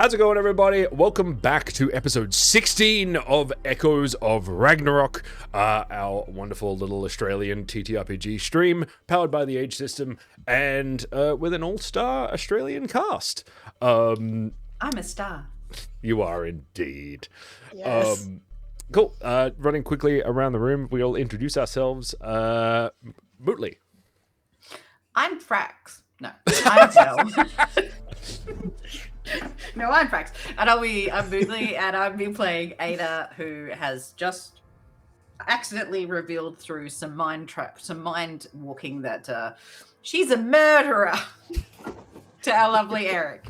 How's it going, everybody? Welcome back to episode 16 of Echoes of Ragnarok, our wonderful little Australian TTRPG stream, powered by the Age System, and with an all-star Australian cast. I'm a star. You are indeed. Yes. Cool. Running quickly around the room, we'll introduce ourselves. Mootley. I'm Frax. No, I'm Del. No, I'm Frax. And I'm Moodley, and I've been playing Ada, who has just accidentally revealed through some mind walking that she's a murderer to our lovely Eric.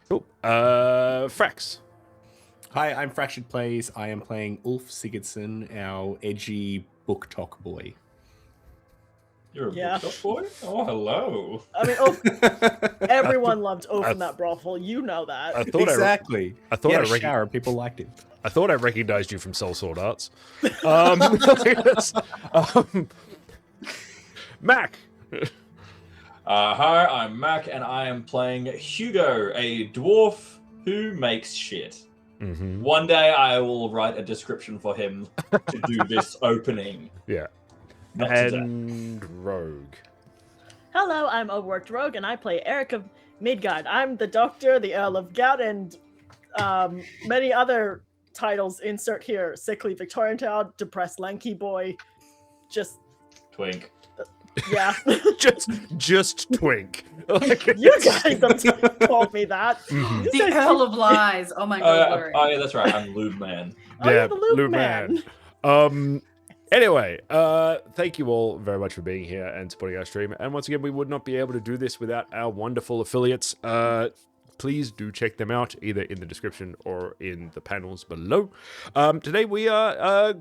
Cool. Frax. Hi, I'm Fractured Plays. I am playing Ulf Sigurdsson, our edgy book talk boy. You're a book talk boy? Oh, hello. I mean, everyone loved Ulf in that brothel. You know that. I thought exactly. I thought I shower. People liked him. I thought I recognized you from Soul Sword Arts. Mac. Hi, I'm Mac, and I am playing Hugo, a dwarf who makes shit. Mm-hmm. One day I will write a description for him to do this opening. Yeah. Not And today. Rogue. Hello, I'm Overworked Rogue, and I play Eric of Midgard. I'm the Doctor, the Earl of Gout, and many other titles insert here. Sickly Victorian Child, Depressed Lanky Boy, just... Twink. Yeah. just Twink. You guys have told me that. Mm-hmm. The Earl of Lies. Oh my god. Oh, yeah, that's right. I'm Lube Man. Oh, Yeah, you're the Loop Lube Man. Anyway, thank you all very much for being here and supporting our stream. And once again, we would not be able to do this without our wonderful affiliates. Please do check them out, either in the description or in the panels below. Today we are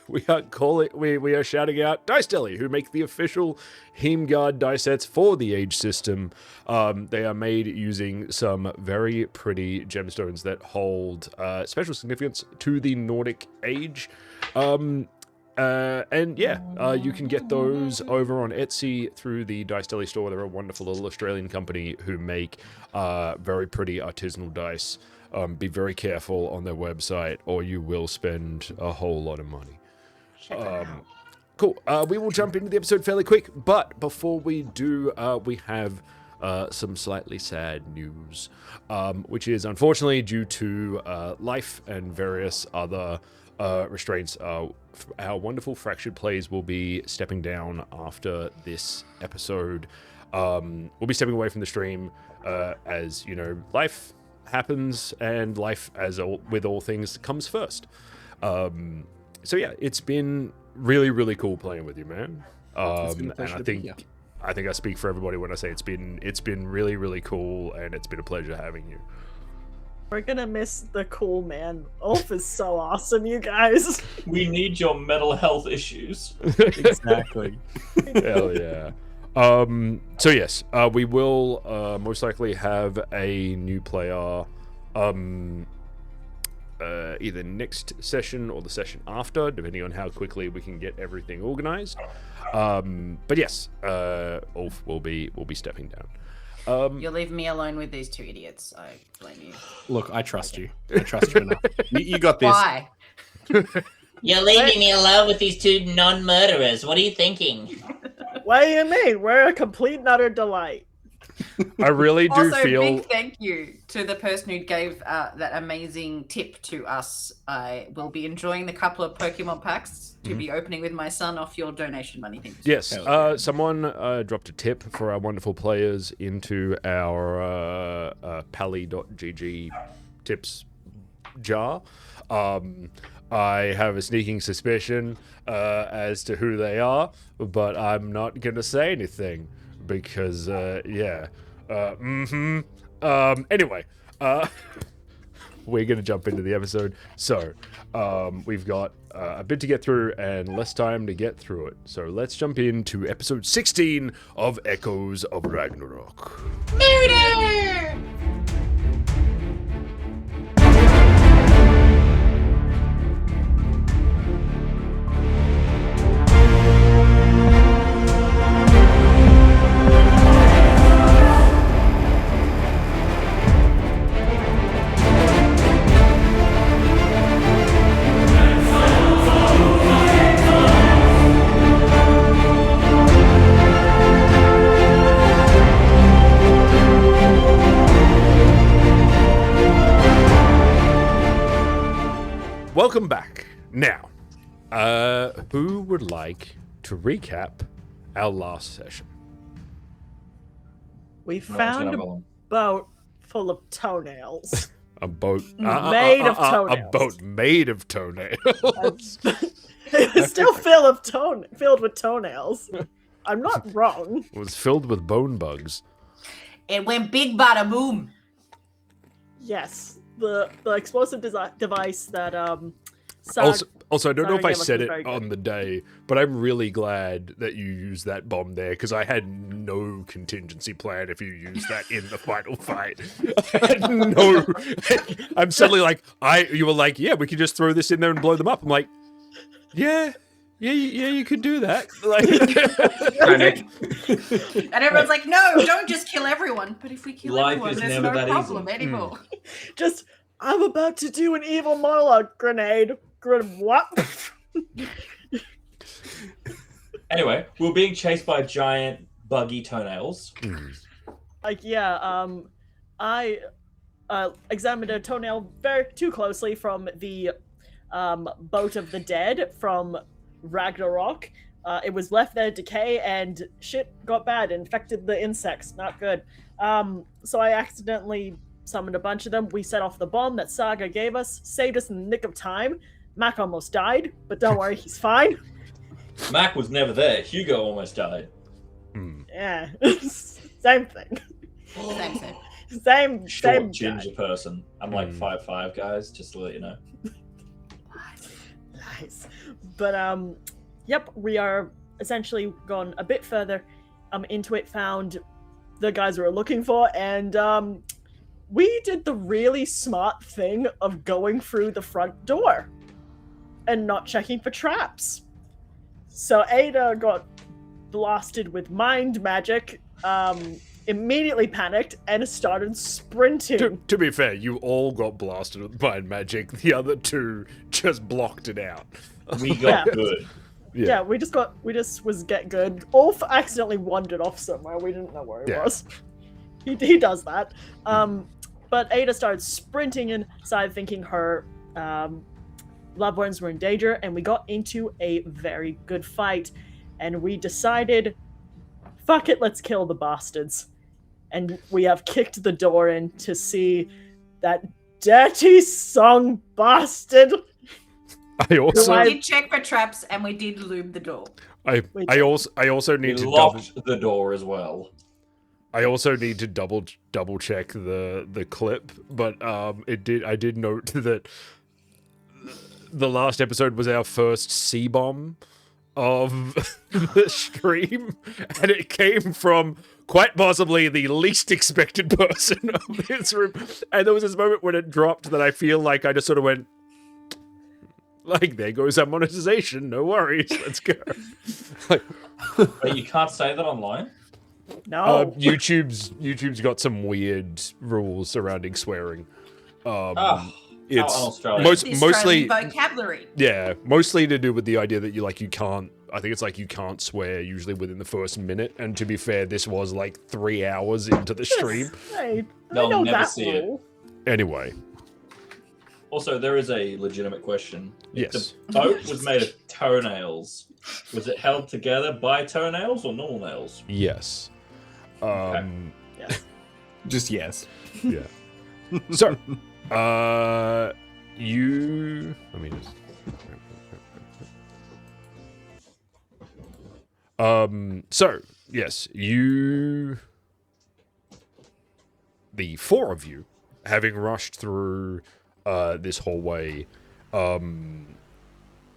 we are shouting out Deli, who make the official Hymgard die sets for the Age System. They are made using some very pretty gemstones that hold special significance to the Nordic Age. You can get those over on Etsy through the Dice Deli store. They're a wonderful little Australian company who make very pretty artisanal dice. Be very careful on their website, or you will spend a whole lot of money. Cool. We will jump into the episode fairly quick, but before we do, we have some slightly sad news, which is unfortunately due to life and various other restraints. Our wonderful Fractured Plays will be stepping down after this episode. We'll be stepping away from the stream as, you know, life happens, and life, with all things, comes first. So yeah, it's been really, really cool playing with you, man. And I think I speak for everybody when I say it's been really, really cool, and it's been a pleasure having you. We're gonna miss the cool man. Ulf is so awesome, you guys. We need your mental health issues. Exactly. Hell yeah. So yes, we will most likely have a new player either next session or the session after, depending on how quickly we can get everything organized. But yes, Ulf will be stepping down. You're leaving me alone with these two idiots. I blame you. Look, I trust you. I trust you enough. You got this. Why? You're leaving me alone with these two non-murderers. What are you thinking? What do you mean? We're a complete and utter delight. I really do Also, feel. big thank you to the person who gave that amazing tip to us. I will be enjoying the couple of Pokemon packs to be opening with my son off your donation money. Thank you. Yes, someone dropped a tip for our wonderful players into our pally.gg tips jar. I have a sneaking suspicion as to who they are, but I'm not going to say anything because, anyway, we're going to jump into the episode. So, we've got a bit to get through and less time to get through it. So let's jump into episode 16 of Echoes of Ragnarok. Murder! welcome back. Now, who would like to recap our last session? We No one's found gonna a have one. boat full of toenails. A boat Made of A toenails. boat made of toenails. It's still filled with toenails. I'm not wrong. It was filled with bone bugs. It went big bada boom. Yes, the explosive device that Sag Also, I don't know if I Saga gave us said was it very good. on the day, but I'm really glad that you used that bomb there because I had no contingency plan if you used that in the final fight. I had no. I'm suddenly like, you were like, yeah, we could just throw this in there and blow them up. I'm like, yeah, you could do that. Like, And everyone's like, no, don't just kill everyone. But if we kill Life everyone, is there's never no that problem easy. anymore. just, I'm about to do an evil monologue. Grenade. What? Anyway, we were being chased by giant buggy toenails. Like, yeah, I examined a toenail too closely from the boat of the dead from Ragnarok. It was left there to decay and shit got bad, infected the insects. Not good. So I accidentally summoned a bunch of them. We set off the bomb that Saga gave us, saved us in the nick of time. Mac almost died, but don't worry, he's fine. Mac was never there. Hugo almost died. Yeah, same thing. Same Short ginger person. I'm like 5'5", guys, just to let you know. Nice. But yep, we are essentially gone a bit further into it, found the guys we were looking for, and we did the really smart thing of going through the front door and not checking for traps. So Ada got blasted with mind magic, immediately panicked, and started sprinting. to be fair, you all got blasted with mind magic. The other two just blocked it out. We got Yeah. good. Yeah, we just was get good. Ulf accidentally wandered off somewhere. We didn't know where he was. He does that. But Ada started sprinting inside, thinking her loved ones were in danger, and we got into a very good fight. And we decided, fuck it, let's kill the bastards. And we have kicked the door in to see that dirty song bastard. I also We did check for traps and we did lube the door. I also We need to locked the door as well. I also need to double check the clip, but I did note that the last episode was our first C-bomb of the stream, and it came from quite possibly the least expected person of this room. And there was this moment when it dropped that I feel like I just sort of went, like, there goes our monetization, no worries, let's go. Like, But you can't say that online? No. YouTube's got some weird rules surrounding swearing. It's un-Australian. The mostly Australian vocabulary. yeah, mostly to do with the idea that you can't. I think it's like you can't swear usually within the first minute. And to be fair, this was like 3 hours into the stream. Hey, I They'll know never that see it. rule. Anyway, Also, there is a legitimate question. If yes. the boat was made of toenails, was it held together by toenails or normal nails? Yes. Just yes. Yeah. So, you. Let me just. So yes, you. The four of you, having rushed through this hallway,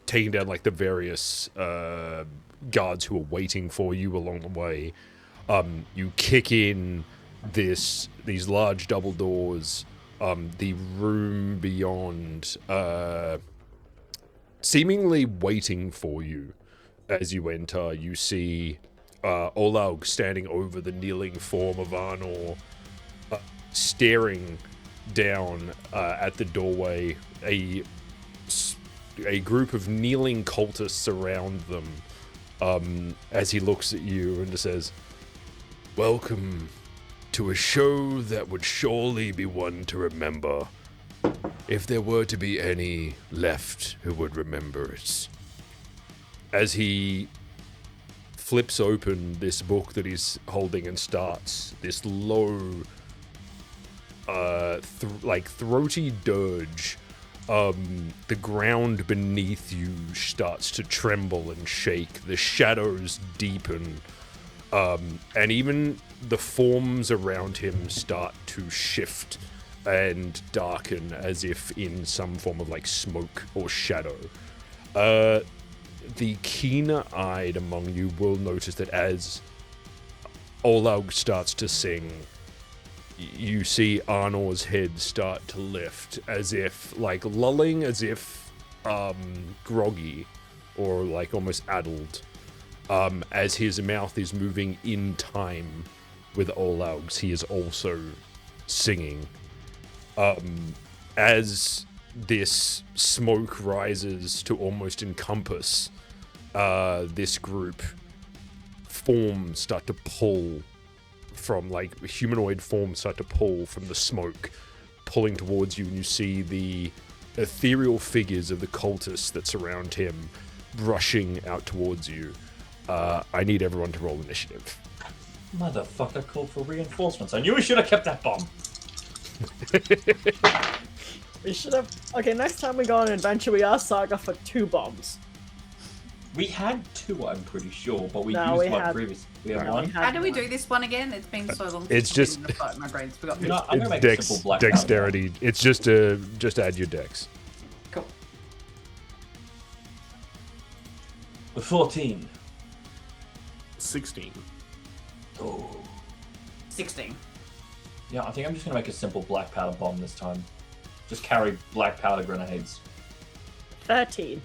taking down like the various guards who are waiting for you along the way. You kick in these large double doors. The room beyond, seemingly waiting for you. As you enter, you see Olaug standing over the kneeling form of Arnor, staring down at the doorway. A group of kneeling cultists surround them as he looks at you and says, "Welcome to a show that would surely be one to remember. If there were to be any left who would remember it. As he flips open this book that he's holding and starts this low, throaty dirge, the ground beneath you starts to tremble and shake. The shadows deepen, and even the forms around him start to shift and darken as if in some form of like smoke or shadow. The keener-eyed among you will notice that as Olaug starts to sing, you see Arnor's head start to lift as if, like, lulling, as if groggy or like almost addled, as his mouth is moving in time with Olaug's. He is also singing. As this smoke rises to almost encompass this group, forms start to pull from, like, humanoid forms start to pull from the smoke, pulling towards you, and you see the ethereal figures of the cultists that surround him rushing out towards you. I need everyone to roll initiative. Motherfucker called for reinforcements. I knew we should have kept that bomb. We should have. Okay, next time we go on an adventure, we ask Saga for 2 bombs. We had 2, I'm pretty sure, but we No, used we one had- previous. We have No, one. we had How do we one. do this one again? It's been so long. It's since just- I've been in the fight, my brain's forgotten. You know, I'm gonna It's make a simple black powder dexterity. It's just add your dex. Cool. bomb. 14. 16. Oh. 16. Yeah, I think I'm just gonna make a simple black powder bomb this time. Just carry black powder grenades. 13.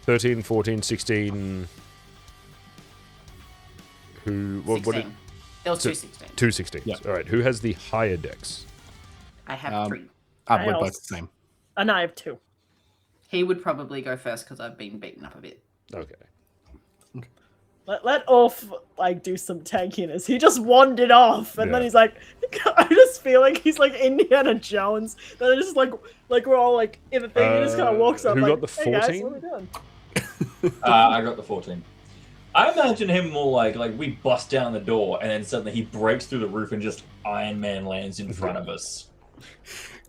13, 14, 16. What 16. did, There was so- 2 16. 2 16s. Yeah. All right. Who has the higher dex? I have 3. I We're also- both the same. And I have 2. He would probably go first because I've been beaten up a bit. Okay. Let Ulf, like, do some tankiness. He just wandered off, and then Yeah. he's like, I just feel like he's like Indiana Jones. Then I just like we're all like in the thing, he just kind of walks up. Who like, got the hey guys, 14? what are we doing? I got the 14. I imagine him more like we bust down the door and then suddenly he breaks through the roof and just Iron Man lands in front of us.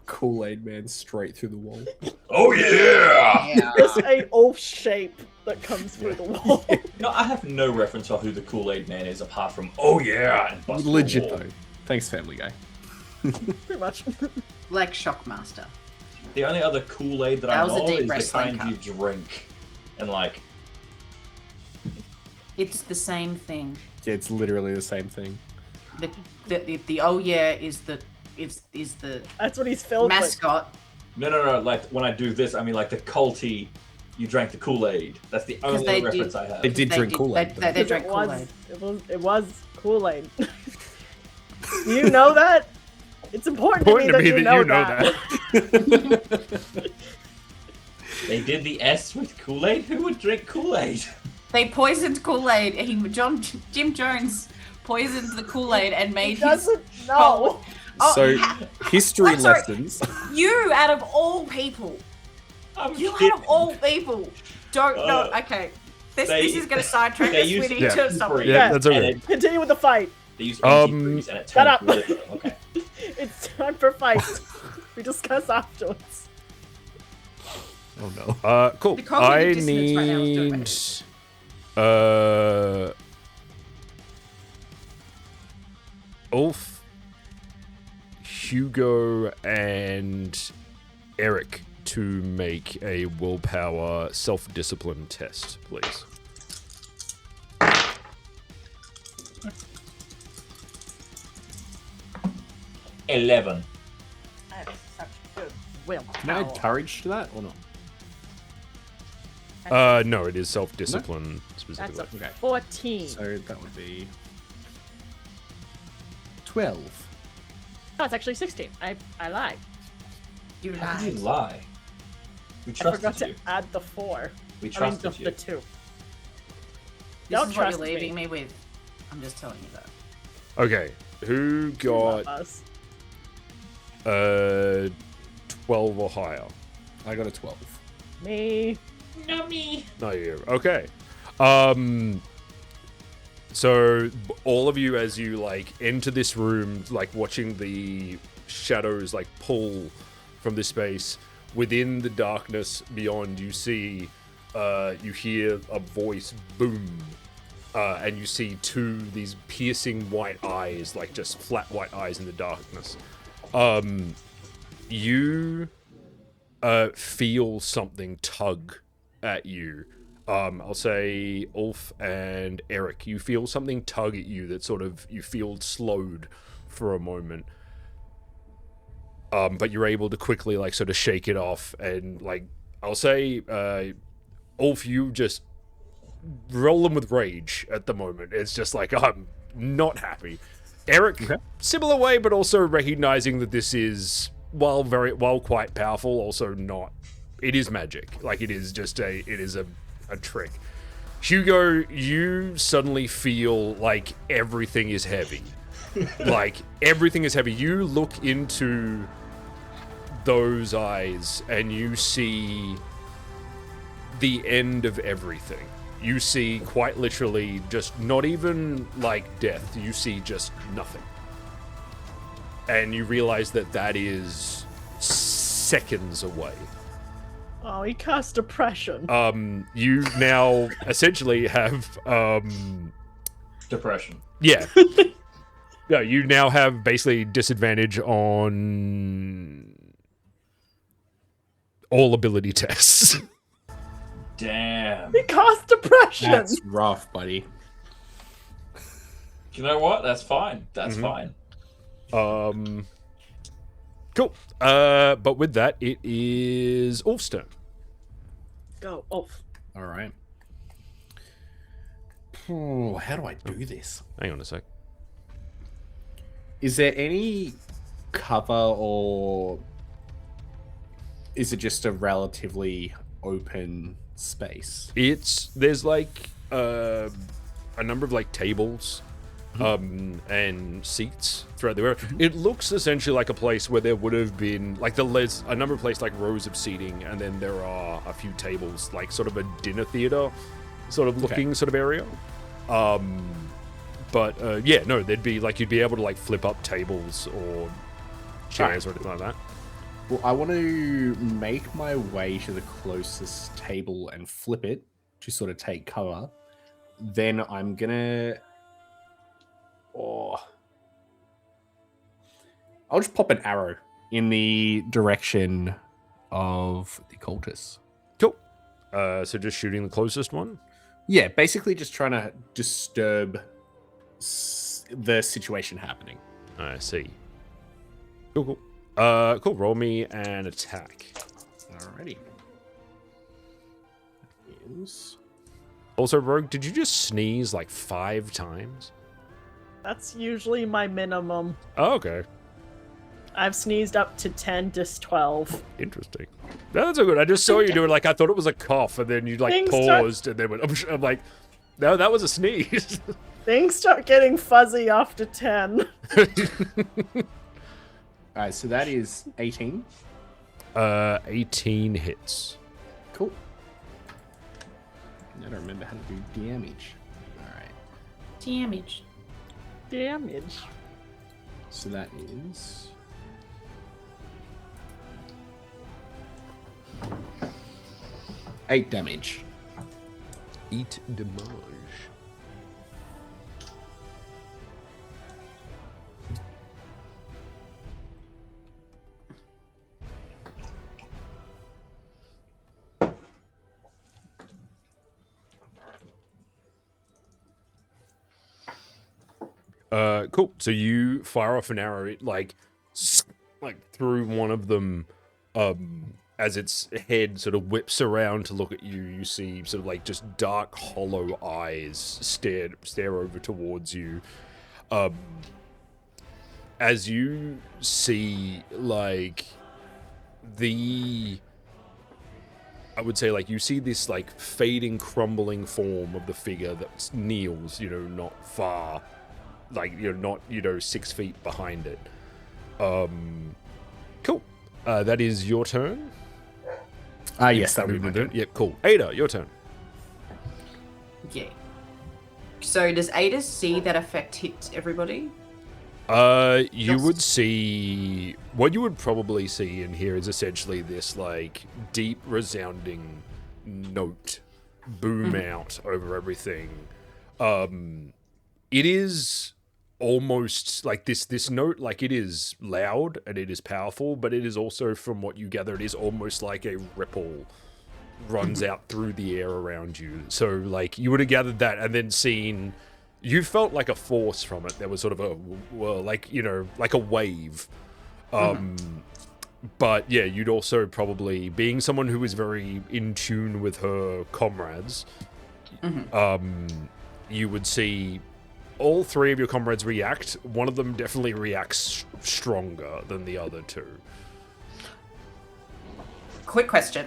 Kool-Aid Man straight through the wall. Oh yeah! Yeah. There's a Ulf shape that comes through the wall. No, I have no reference for who the Kool-Aid Man is apart from oh yeah and bust Legit the wall. though. Thanks, Family Guy. Pretty much. Like Shockmaster. The only other Kool-Aid that I That was a know deep is the wrestling kind you drink and like It's the same thing. Yeah, it's literally the same thing. The oh yeah is the That's what he's filled with. mascot. no like when I do this I mean like the culty you drank the Kool-Aid. That's the only they other did- reference I have. They did drink Kool-Aid. They Because drank Kool-Aid. It was Kool-Aid. You know that? It's important to me that you know that. They did the S with Kool-Aid? Who would drink Kool-Aid? They poisoned Kool-Aid. Jim Jones poisoned the Kool-Aid and made He his. doesn't know. Oh, So, history I'm sorry. lessons. You out of all people. I'm You kidding. out of all people don't know. Okay, this is going to sidetrack they us. We used- need Yeah. to stop. Yeah, Yeah. that's And okay. it- Continue with the fight. they used Um, MP3s and it shut turned up. political. Okay. It's time for fight. We discuss afterwards. Oh no. Cool. The cognitive I dissonance right now is doing need Ulf, Hugo, and Eric to make a willpower self-discipline test, please. $11. I have such good will. Can I add courage to that or not? No, it is self-discipline specifically. That's a Okay. 14. So that would be 12. No, it's actually 16. I lied. You How did you lied. lie? We I forgot trusted to you. add the 4. We I mean, trusted the you. 2. This Don't is what trust you're leaving me. me with. I'm just telling you that. Okay, who got Us. 12 or higher? I got a 12. Me. Not me. No, you. Okay. So all of you, as you like enter this room, like watching the shadows like pull from this space, within the darkness beyond, you see, you hear a voice boom, and you see these piercing white eyes, like just flat white eyes in the darkness. You feel something tug at you. I'll say Ulf and Eric, you feel something tug at you that sort of, you feel slowed for a moment. But you're able to quickly like sort of shake it off, and like, I'll say, Ulf, you just rolling with rage at the moment. It's just like, I'm not happy. Eric, Okay. similar way, but also recognizing that this is, while quite powerful, also not, it is magic. Like, it is just a trick. Hugo, you suddenly feel like everything is heavy. Like, everything is heavy. You look into those eyes and you see the end of everything. You see quite literally just not even like death. You see just nothing. And you realize that is seconds away. Oh, he cast depression. You now essentially have, Depression. yeah. No, you now have basically disadvantage on all ability tests. Damn. He cast depression. That's rough, buddy. You know what? That's fine. That's fine. Cool. But with that, it is Ulf's turn. Go, Ulf. All right. Oh, how do I do this? Hang on a sec. Is there any cover, or is it just a relatively open space? There's like a number of like tables and seats throughout the area. It looks essentially like a place where there would have been like there's a number of places like rows of seating, and then there are a few tables, like sort of a dinner theater sort of looking sort of area. But yeah, no, there'd be like, you'd be able to like flip up tables or chairs or anything like that. Well, I want to make my way to the closest table and flip it to sort of take cover. Then I'm gonna... I'll just pop an arrow in the direction of the cultists. Cool. So just shooting the closest one? Yeah, basically just trying to disturb the situation happening. I see. Cool. Cool. Roll me an attack. Alrighty. Is... Also, Rogue, did you just sneeze like 5 times? That's usually my minimum. Oh, okay. I've sneezed up to 10, just 12. Interesting. No, that's so good. I just saw you do it like, I thought it was a cough, and then you like Things paused, and then went, I'm like, no, that was a sneeze. Things start getting fuzzy after 10. Alright, so that is 18. 18 hits. Cool. I don't remember how to do damage. Alright. Damage. Damage. So that is... 8 damage. Eat damage. Cool. So you fire off an arrow, it like through one of them. As its head sort of whips around to look at you, you see sort of like just dark, hollow eyes stare over towards you. As you see, like, the I would say, like, you see this, like, fading, crumbling form of the figure that kneels, not far, like, not, 6 feet behind it. Cool. That is your turn? Yes, that would be my turn. Yeah, cool. Ada, your turn. Yeah. So does Ada see that effect hit everybody? You would see... What you would probably see in here is essentially this, like, deep, resounding note boom out over everything. It is almost, like, this note, like, it is loud and it is powerful, but it is also, from what you gather, it is almost like a ripple runs out through the air around you. So, like, you would have gathered that and then seen... You felt like a force from it. There was sort of a, like a wave. But yeah, you'd also probably, being someone who is very in tune with her comrades, you would see all 3 of your comrades react. One of them definitely reacts stronger than the other 2. Quick question.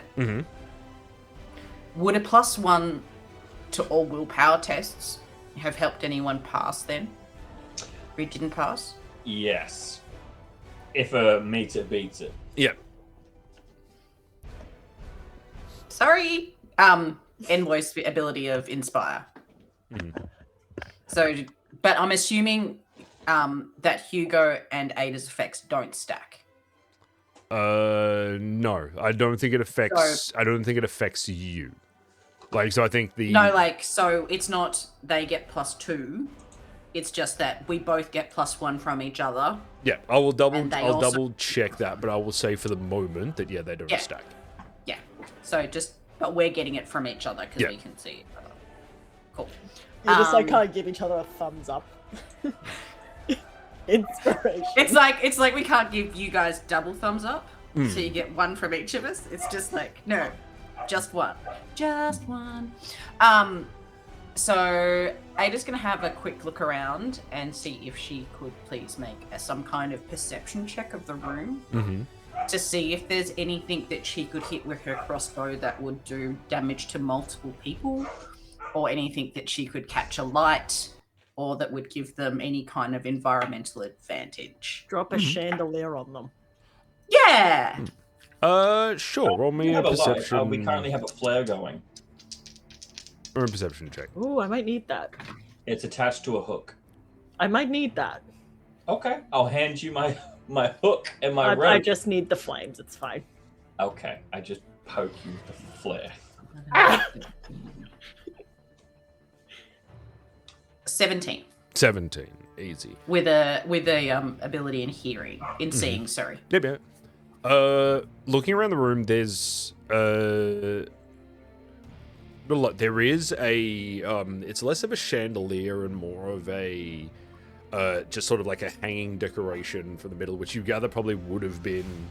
Would a +1 to all willpower tests have helped anyone pass then? Who didn't pass? Yes. If a meter beats it. Yeah. Sorry. Envoy's ability of Inspire. So, but I'm assuming that Hugo and Ada's effects don't stack. No. I don't think it affects... I don't think it affects you. Like, so I think the... No, like, so it's not they get +2. It's just that we both get +1 from each other. Yeah, I'll also... double check that, but I will say for the moment that, yeah, they don't stack. Yeah. So but we're getting it from each other because we can see it. Cool. You just, like, kind of give each other a thumbs up. Inspiration. It's like we can't give you guys double thumbs up, so you get 1 from each of us. It's just like, no. Just one. Just one. So Ada's going to have a quick look around and see if she could please make some kind of perception check of the room to see if there's anything that she could hit with her crossbow that would do damage to multiple people, or anything that she could catch a light, or that would give them any kind of environmental advantage. Drop a chandelier on them. Yeah! Sure. Roll me a perception. We currently have a flare going. Or a perception check. Ooh, I might need that. It's attached to a hook. I might need that. Okay, I'll hand you my hook and my rope. I just need the flames. It's fine. Okay, I just poke you with the flare. 17. 17. Easy. With a ability in hearing, in seeing. Sorry. Yep. Yeah. Looking around the room, there's there is a it's less of a chandelier and more of a just sort of like a hanging decoration for the middle, which you gather probably would have been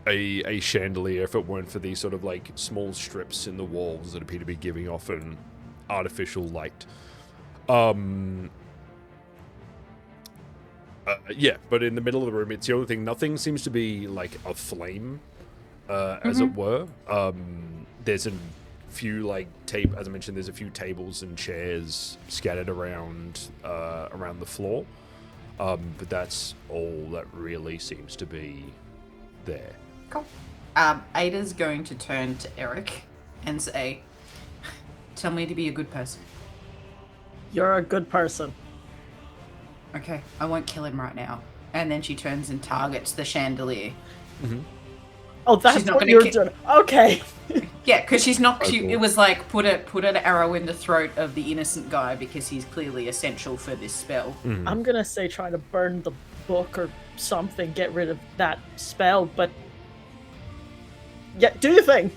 a chandelier if it weren't for these sort of like small strips in the walls that appear to be giving off an artificial light. Yeah, but in the middle of the room, it's the only thing. Nothing seems to be like a flame, as it were. There's a few as I mentioned, there's a few tables and chairs scattered around around the floor, but that's all that really seems to be there. Cool. Ada's going to turn to Eric and say, "Tell me to be a good person." You're a good person. Okay, I won't kill him right now. And then she turns and targets the chandelier. Oh, that's what you're doing. Okay. Yeah, because she's not. It was like put an arrow in the throat of the innocent guy because he's clearly essential for this spell. I'm gonna say try to burn the book or something, get rid of that spell. But yeah, do your thing.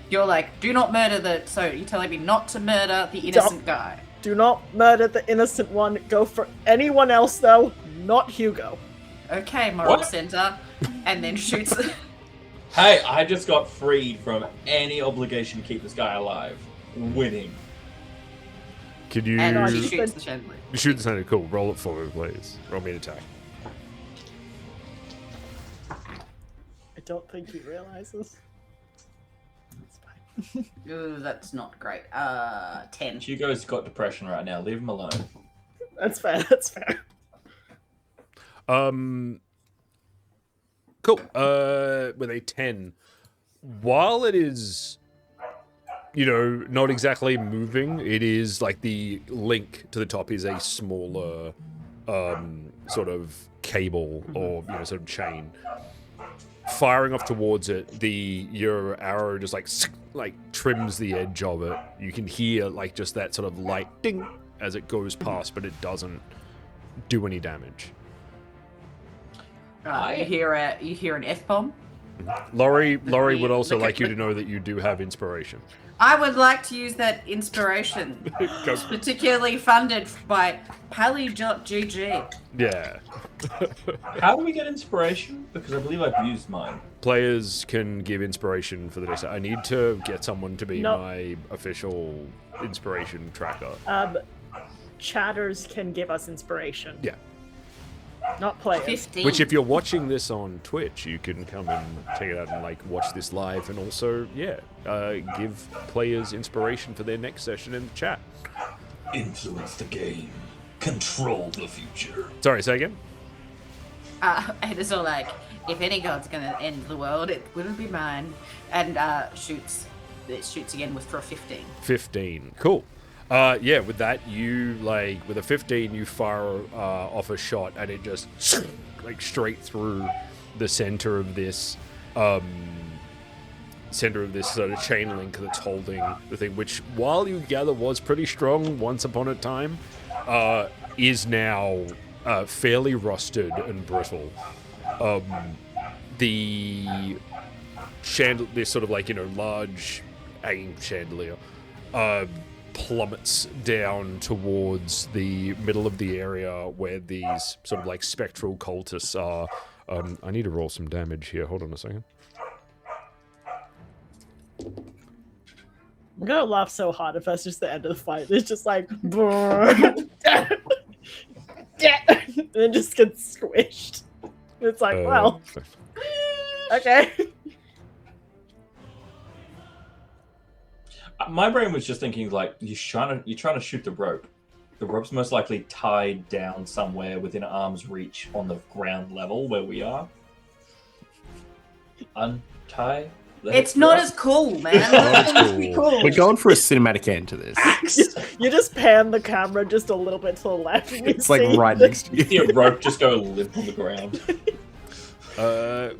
You're like, do not murder So you're telling me not to murder the innocent guy. Do not murder the innocent one. Go for anyone else, though, not Hugo. Okay, moral center. And then shoots... Hey, I just got freed from any obligation to keep this guy alive. Winning. Could you... And she shoots the chandelier. You shoot the chandelier. Cool. Roll it for me, please. Roll me an attack. I don't think he realizes. Ooh, that's not great. 10. Hugo's got depression right now. Leave him alone. That's fair. That's fair. Cool. With a 10, while it is, not exactly moving, it is like the link to the top is a smaller sort of cable or sort of chain. Firing off towards it, your arrow just like trims the edge of it. You can hear like just that sort of light ding as it goes past, but it doesn't do any damage. You hear an F-bomb? Laurie would also like you to know that you do have inspiration. I would like to use that inspiration, particularly funded by Pally.gg. Yeah. How do we get inspiration? Because I believe I've used mine. Players can give inspiration for the day. I need to get someone to be my official inspiration tracker. Chatters can give us inspiration. Yeah. Not players. 15. Which, if you're watching this on Twitch, you can come and check it out and watch this live, and also, give players inspiration for their next session in the chat. Influence the game. Control the future. Sorry, say again? And it's all like, if any god's gonna end the world, it will be mine. And shoots again for a 15. 15. Cool. With that, you with a 15, you fire off a shot, and it just straight through the center of this sort of chain link that's holding the thing, which, while you gather was pretty strong once upon a time, is now fairly rusted and brittle. The this sort of large hanging chandelier plummets down towards the middle of the area where these sort of spectral cultists are. I need to roll some damage here. Hold on a second. I'm gonna laugh so hard if that's just the end of the fight. It's just like, and then just gets squished. It's like, well, okay. My brain was just thinking you're trying to shoot the rope. The rope's most likely tied down somewhere within arm's reach on the ground level where we are. Untie. It's not as cool, man. Cool. We're going for a cinematic end to this. You just pan the camera just a little bit to the left. It's right next to you. You see a rope just go limp on the ground.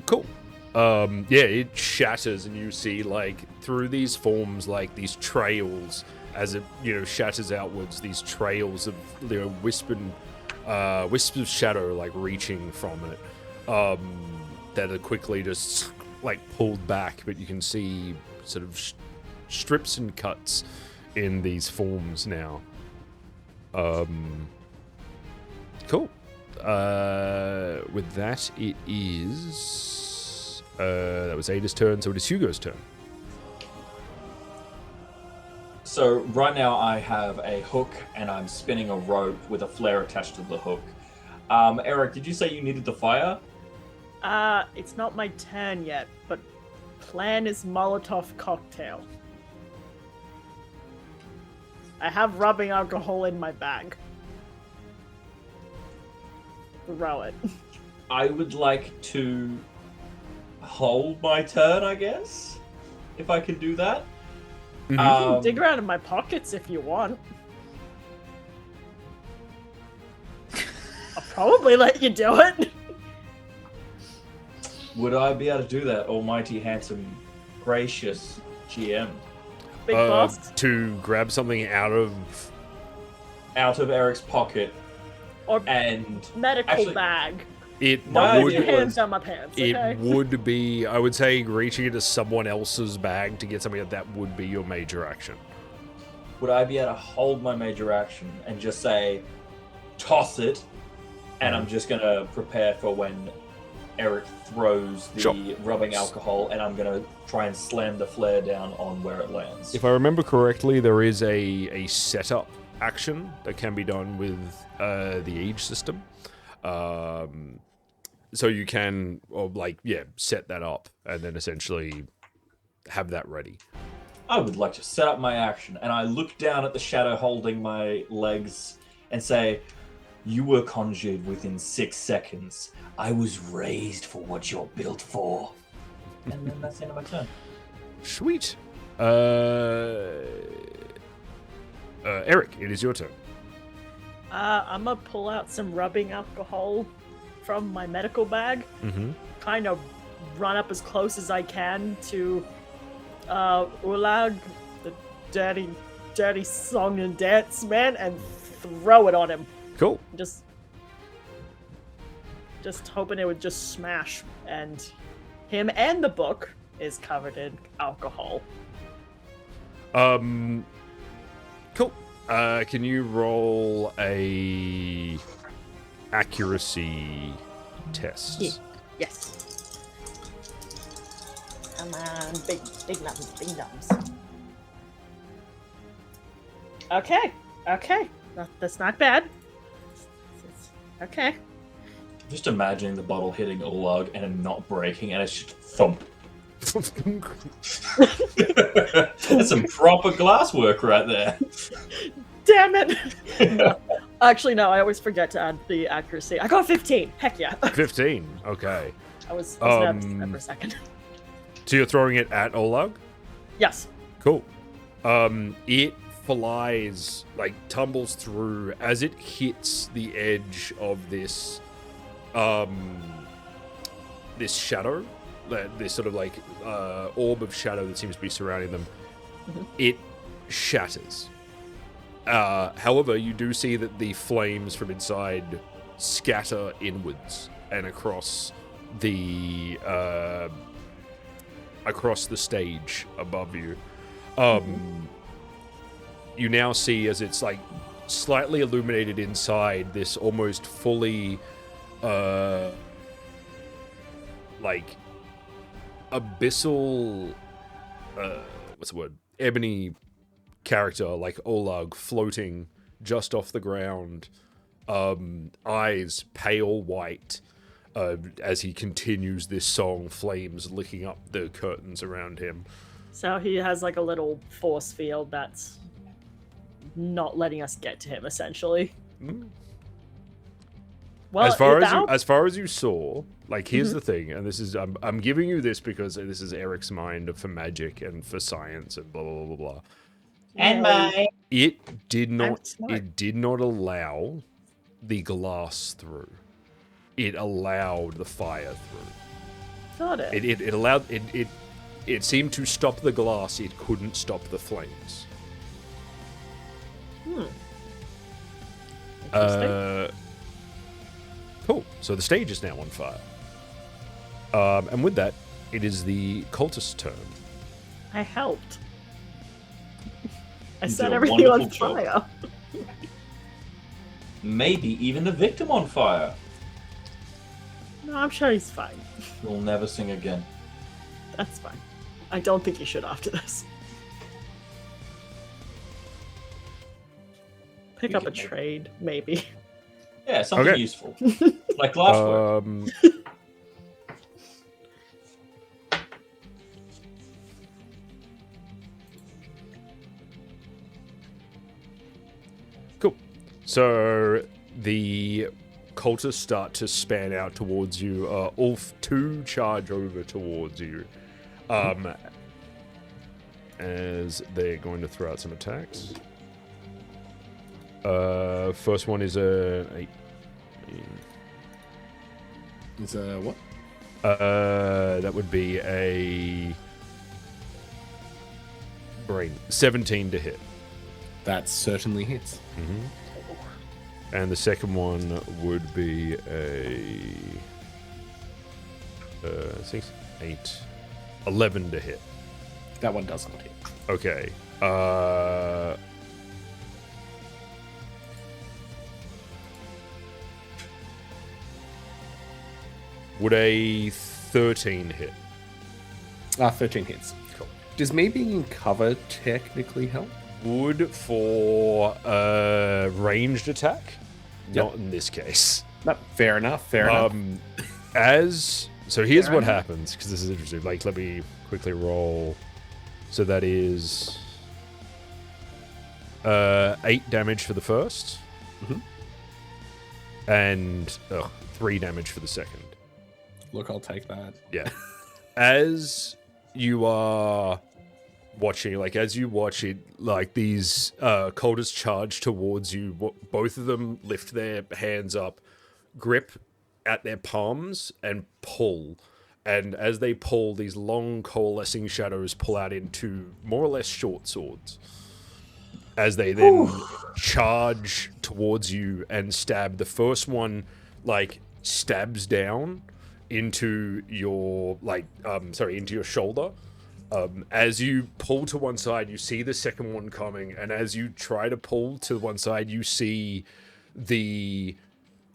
Cool. It shatters, and you see through these forms, these trails as it shatters outwards. These trails of wisps of shadow reaching from it that are quickly just pulled back, but you can see sort of strips and cuts in these forms now. Cool. With that, it is. That was Ada's turn, so it is Hugo's turn. So right now I have a hook and I'm spinning a rope with a flare attached to the hook. Eric, did you say you needed the fire? It's not my turn yet, but plan is Molotov cocktail. I have rubbing alcohol in my bag. Throw it. I would like to hold my turn, I guess, if I can do that. You can dig around in my pockets if you want. I'll probably let you do it. Would I be able to do that, almighty, handsome, gracious GM? Big boss. To grab something out of Eric's pocket or and medical bag. It My would. idea Hands down my pants. Okay? It would be. I would say reaching into someone else's bag to get something that would be your major action. Would I be able to hold my major action and just say, toss it, and I'm just gonna prepare for when Eric throws the rubbing alcohol, and I'm gonna try and slam the flare down on where it lands. If I remember correctly, there is a setup action that can be done with the age system. So you can, set that up and then essentially have that ready. I would like to set up my action. And I look down at the shadow holding my legs and say, you were conjured within 6 seconds. I was raised for what you're built for. And then that's the end of my turn. Sweet. Eric, it is your turn. I'm gonna pull out some rubbing alcohol from my medical bag. Mm-hmm. Kind of run up as close as I can to Ulag, the dirty song and dance man, and throw it on him. Cool. Just hoping it would just smash, and him and the book is covered in alcohol. Cool. Can you roll a accuracy test? Yeah. Yes. Come on, big numbers. Okay. That's not bad. Okay. Just imagining the bottle hitting Olag and it not breaking, and it's just thump. That's some proper glasswork right there. Damn it! No. Actually, no, I always forget to add the accuracy. I got 15. Heck yeah. 15. Okay. I was nervous there for a second. So you're throwing it at Olag? Yes. Cool. It flies, like tumbles through as it hits the edge of this this shadow, this sort of like orb of shadow that seems to be surrounding them. Mm-hmm. It shatters. However, you do see that the flames from inside scatter inwards and across the stage above you. You now see, as it's like slightly illuminated inside, this almost fully like abyssal what's the word, ebony character like Olag floating just off the ground, eyes pale white, as he continues this song, flames licking up the curtains around him. So he has like a little force field that's not letting us get to him, essentially. Well, as far as you saw, like, here's the thing, and this is I'm giving you this because this is Eric's mind for magic and for science and blah blah blah blah. And my It did not allow the glass through. It allowed the fire through. Got it. It allowed it seemed to stop the glass. It couldn't stop the flames. Interesting. Cool. So the stage is now on fire. And with that, it is the cultist's turn. I helped. I You set did a everything on wonderful fire. job. Maybe even the victim on fire. No, I'm sure he's fine. You'll never sing again. That's fine. I don't think he should after this. Pick up a trade, maybe. Yeah, something Okay. useful. Like glasswork. Cool. So the cultists start to span out towards you. All two charge over towards you. As they're going to throw out some attacks. First one is a 8. Is a what? That would be a brain 17 to hit. That certainly hits. And the second one would be a 6, 8, 11 to hit. That one does not hit. Okay. Would a 13 hit? 13 hits. Cool. Does me being in cover technically help? Would for a ranged attack? Yep. Not in this case. No, fair enough. Fair enough. So here's what happens, because this is interesting. Like, let me quickly roll. So that is 8 damage for the first, and 3 damage for the second. Look, I'll take that. Yeah. As you are watching, like, as you watch it, like, these cultists charge towards you. Both of them lift their hands up, grip at their palms, and pull. And as they pull, these long coalescing shadows pull out into more or less short swords. As they then charge towards you and stab. The first one, like, stabs down into your, into your shoulder. As you pull to one side, you see the second one coming, and as you try to pull to one side, you see the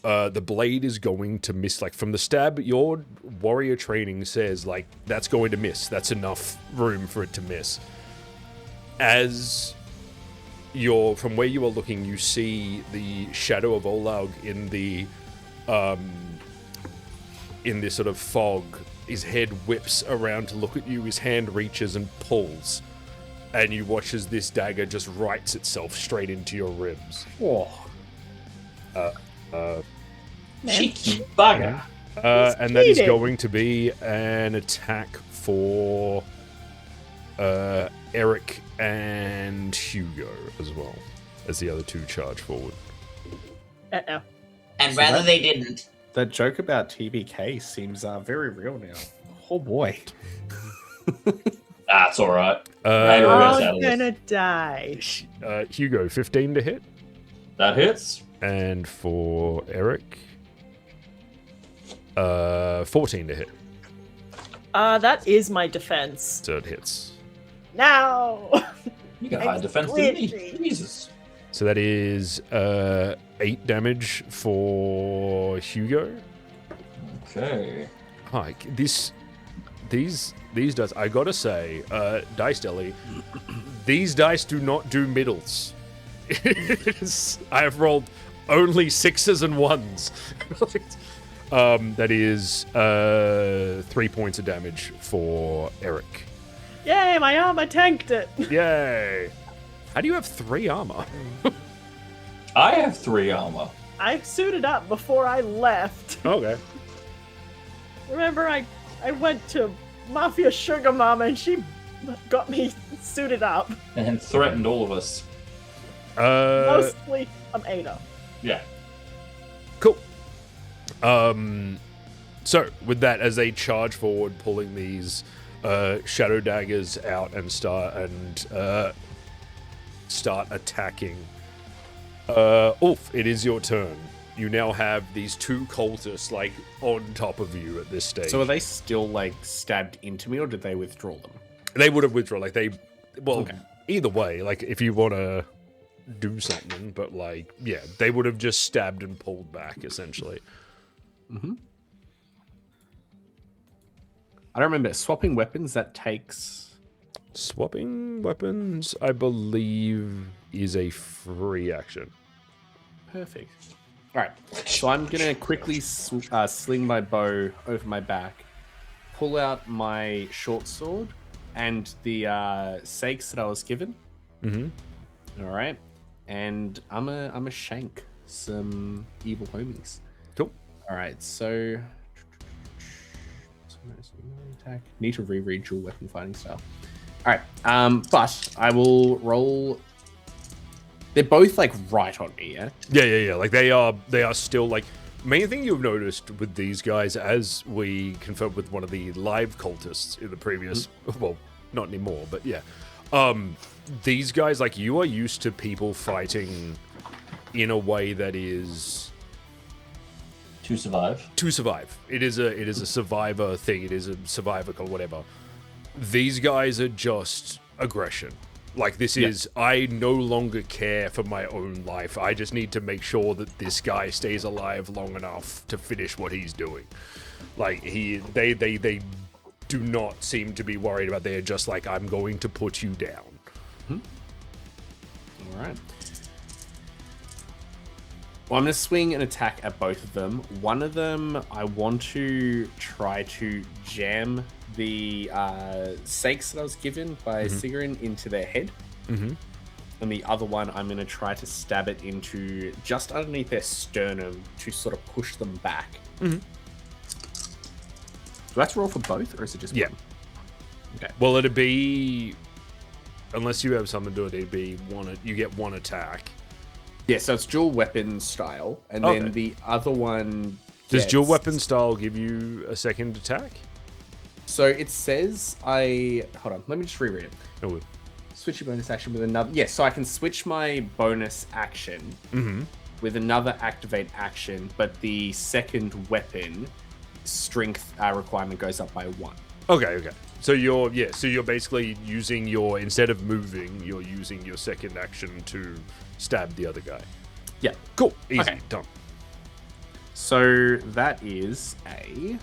blade is going to miss. Like, from the stab, your warrior training says, like, that's going to miss. That's enough room for it to miss. As from where you are looking, you see the shadow of Olaug in this sort of fog. His head whips around to look at you, his hand reaches and pulls, and you watch as this dagger just writes itself straight into your ribs. Oh. Cheeky bugger. And that is going to be an attack for Eric and Hugo as well, as the other two charge forward. Uh-oh. And rather they didn't. That joke about TBK seems very real now. Oh boy. That's all right. I'm gonna die. Hugo, 15 to hit. That hits. And for Eric, 14 to hit. That is my defense. So it hits. Now. You got higher defense than me. Jesus. So that is 8 damage for Hugo. Okay. Hi, these dice. I gotta say, Dice Deli, these dice do not do middles. I have rolled only 6s and 1s. That is 3 points of damage for Eric. Yay! My armor tanked it. Yay! How do you have 3 armor? I have 3 armor. I suited up before I left. Okay. Remember, I went to Mafia Sugar Mama and she got me suited up. And threatened all of us. Mostly, I'm Ada. Yeah. Cool. So with that, as they charge forward, pulling these shadow daggers out and start attacking. Ulf, it is your turn. You now have these 2 cultists, like, on top of you at this stage. So are they still, like, stabbed into me, or did they withdraw them? They would have withdrawn. Like, either way, like, if you want to do something, but, like, yeah, they would have just stabbed and pulled back, essentially. Mm-hmm. I don't remember. Swapping weapons, that takes... Swapping weapons, I believe, is a free action. Perfect. All right, so I'm going to quickly sling my bow over my back, pull out my short sword and the sakes that I was given. Mm-hmm. All right, and I'm a shank some evil homies. Cool. All right, so attack. Need to reread dual weapon fighting style. All right, but I will roll. They're both, like, right on me, yeah? Yeah. Like, they are still, like... Main thing you've noticed with these guys, as we confirmed with one of the live cultists in the previous... Well, not anymore, but yeah. These guys, like, you are used to people fighting in a way that is... To survive. To survive. It is a survivor thing. It is a survivor or whatever. These guys are just aggression. Like, this is, I no longer care for my own life. I just need to make sure that this guy stays alive long enough to finish what he's doing. Like, they do not seem to be worried about. They're just like, I'm going to put you down. All right. Well, I'm going to swing an attack at both of them. One of them, I want to try to jam the sakes that I was given by Sigrun into their head. Mm-hmm. And the other one, I'm going to try to stab it into just underneath their sternum to sort of push them back. Mm-hmm. Do I have to roll for both, or is it just one? Okay. Well, it'd be... Unless you have something to do it, it'd be you get one attack. Yeah, so it's dual weapon style, and Okay. then the other one... Does dual weapon style give you a second attack? So it says Hold on, let me just reread it. Oh, Switch your bonus action with another... Yes, so I can switch my bonus action with another activate action, but the second weapon strength requirement goes up by 1. okay. So you're basically using your... Instead of moving, you're using your second action to stab the other guy. Yeah. Cool. Easy. Okay. Done. So that is a...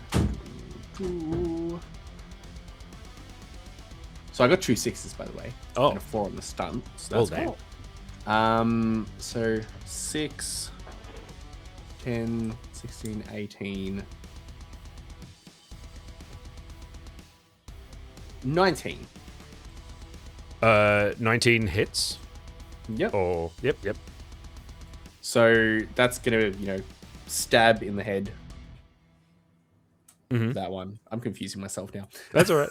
So I got 2 6s, by the way. Oh. And a 4 on the stunt. So Well that's done. cool. So 6, 10, 16, 18, 19. 19 hits. Yep. Or yep. So that's gonna, stab in the head. Mhm. That one. I'm confusing myself now. That's all right.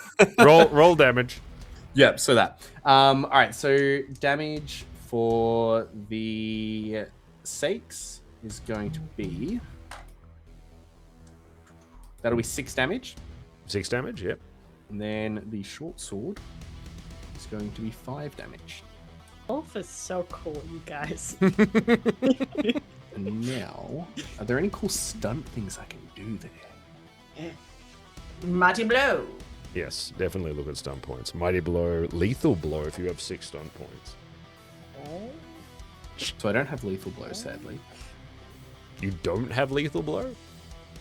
roll damage. Yep, so that. All right, so damage for the sakes is going to be... That'll be 6 damage. 6 damage. Yep. And then the short sword is going to be 5 damage. Wolf is so cool, you guys. And now, are there any cool stunt things I can do there? Mighty blow. Yes, definitely look at stun points. Mighty blow, lethal blow if you have 6 stun points. So I don't have lethal blow, sadly. You don't have lethal blow?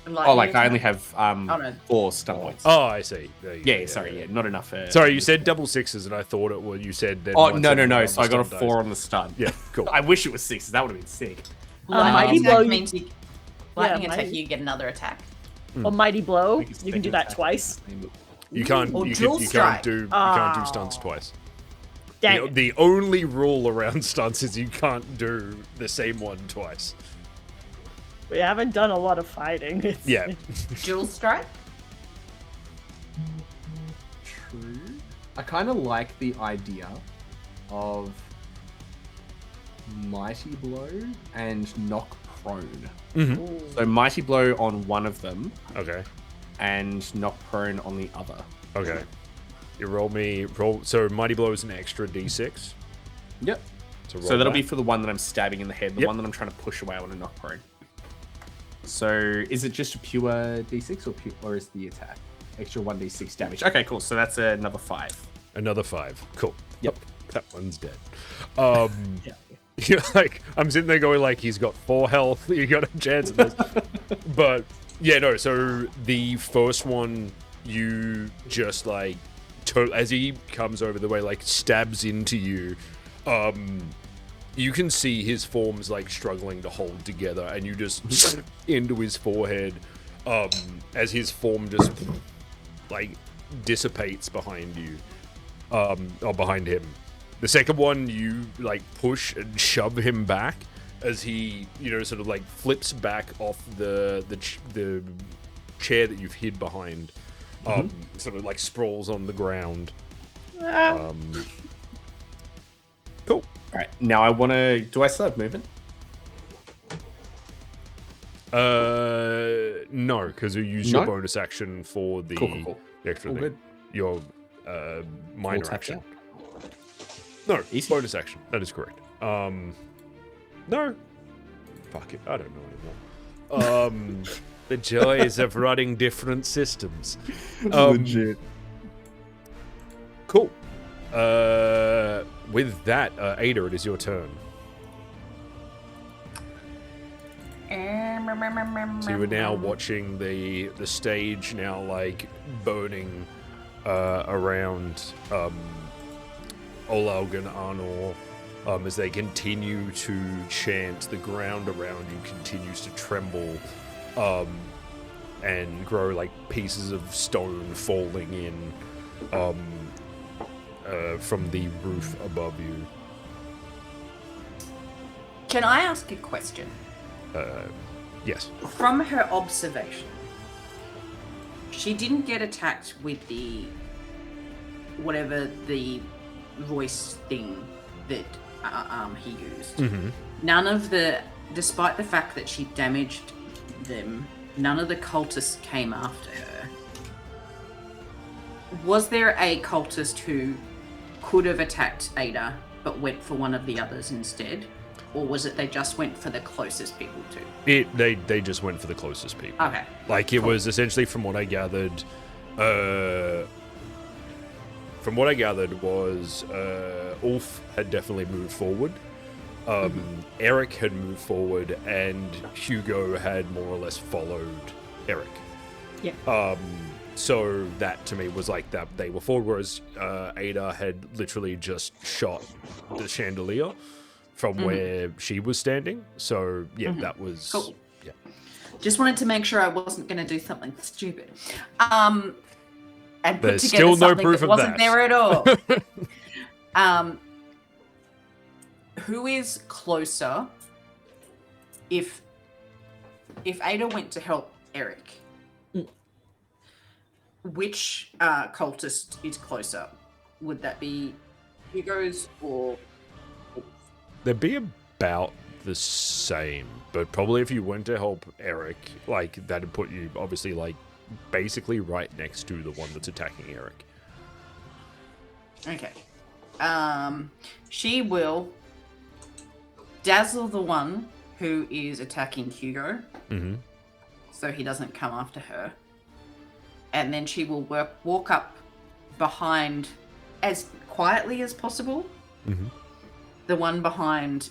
I only have no. 4 stun points. Oh, I see. There you go. Yeah, sorry, not enough. Sorry, you said double 6s, and I thought it was. You said then. Oh, once no. everyone on So I the got a stun 4 dies. on the stun. Yeah, cool. I wish it was 6s. That would have been sick. Lightning blow, attack means lightning attack. mighty. You get another attack. Or mighty blow. I think it's You can do second that attack. twice. You can't. Or You dual can't strike. do Oh. stunts twice. Dang it. The only rule around stunts is you can't do the same one twice. We haven't done a lot of fighting. It's- Yeah. Dual strike. True. I kind of like the idea of mighty blow and knock prone. Ooh. So mighty blow on one of them Okay. and knock prone on the other. Okay. You roll. So mighty blow is an extra d6. Yep. So, So that'll be for the one that I'm stabbing in the head. The Yep. one that I'm trying to push away, I want to knock prone. So is it just a pure d6 or is the attack extra 1d6 damage? Okay, cool. So that's another 5. another 5. Cool. Yep. That one's dead. Yeah. You're like, I'm sitting there going like, he's got 4 health. You got a chance at this. But yeah, no. So the first one, you just like, as he comes over the way, like stabs into you. You can see his form's like struggling to hold together, and you just into his forehead, as his form just like dissipates behind you, or behind him. The second one, you like push and shove him back as he, sort of like flips back off the chair that you've hid behind, sort of like sprawls on the ground. Cool. All right. Now I want to. Do I still have movement? No, because you use your No? bonus action for the Cool. the extra All thing. good. Your minor tap action. out. No, Easy. bonus action. That is correct. No. Fuck it. I don't know anymore. The joys of running different systems. Legit. Cool. With that, Ada, it is your turn. So you are now watching the stage now like burning around Olaug and Arnor, as they continue to chant. The ground around you continues to tremble, and grow like pieces of stone falling in from the roof above you. Can I ask a question? Yes. From her observation, she didn't get attacked with the whatever the voice thing that he used. Mm-hmm. None of the, despite the fact that she damaged them, none of the cultists came after her. Was there a cultist who could have attacked Ada but went for one of the others instead? Or was it they just went for the closest people to? They just went for the closest people. Okay. Like it was essentially, from what I gathered, was Ulf had definitely moved forward. Eric had moved forward, and Hugo had more or less followed Eric. Yeah. So that to me was like that they were forward, whereas Ada had literally just shot the chandelier from where she was standing. So yeah, that was cool. Yeah. Just wanted to make sure I wasn't going to do something stupid. And put There's together still no something proof that of wasn't that. there at all. Who is closer? If Ada went to help Eric, which cultist is closer? Would that be Hugo's or? They'd be about the same, but probably if you went to help Eric, like that'd put you obviously like basically right next to the one that's attacking Eric. Okay. She will dazzle the one who is attacking Hugo, so he doesn't come after her. And then she will walk up behind, as quietly as possible, the one behind,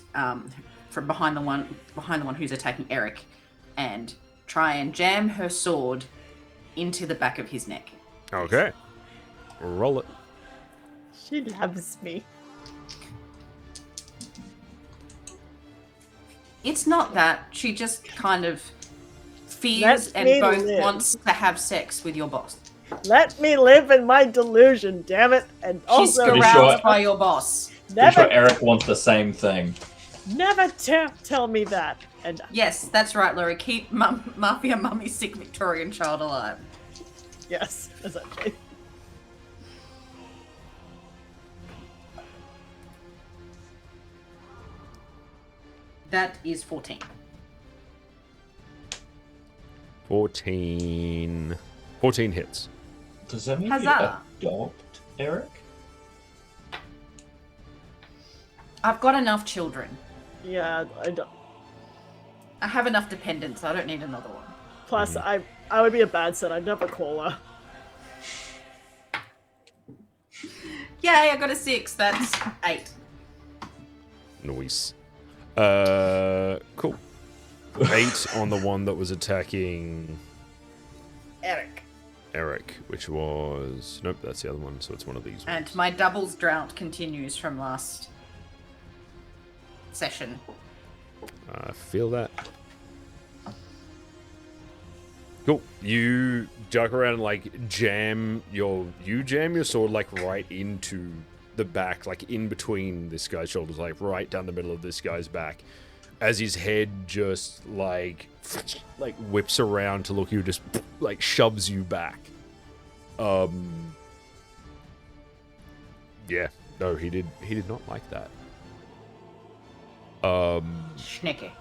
from behind the one who's attacking Eric, and try and jam her sword into the back of his neck. Okay. Roll it. She loves me. It's not that. She just kind of fears Let and me both live. wants to have sex with your boss. Let me live in my delusion, damn it. And She's also, aroused by your boss. Pretty sure never, Eric wants the same thing. never tell me that. And Yes, that's right, Laurie. Keep Mafia Mummy's sick Victorian child alive. yes, essentially. That is 14. 14 hits. Does that mean Huzzah. you adopt Eric? I've got enough children. Yeah, I don't. I have enough dependents. I don't need another one. Plus, I would be a bad son. I'd never call her. Yay, I got a 6. That's 8. Nice. Cool. 8 on the one that was attacking Eric, which was... Nope, that's the other one, so it's one of these And ones. my doubles drought continues from last session. I feel that. Cool. You duck around and like jam your sword like right into the back, like in between this guy's shoulders, like right down the middle of this guy's back, as his head just like whips around to look, you just like shoves you back. Yeah, no, he did not like that. Schnicky.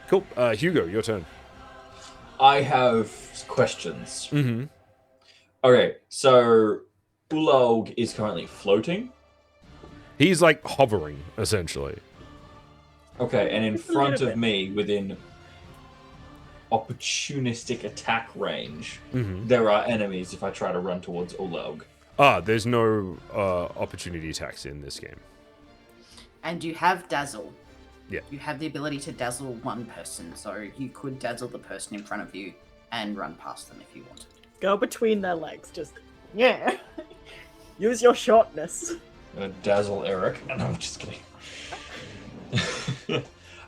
Cool. Hugo, your turn. I have questions. Mm-hmm. Okay, so Ulaug is currently floating. He's like hovering, essentially. Okay, and in Just a front little of bit. me, within opportunistic attack range, Mm-hmm. there are enemies if I try to run towards Ulaug. There's no opportunity attacks in this game. And you have dazzle. Yeah. You have the ability to dazzle one person, so you could dazzle the person in front of you and run past them if you wanted. Go between their legs. Just, yeah. Use your shortness. gonna dazzle Eric. And I'm just kidding.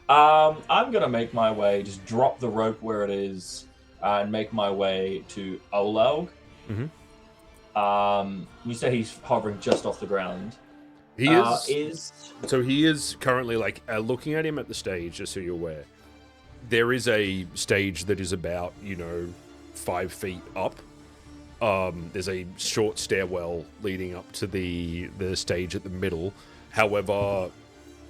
I'm gonna make my way, just drop the rope where it is, and make my way to Olaug. You say he's hovering just off the ground. He is. So he is currently like looking at him at the stage, just so you're aware. There is a stage that is about 5 feet up. There's a short stairwell leading up to the stage at the middle. However,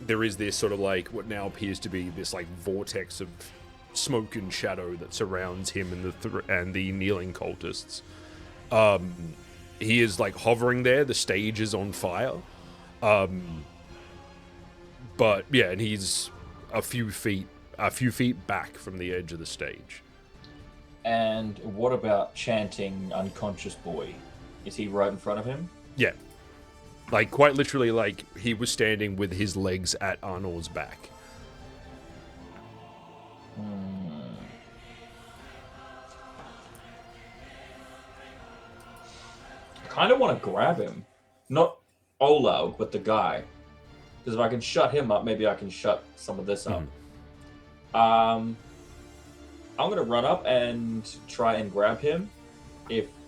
there is this sort of like what now appears to be this like vortex of smoke and shadow that surrounds him and the kneeling cultists. He is like hovering there. The stage is on fire. But yeah, and he's a few feet back from the edge of the stage. And what about chanting unconscious boy? Is he right in front of him? Yeah. Like, quite literally, like, he was standing with his legs at Arnor's back. I kind of want to grab him. Not Olaug, but the guy. Because if I can shut him up, maybe I can shut some of this up. I'm going to run up and try and grab him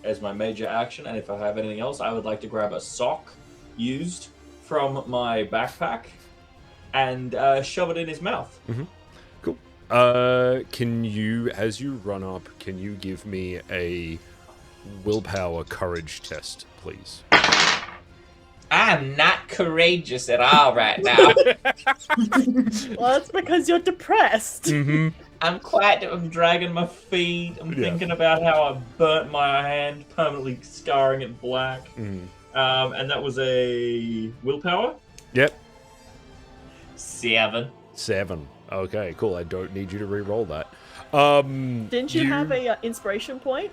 as my major action. And if I have anything else, I would like to grab a sock used from my backpack and shove it in his mouth. Cool. Can you, as you run up, can you give me a willpower courage test, please? I'm not courageous at all right now. Well, that's because you're depressed. I'm dragging my feet. I'm thinking about how I burnt my hand, permanently scarring it black. And that was a willpower? Yep. 7. 7. Okay, cool. I don't need you to re-roll that. Didn't you have a inspiration point?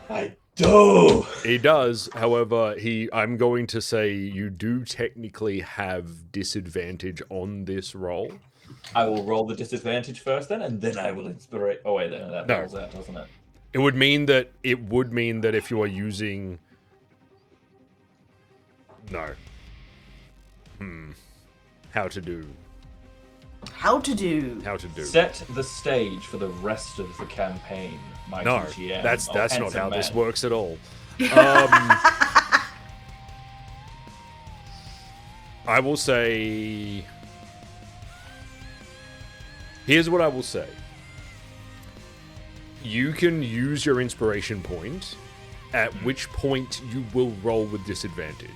I do. He does. However, I'm going to say you do technically have disadvantage on this roll. I will roll the disadvantage first then, and then I will inspire. Oh wait, then that rolls out, doesn't it? It would mean that if you are using How to do. Set the stage for the rest of the campaign. No, TGM. that's not how this works at all. I will say. Here's what I will say. You can use your inspiration point, at which point you will roll with disadvantage.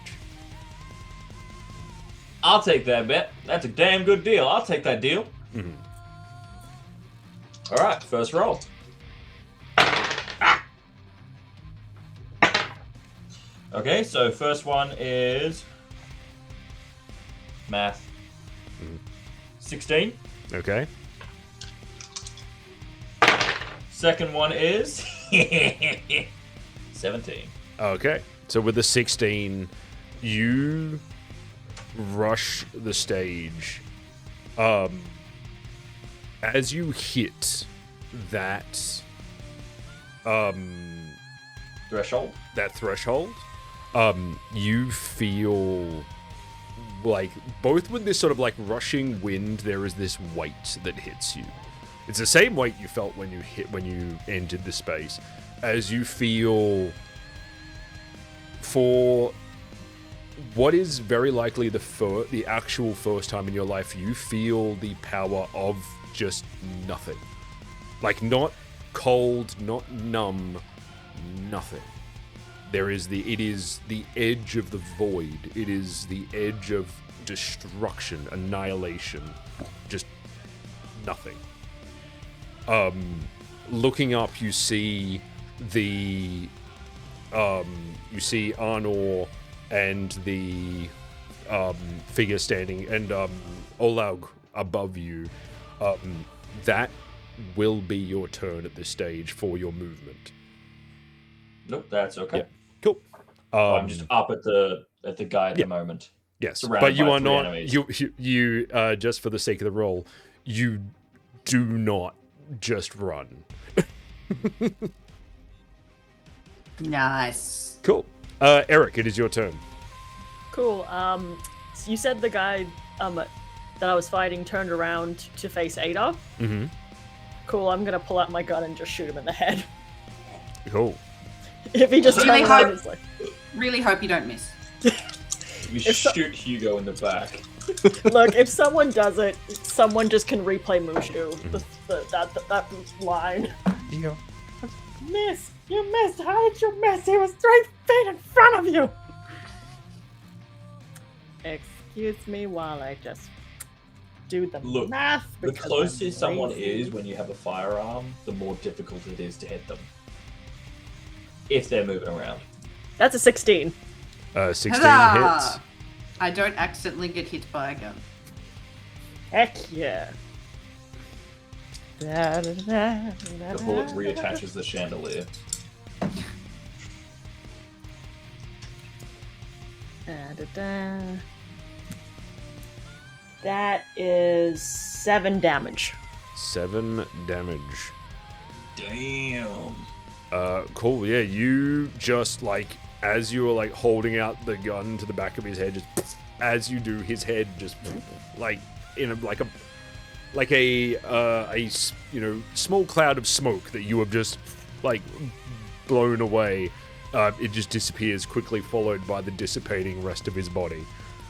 I'll take that bet. That's a damn good deal. I'll take that deal. All right, first roll. Okay, so first one is math. 16. Okay. Second one is 17. Okay. So with the 16, you rush the stage. As you hit that threshold, you feel like both with this sort of like rushing wind, there is this weight that hits you. It's the same weight you felt when you entered the space, as you feel for what is very likely the actual first time in your life, you feel the power of just nothing. Like, not cold, not numb, nothing. It is the edge of the void. It is the edge of destruction, annihilation, just nothing. Looking up, you see Arnor and the figure standing, and Olaug above you. That will be your turn at this stage for your movement. Nope, that's okay. Yeah. Cool. I'm just up at the guy at the moment. Yes, but you are not. Enemies. You just for the sake of the roll, you do not just run. Nice. Cool. Eric, it is your turn. Cool. So you said the guy that I was fighting turned around to face Ada. Mm-hmm. Cool. I'm gonna pull out my gun and just shoot him in the head. Cool. If he just Really turns around, hope- it's like. Really hope you don't miss. We If so- shoot Hugo in the back. Look, if someone does it, someone just can replay Mushu. That line. Yeah. Miss! You missed! How did you miss? He was 3 feet in front of you! Excuse me while I just do the Look, math. The because closer I'm someone lazy. is when you have a firearm, the more difficult it is to hit them. If they're moving around. That's a 16. 16 Huzzah! hits. I don't accidentally get hit by a gun. Heck yeah. The bullet reattaches the chandelier. That is 7 damage. 7 damage. Damn. Cool. Yeah, you just like as you were like holding out the gun to the back of his head, just as you do, his head just like in a small cloud of smoke that you have just like blown away. It just disappears quickly, followed by the dissipating rest of his body.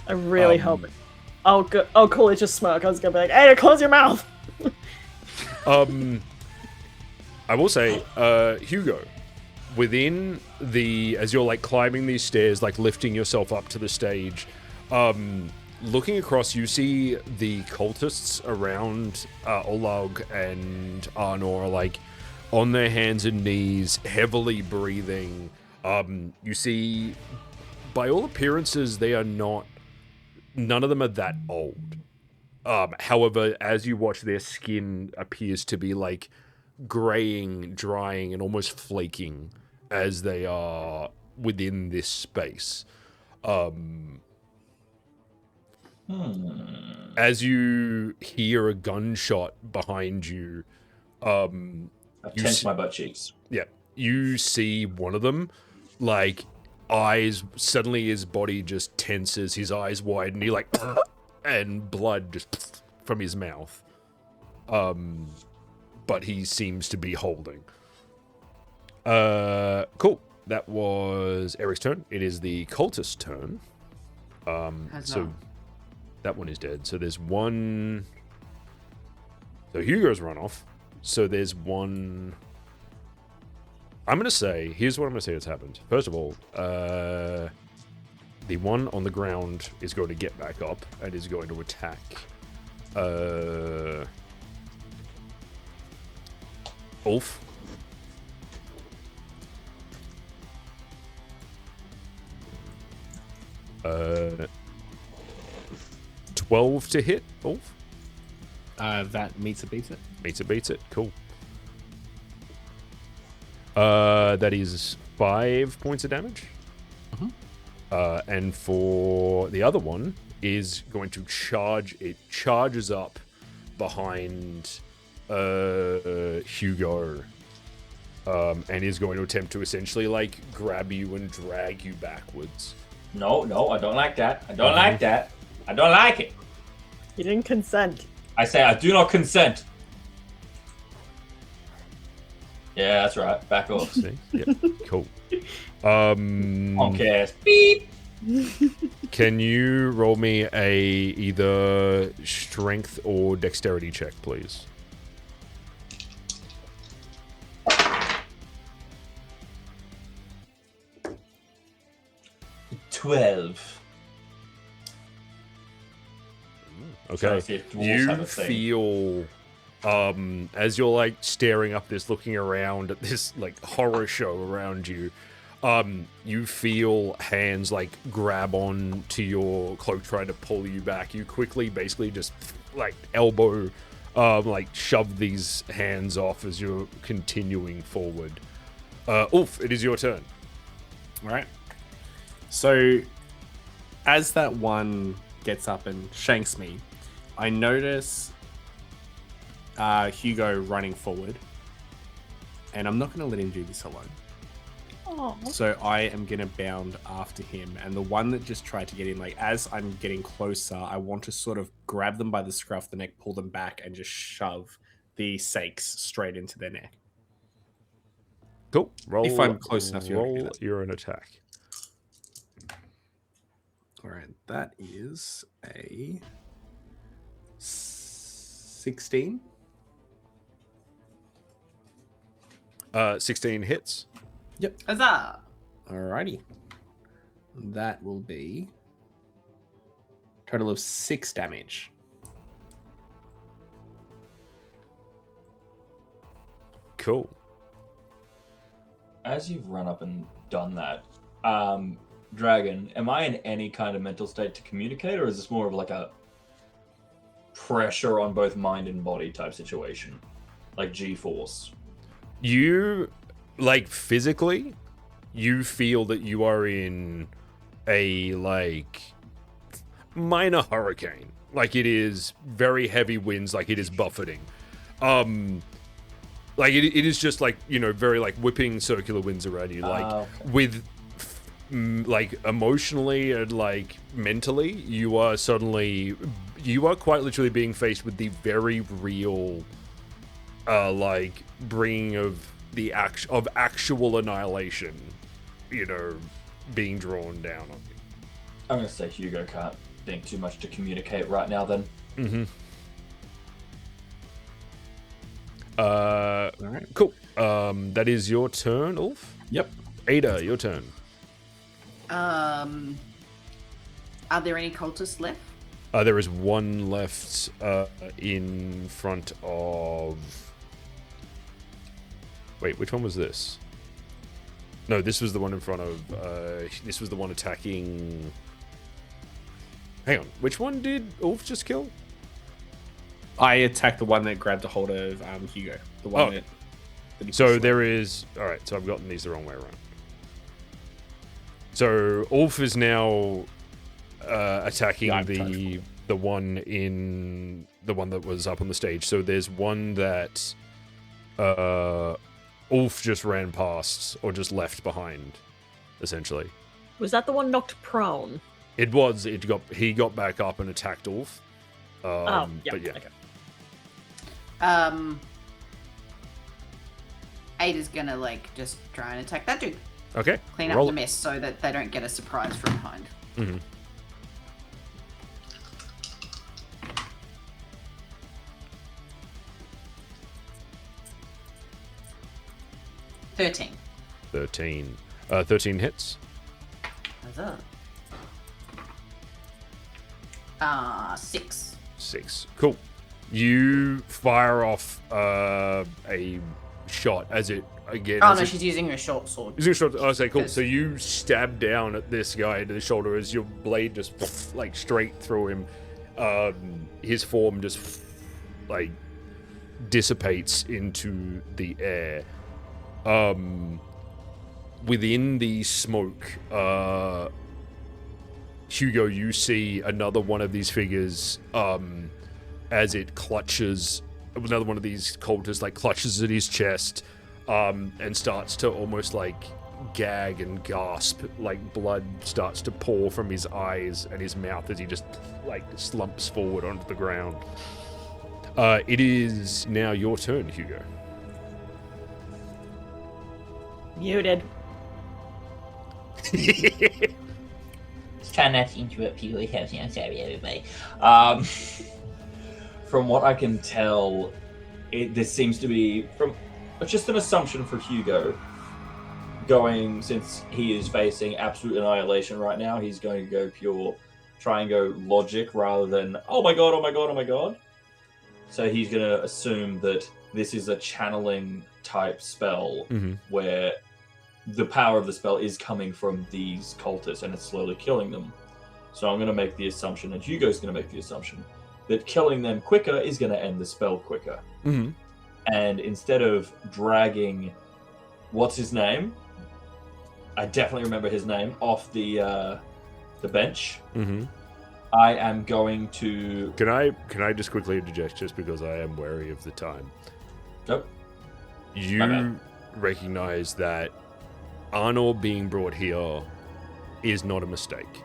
I really hope it. Oh, good. Oh, cool. It's just smoke. I was gonna be like, "Hey, close your mouth." I will say, Hugo, within as you're like climbing these stairs, like lifting yourself up to the stage, looking across, you see the cultists around Olag and Arnor, like on their hands and knees, heavily breathing. You see, by all appearances, they are not. None of them are that old. However, as you watch, their skin appears to be like graying, drying, and almost flaking as they are within this space. As you hear a gunshot behind you, I've tensed my butt cheeks. yeah, you see one of them, like, eyes, suddenly his body just tenses, his eyes widen, he like, and blood just from his mouth. But he seems to be holding. Cool. That was Eric's turn. It is the cultist's turn. So that one is dead. So there's one. So Hugo's run off. So there's one. I'm gonna say. Here's what I'm gonna say has happened. First of all, the one on the ground is going to get back up and is going to attack. 12 to hit, Ulf. That meets or beats it. Meets it, beats it. Cool. That is 5 points of damage. And for the other one is going to charge. It charges up behind Hugo, and is going to attempt to essentially like grab you and drag you backwards. No, I don't like that. I don't like that. I don't like it. You didn't consent. I say I do not consent. Yeah, that's right. Back off. See? Yeah, cool. Okay. Beep. Can you roll me a either strength or dexterity check, please? $12. Trying Okay. to see if dwarves have You a thing. feel, as you're like staring up this, looking around at this like horror show around you, you feel hands like grab on to your cloak, trying to pull you back. You quickly, basically, just like elbow, like shove these hands off as you're continuing forward. Ulf, it is your turn. All right. So, as that one gets up and shanks me, I notice Hugo running forward, and I'm not going to let him do this alone. Oh. So I am gonna bound after him, and the one that just tried to get in, like as I'm getting closer, I want to sort of grab them by the scruff of the neck, pull them back, and just shove the sakes straight into their neck. Cool. Roll. If I'm close enough, roll your own attack. All right, that is a 16. 16 hits. Huzzah! Alrighty. That will be a total of 6 damage. Cool. As you've run up and done that, Dragon, am I in any kind of mental state to communicate, or is this more of like a pressure on both mind and body type situation? Like G-force? You, like, physically, you feel that you are in a, like, minor hurricane. Like, it is very heavy winds, like, it is buffeting. Like, it is just, like, you know, very, like, whipping circular winds around you. Like, okay. with, like, emotionally and, like, mentally, you are quite literally being faced with the very real, like, bringing of actual annihilation, you know, being drawn down on you. I'm going to say Hugo can't think too much to communicate right now then. Mm-hmm. All right. Cool. That is your turn, Ulf. Yep. Ada, your turn. Are there any cultists left? There is one left in front of... Wait, which one was this? No, this was the one in front of... this was the one attacking... Hang on, which one did Ulf just kill? I attacked the one that grabbed a hold of Hugo. The one that he So pushed there away. is... Alright, so I've gotten these the wrong way around. So Ulf is now attacking Yeah, I'm trying the one in... The one that was up on the stage. So there's one that... Ulf just ran past, or just left behind, essentially. Was that the one knocked prone? It was. He got back up and attacked Ulf. Yeah. But yeah. Okay. Ada's gonna, like, just try and attack that dude. Okay. Clean up roll the it. mess so that they don't get a surprise from behind. Mm-hmm. 13. 13. 13 hits. Huzzah. 6. 6. Cool. You fire off a shot as it again. Oh as no, it- she's using her short sword. Using a shot. Oh, say cool. Yes. So you stab down at this guy into the shoulder as your blade just like straight through him. His form just like dissipates into the air. Within the smoke, Hugo, you see another one of these figures as it clutches, another one of these cultists like clutches at his chest and starts to almost like gag and gasp, like blood starts to pour from his eyes and his mouth as he just like slumps forward onto the ground. It is now your turn, Hugo. Muted. Just trying not to interrupt you. I'm sorry, everybody. From what I can tell, this seems to be just an assumption for Hugo. Going, since he is facing absolute annihilation right now, he's going to go try and go logic rather than oh my god, oh my god, oh my god. So he's going to assume that this is a channeling type spell where the power of the spell is coming from these cultists and it's slowly killing them. So I'm going to make the assumption, and Hugo's going to make the assumption, that killing them quicker is going to end the spell quicker. Mm-hmm. And instead of dragging, what's his name? I definitely remember his name, off the bench. Mm-hmm. I am going to... Can I just quickly interject, just because I am wary of the time? Nope. My You bad. recognize that Arnor being brought here is not a mistake.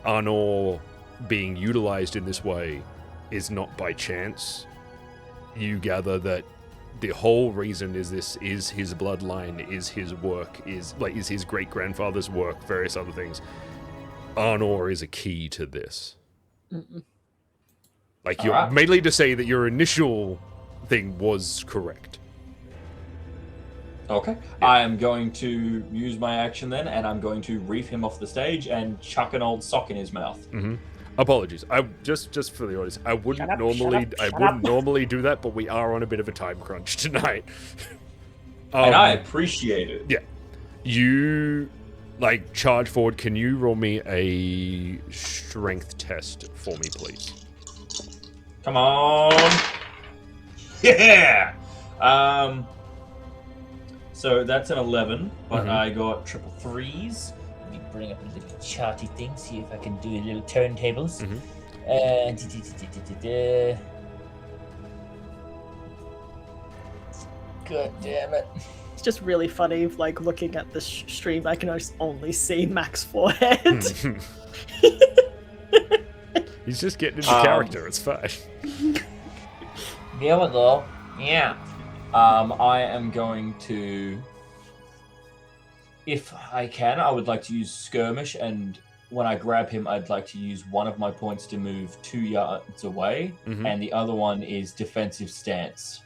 Arnor being utilized in this way is not by chance. You gather that the whole reason is this is his bloodline, is his work, is his great-grandfather's work, various other things. Arnor is a key to this. Like, you're mainly to say that your initial thing was correct. Okay. Yeah. I am going to use my action then, and I'm going to reef him off the stage and chuck an old sock in his mouth. Apologies. I just for the audience, I wouldn't normally do that, but we are on a bit of a time crunch tonight. And I appreciate it. Yeah. You charge forward. Can you roll me a strength test for me, please? Come on. Yeah. So that's an 11, but I got triple threes. Let me bring up a little charty thing, see if I can do a little turntables. God damn it. It's just really funny, looking at the stream, I can only see Mac's forehead. He's just getting into character, it's fine. There we go. Yeah. I am going to, if I can, I would like to use skirmish, and when I grab him, I'd like to use one of my points to move 2 yards away, and the other one is defensive stance.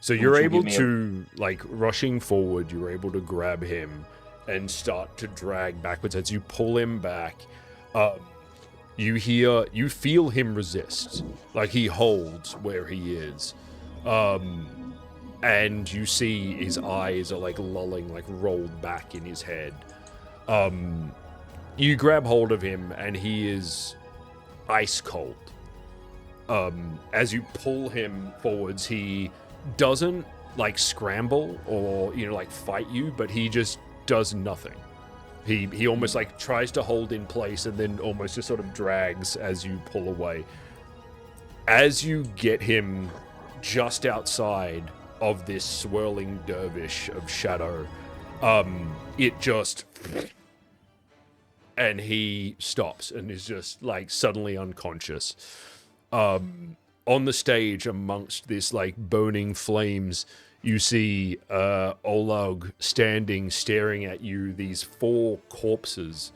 So you're able to, rushing forward, you're able to grab him and start to drag backwards. As you pull him back, you feel him resist. He holds where he is. And you see his eyes are lolling, rolled back in his head. You grab hold of him and he is ice cold. As you pull him forwards, he doesn't scramble or fight you, but he just does nothing. He almost tries to hold in place and then almost just sort of drags as you pull away. As you get him just outside of this swirling dervish of shadow, it just, and he stops and is just suddenly unconscious. On the stage amongst this burning flames, you see Olag standing, staring at you, these 4 corpses.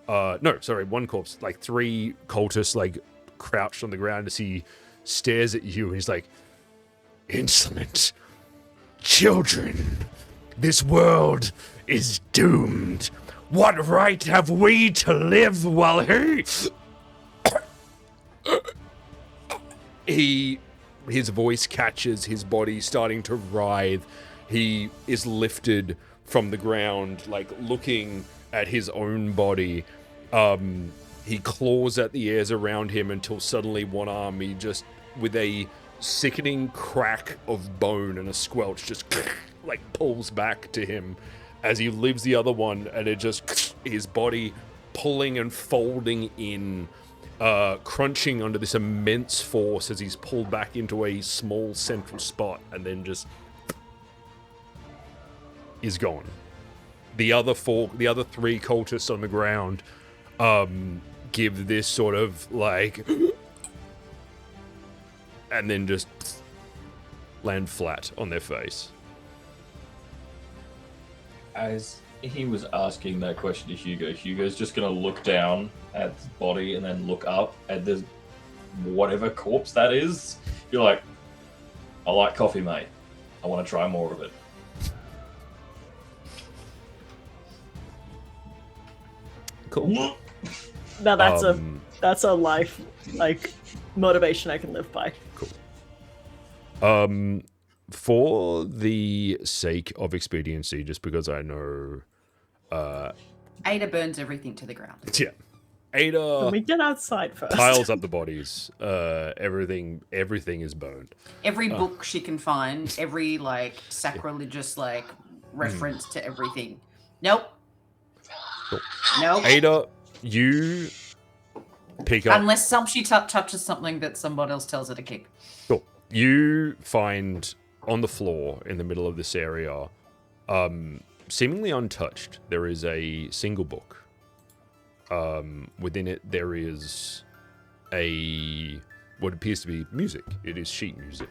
One corpse, 3 cultists crouched on the ground as he stares at you, and he's like, "Insolent children, this world is doomed. What right have we to live while his voice catches, his body starting to writhe. He is lifted from the ground, looking at his own body. He claws at the airs around him until suddenly one arm, he just, with a sickening crack of bone and a squelch, just pulls back to him as he lifts the other one, and it just, his body pulling and folding in, crunching under this immense force as he's pulled back into a small central spot, and then just is gone. The other 3 cultists on the ground give this sort of and then just land flat on their face. As he was asking that question to Hugo, Hugo's just going to look down at the body and then look up at the whatever corpse that is. You're like, "I like coffee, mate. I want to try more of it." Cool. Now that's a life motivation I can live by. Cool. For the sake of expediency, just because I know Ada burns everything to the ground. Yeah. Ada When we get outside first. piles up the bodies. Everything is burned. Every book she can find, every sacrilegious reference to everything. Nope. Cool. Nope. Ada, you pick up. Unless she touches something that someone else tells her to keep. Cool. You find on the floor in the middle of this area seemingly untouched. There is a single book. Within it, there is what appears to be music. It is sheet music.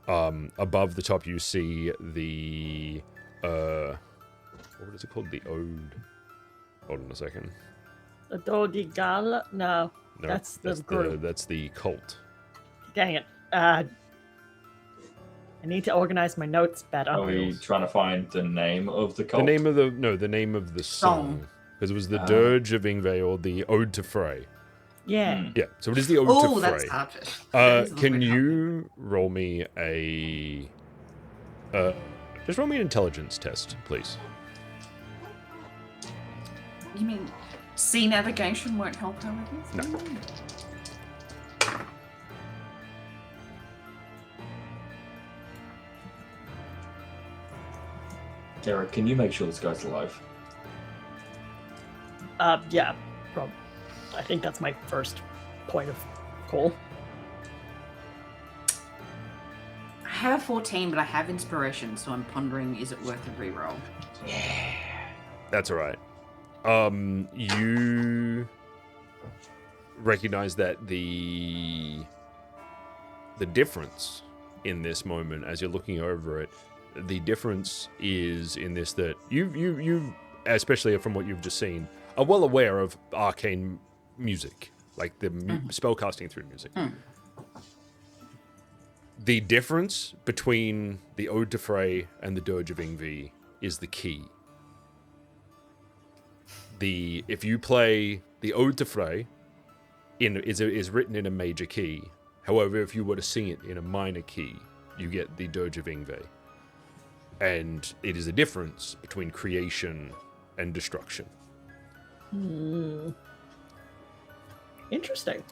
Above the top, you see the what is it called? The ode. Hold on a second. The Dodigal? No, that's the group. That's the cult. Dang it. I need to organize my notes better. Are we trying to find the name of the cult? The name of the song. Because it was the Dirge of Ingve or the Ode to Frey. Yeah. Yeah, so it is the Ode to Frey. That's hard. Can you roll me a... just roll me an intelligence test, please. You mean sea navigation won't help her with this? No. Derek, can you make sure this guy's alive? Yeah. I think that's my first point of call. I have 14, but I have inspiration, so I'm pondering, is it worth a reroll? That's all right. You recognize that the difference in this moment, as you're looking over it, the difference is in this that you, especially from what you've just seen, are well aware of arcane music, like the spellcasting through music. The difference between the Ode to Frey and the Dirge of Ingve is the key. If you play the Ode to Frey, is written in a major key. However, if you were to sing it in a minor key, you get the Dirge of Ingve. And it is a difference between creation and destruction. Interesting.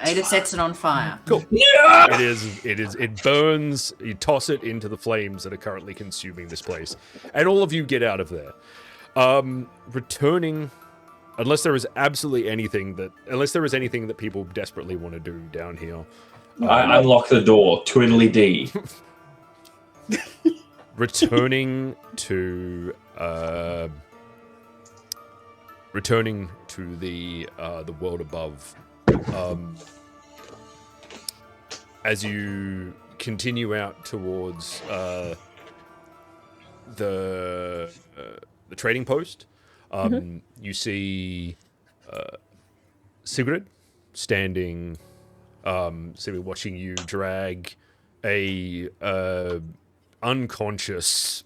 Ada sets it on fire. Cool. Yeah! It burns, you toss it into the flames that are currently consuming this place. And all of you get out of there. Returning, unless there is anything that people desperately want to do down here. I unlock the door, Twiddly D. Returning to the world above. As you continue out towards the trading post, you see Sigrid standing, watching you drag a unconscious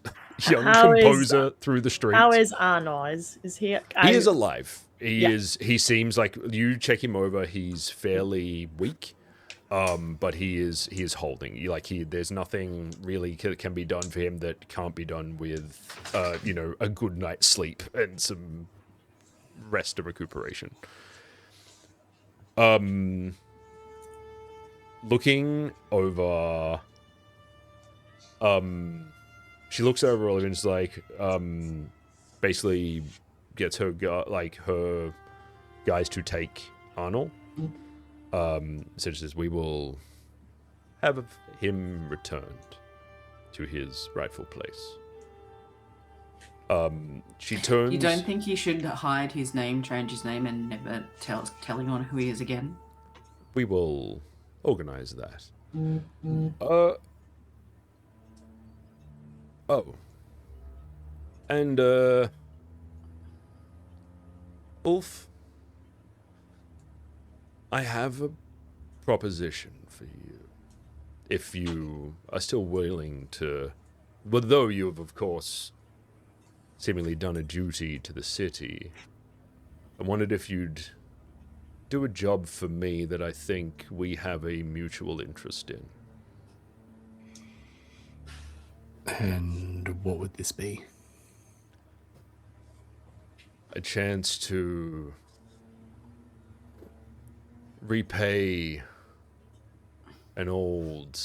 young composer through the streets. How is Arnois? Is he? He is alive. He seems like, you check him over, he's fairly weak. But he is holding. There's nothing really that can be done for him that can't be done with a good night's sleep and some rest and recuperation. Looking over, she looks over all of it and is like, basically gets her guys to take Arnold. Such as we will have him returned to his rightful place. She turns. You don't think you should hide his name, change his name, and never tell anyone who he is again? We will organize that. And Ulf, I have a proposition for you. If you are still willing to, but though you have, of course, seemingly done a duty to the city, I wondered if you'd do a job for me that I think we have a mutual interest in. And what would this be? A chance to repay an old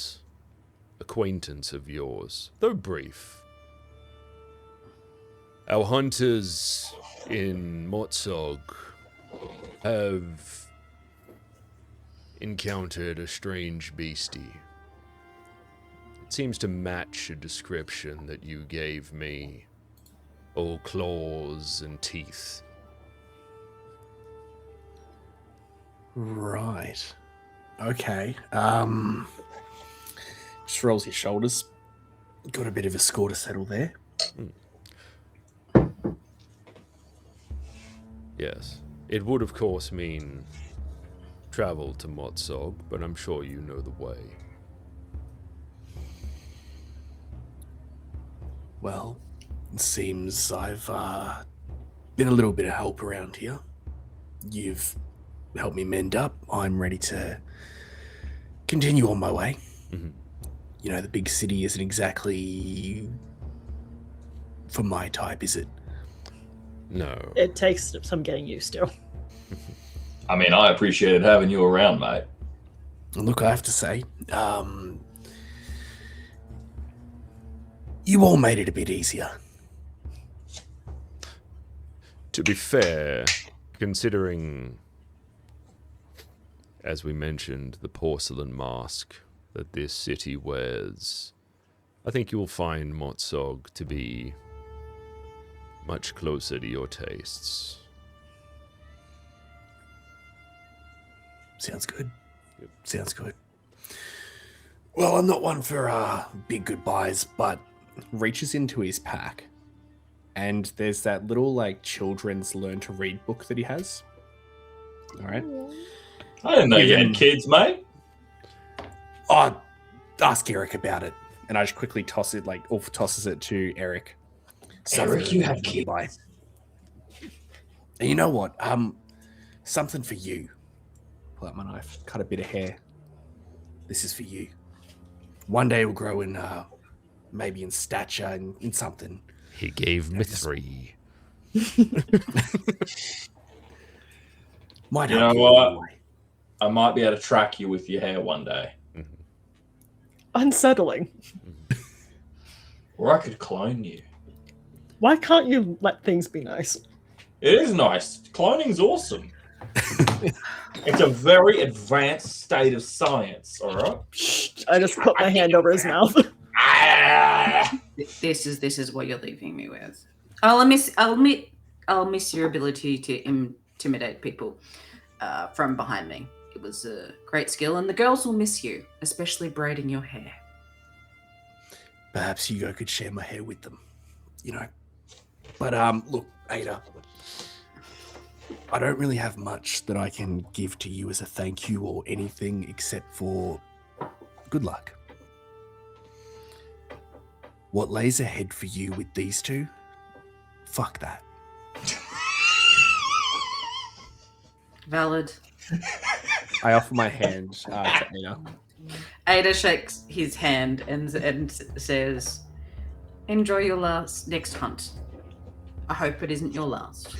acquaintance of yours, though brief. Our hunters in Motsog have encountered a strange beastie. seems to match a description that you gave me. All claws and teeth. Right. Okay. Just rolls his shoulders. Got a bit of a score to settle there. Yes. It would, of course, mean travel to Motsog, but I'm sure you know the way. Well, it seems I've been a little bit of help around here. You've helped me mend up. I'm ready to continue on my way. Mm-hmm. You know, the big city isn't exactly for my type, is it? No. It takes some getting used to. I mean, I appreciated having you around, mate. Look, I have to say, you all made it a bit easier. To be fair, considering, as we mentioned, the porcelain mask that this city wears, I think you will find Motsog to be much closer to your tastes. Sounds good. Yep. Sounds good. Well, I'm not one for big goodbyes, but reaches into his pack, and there's that little like children's learn to read book that he has. All right. I didn't know you had kids, mate. Oh, ask Eric about it. And I just quickly toss it, like Ulf tosses it to Eric. Eric, you have kids. By. And you know what? Something for you. Pull out my knife, cut a bit of hair. This is for you. One day it'll grow in, maybe in stature and in something. He gave me 3. Might You help know you what? anyway. I might be able to track you with your hair one day. Unsettling. Or I could clone you. Why can't you let things be nice? It is nice. Cloning's awesome. It's a very advanced state of science, alright? Shh, I just put my hand over his mouth. This is what you're leaving me with. I'll miss your ability to intimidate people from behind me. It was a great skill, and the girls will miss you, especially braiding your hair. Perhaps Hugo could share my hair with them, you know. But look, Ada, I don't really have much that I can give to you as a thank you or anything except for good luck. What lays ahead for you with these two? Fuck that. Valid. I offer my hand to Ada. Ada shakes his hand and says, "Enjoy your next hunt. I hope it isn't your last."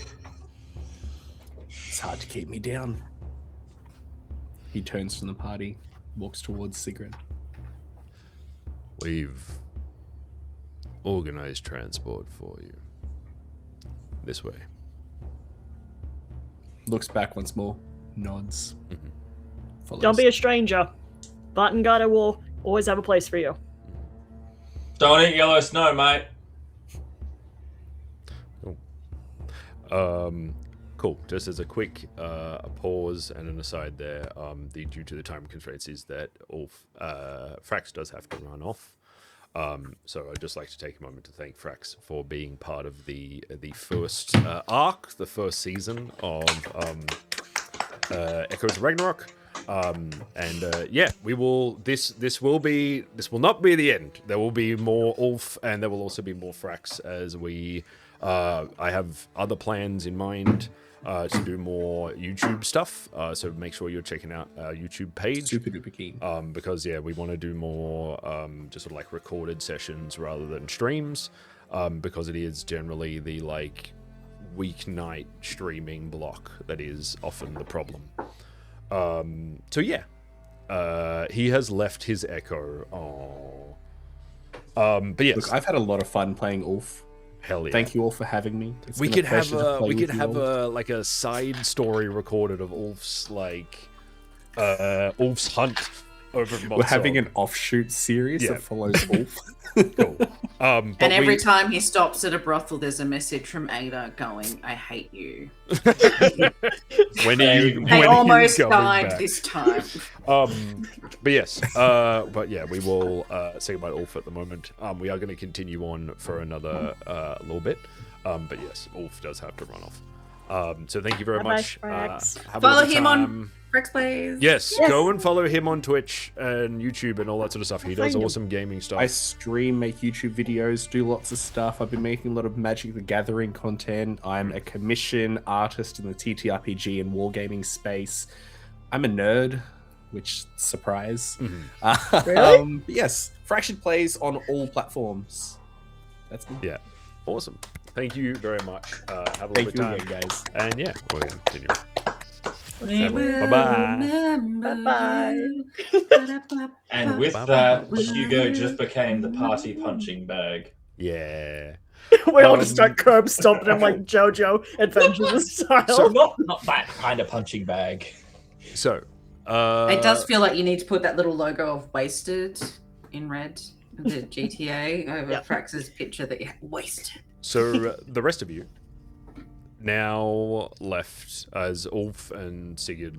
It's hard to keep me down. He turns from the party, walks towards Sigrid. We've organized transport for you. This way. Looks back once more, nods. Follows. Don't be a stranger. Vattengarda will always have a place for you. Don't eat yellow snow, mate. Cool. Just as a quick pause and an aside there, due to the time constraints is that Frax does have to run off. So I'd just like to take a moment to thank Frax for being part of the first arc, the first season of Echoes of Ragnarok. We will. This will not be the end. There will be more Ulf, and there will also be more Frax as we. I have other plans in mind to do more YouTube stuff. So make sure you're checking out our YouTube page. Super duper keen. Because we want to do more just sort of like recorded sessions rather than streams. Because it is generally the like weeknight streaming block that is often the problem. He has left his echo. But yes, Look, I've had a lot of fun playing Ulf. Hell yeah! Thank you all for having me. It's We been could a have pleasure to play we could with you have all. like a side story recorded of Ulf's like Ulf's hunt over We're having Motsog. an offshoot series Yeah. that follows Ulf. Cool. But And every we- time he stops at a brothel, there's a message from Ada going, "I hate you." when are you? They when almost are you coming died back? this time. But yes, but yeah, we will say goodbye to Ulf at the moment. We are going to continue on for another little bit. But yes, Ulf does have to run off. So thank you very Bye-bye, much. Frax. Have a Follow lovely him time. on Rex Plays. Yes, Yes. go and follow him on Twitch and YouTube and all that sort of stuff. He does Find him. awesome gaming stuff. I stream, make YouTube videos, do lots of stuff. I've been making a lot of Magic the Gathering content. I'm a commission artist in the TTRPG and wargaming space. I'm a nerd, which surprise. Really? Yes, Fractured plays on all platforms. That's me. Yeah, awesome. Thank you very much. Have a Thank lovely you time. again, guys. And yeah, we're going to continue. We will Bye-bye. remember Bye-bye. you. And with Bye-bye. that, Hugo just became the party punching bag. Yeah. We all just start curb stomping him like JoJo Adventures style. So not that kind of punching bag. So, It does feel like you need to put that little logo of wasted in red, the GTA, over Yep. Frax's picture that you wasted. So the rest of you now left as Ulf and Sigurd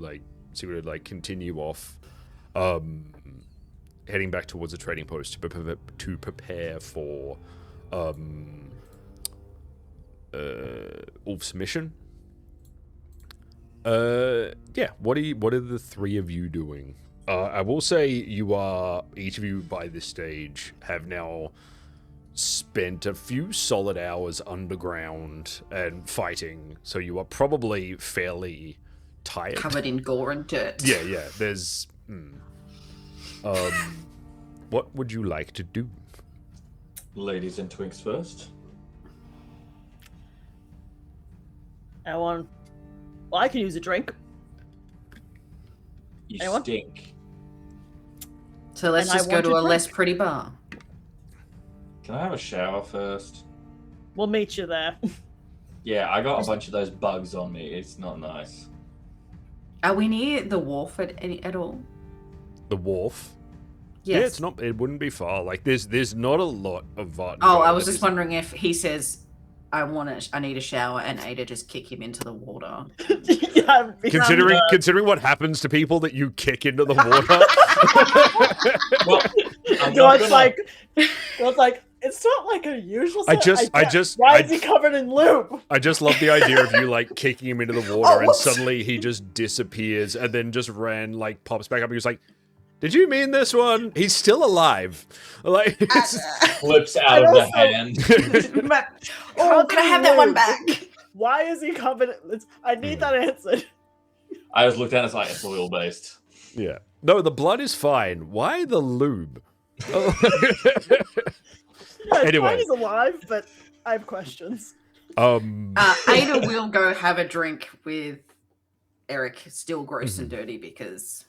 continue off, heading back towards the trading post to prepare for Ulf's mission. Yeah. What are the three of you doing? I will say each of you by this stage have now spent a few solid hours underground and fighting, so you are probably fairly tired. Covered in gore and dirt. Yeah. There's. What would you like to do? Ladies and twinks first. Well, I can use a drink. You Anyone? stink. So let's And I just go want to to a drink. less pretty bar. Can I have a shower first? We'll meet you there. Yeah, I got a bunch of those bugs on me. It's not nice. Are we near the wharf at all? The wharf. Yes. Yeah, it's not. It wouldn't be far. Like there's not a lot of Vartan. Oh, I was just wondering if he says, I need a shower, and Ada just kick him into the water. Yeah, Considering what happens to people that you kick into the water. Well, I'm No, not it's gonna- like, it's not like a usual. I set. just- Why I- is he covered in lube? I just love the idea of you like kicking him into the water and whoops. suddenly he just disappears and then just pops back up. He was like, "Did you mean this one? He's still alive." Like, flips out of the also- hand. Oh, can I have that one back? Why is he covered? I need that answered. I just looked at it, it's like, it's oil based. yeah. No, the blood is fine. Why the lube? Yeah, it's Anyway. fine he's alive, but I have questions. Ada will go have a drink with Eric, still gross Mm-hmm. and dirty, because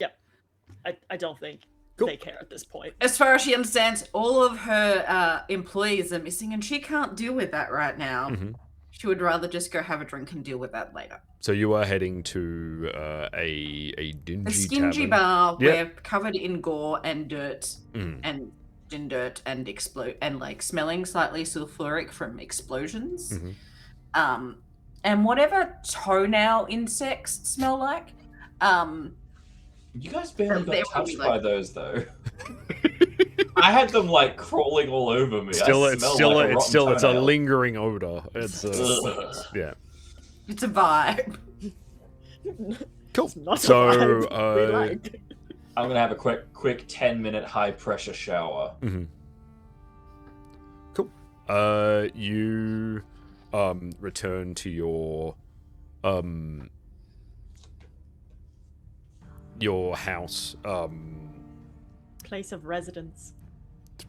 I don't think Cool. they care at this point. as far as she understands, all of her employees are missing, and she can't deal with that right now. Mhm. She would rather just go have a drink and deal with that later. So you are heading to a dingy A stingy tavern. bar, Yeah. we're covered in gore and dirt, Mm. and in dirt and explode and like smelling slightly sulfuric from explosions. Mhm. And whatever toenail insects smell like. You guys barely They got would be touched like- by those, though. I had them like crawling all over me. It's I a smell like rotten toenail. lingering odor. It's Ugh. yeah. It's a vibe. Cool. It's not So, a vibe we like. I'm gonna have a quick 10-minute high pressure shower. Cool. You return to your house. Place of residence.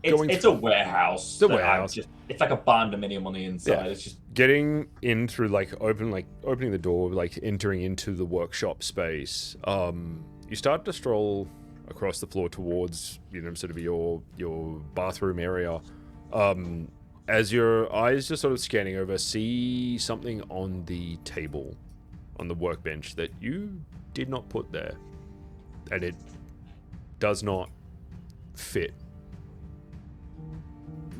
It's a warehouse. It's a that I'm warehouse. It's like a barndominium on the inside. Yeah. It's just Getting in through opening the door, entering into the workshop space. You start to stroll across the floor towards sort of your bathroom area. As your eyes just sort of scanning over, see something on the table, on the workbench that you did not put there, and it does not fit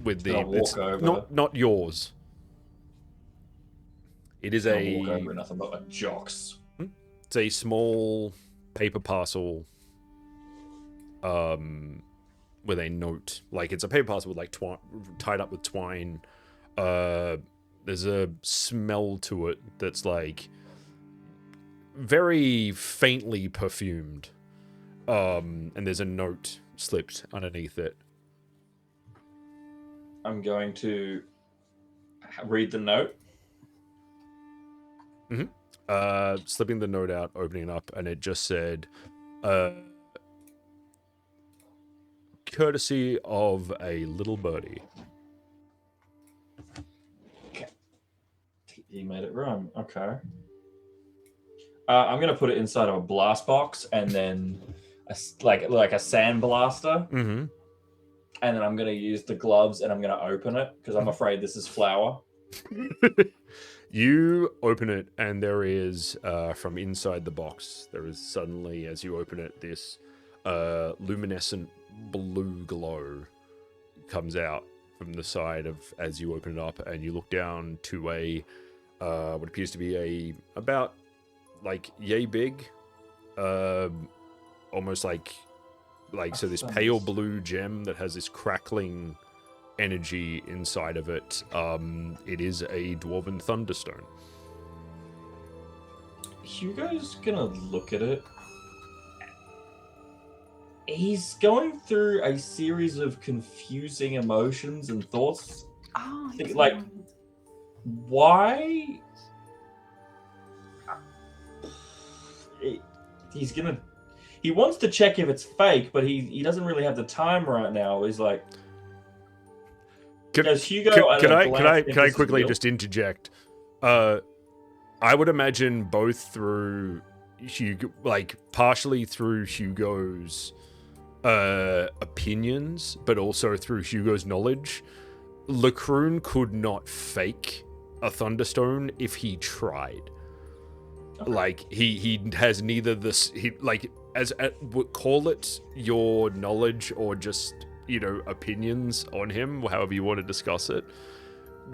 with the. Gonna walk It's over. not yours. It is Gonna walk over nothing but like jocks. It's a small paper parcel. With a note, like it's a paper parcel with like tied up with twine. There's a smell to it that's like very faintly perfumed. And there's a note slipped underneath it. I'm going to read the note. Slipping the note out, opening it up, and it just said, courtesy of a little birdie. Okay. He made it wrong. Okay. I'm gonna put it inside of a blast box and then like a sand blaster. Mm-hmm. And then I'm gonna use the gloves and I'm gonna open it because I'm afraid this is flour. You open it, and there is, from inside the box, there is suddenly, as you open it, this luminescent blue glow comes out from the side of, as you open it up, and you look down to a, what appears to be about, like, yay big, almost like so this pale blue gem that has this crackling energy inside of it. It is a dwarven thunderstone. Hugo's gonna look at it. He's going through a series of confusing emotions and thoughts. Oh, Like, why? He wants to check if it's fake, but he doesn't really have the time right now. He's like, does Hugo? Can I quickly just interject? I would imagine both through Hugo, like partially through Hugo's opinions, but also through Hugo's knowledge, Lacroon could not fake a Thunderstone if he tried. Okay. Like he has neither this call it your knowledge or just opinions on him, however you want to discuss it.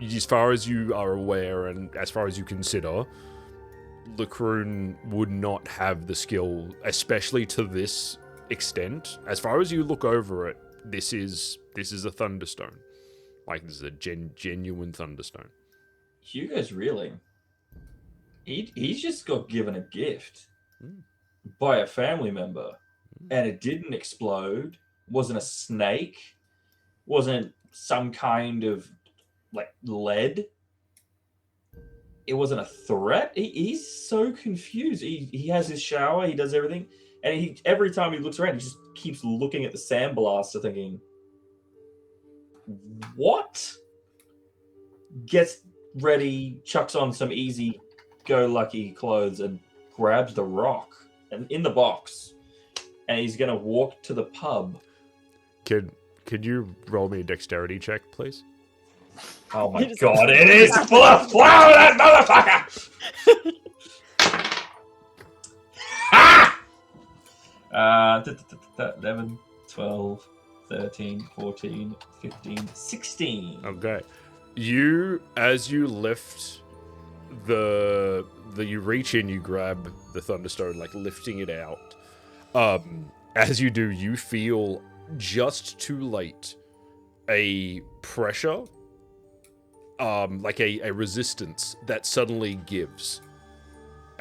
As far as you are aware and as far as you consider, Lacroon would not have the skill, especially to this extent. As far as you look over it, this is a Thunderstone. Like, this is a genuine Thunderstone. Hugo's reeling. He's just got given a gift by a family member, and it didn't explode. Wasn't a snake. Wasn't some kind of like lead. It wasn't a threat. He's so confused. He has his shower. He does everything, and every time he looks around, he just keeps looking at the sandblaster, thinking, "What?" Gets ready, chucks on some easy-go-lucky clothes, and grabs the rock and in the box, and he's gonna walk to the pub. Could you roll me a dexterity check, please? Oh my god, it is full of flour, that motherfucker! 11, 12, 13, 14, 15, 16. Okay. As you lift you reach in, you grab the Thunderstone, like lifting it out. As you do, you feel just too late a pressure, like a resistance that suddenly gives.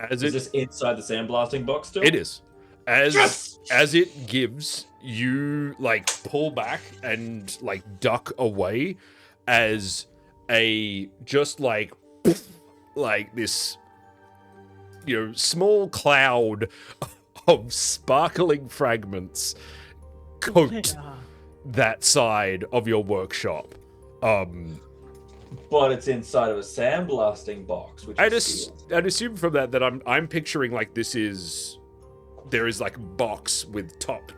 Is this inside the sandblasting box still? It is. As it gives, you like pull back and like duck away as just like this small cloud of sparkling fragments coat that side of your workshop. But it's inside of a sandblasting box, which I'd assume from that I'm picturing like there is like box with top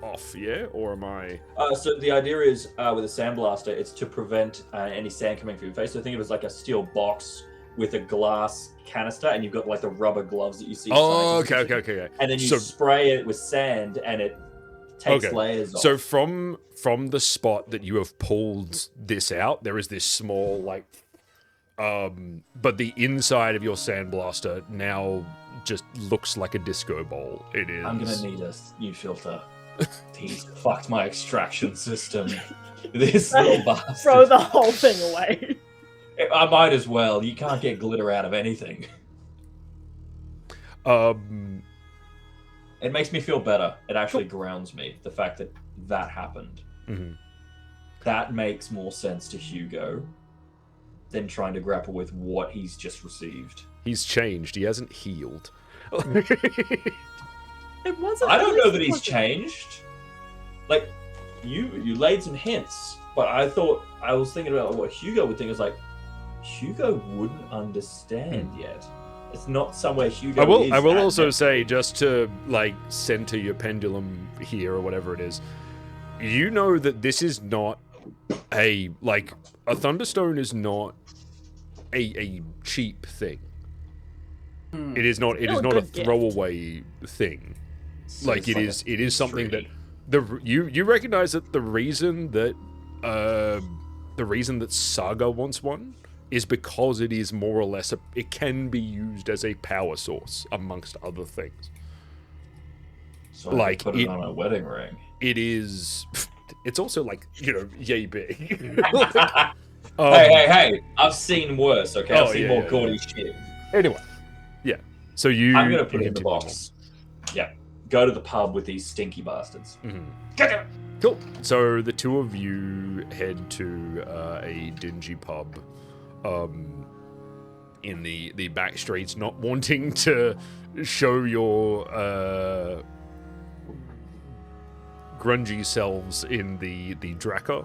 off, yeah? Or am I? So the idea is with a sandblaster, it's to prevent any sand coming through your face. So think of it as like a steel box with a glass canister, and you've got like the rubber gloves that you see. Oh, okay. And then you spray it with sand, and it takes Okay. layers off. So from the spot that you have pulled this out, there is this small like but the inside of your sandblaster now just looks like a disco ball. It is. I'm gonna need a new filter. He's fucked my extraction system. This little bastard. Throw the whole thing away. I might as well. You can't get glitter out of anything. It makes me feel better. It actually grounds me. The fact that that happened. Mhm. That makes more sense to Hugo than trying to grapple with what he's just received. He's changed. He hasn't healed. It wasn't. I don't know that it he's wasn't- changed. Like, you laid some hints, but I was thinking about what Hugo would think. Is like, Hugo wouldn't understand yet. It's not somewhere Hugo. I will at also yet. say, just to like center your pendulum here or whatever it is, you know that this is not a thunderstone is not a cheap thing. It is not. It Still is a not a good gift. throwaway thing. So Like it's it is. It is something that treaty. you recognize that the reason that Saga wants one is because it is more or less it can be used as a power source amongst other things. So I like, could put it it- on a wedding ring. It is. It's also like yay big. Hey! I've seen worse. Okay, I've Oh, seen yeah, more yeah, gaudy shit. Anyway, yeah. So you. I'm gonna put it you in the continue box. Yeah, go to the pub with these stinky bastards. on. Mhm. Get them. Cool. So the two of you head to a dingy pub, in the back streets, not wanting to show your grungy selves in the Drakkar.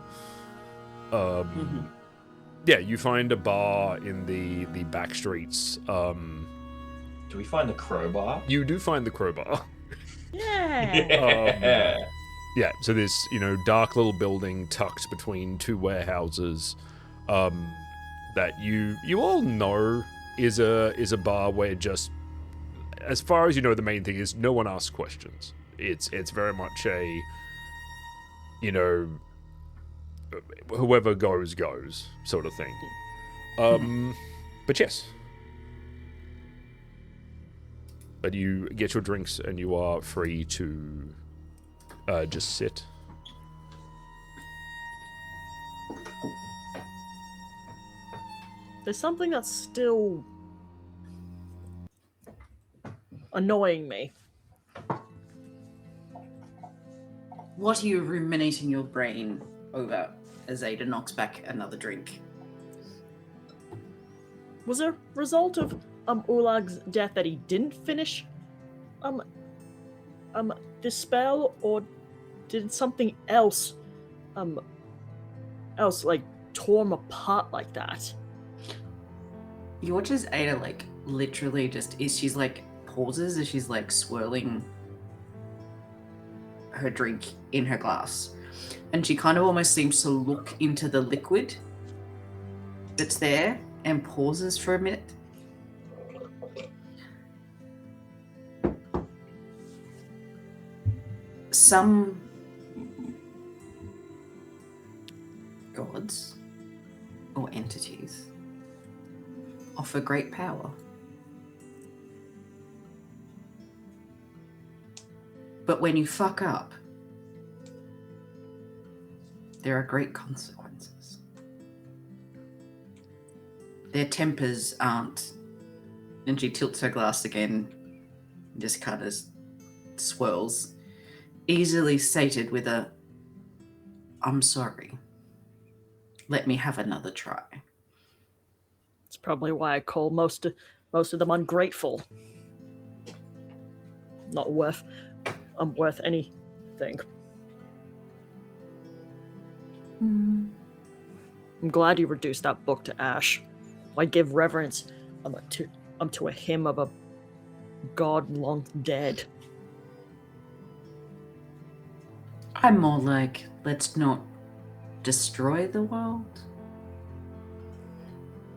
Yeah, you find a bar in the back streets. Do we find the crowbar? You do find the crowbar. Yeah. Yeah, so this, dark little building tucked between two warehouses, that you all know is a bar where just, as far as you know, the main thing is no one asks questions. It's very much a, whoever goes sort of thing. But yes. But you get your drinks and you are free to just sit. There's something that's still annoying me. What are you ruminating your brain over as Ada knocks back another drink? Was a result of Ulag's death that he didn't finish this spell, or did something else like tore him apart like that? You watch as Ada literally she's pauses as she's swirling her drink in her glass, and she kind of almost seems to look into the liquid that's there and pauses for a minute. Some gods or entities offer great power. But when you fuck up, there are great consequences. Their tempers aren't, and she tilts her glass again, just kind of swirls, easily sated with a, "I'm sorry. Let me have another try." It's probably why I call most of them ungrateful. Not worth anything. I'm glad you reduced that book to ash. Why give reverence to a hymn of a god long dead? I'm more like, let's not destroy the world.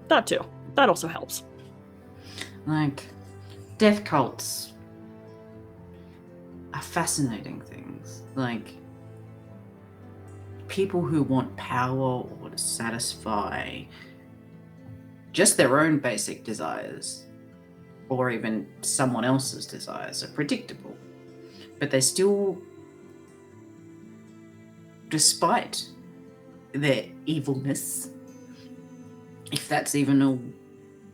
That too. That also helps. Death cults are fascinating things. Like people who want power or to satisfy just their own basic desires, or even someone else's desires, are predictable. But they still, despite their evilness, if that's even a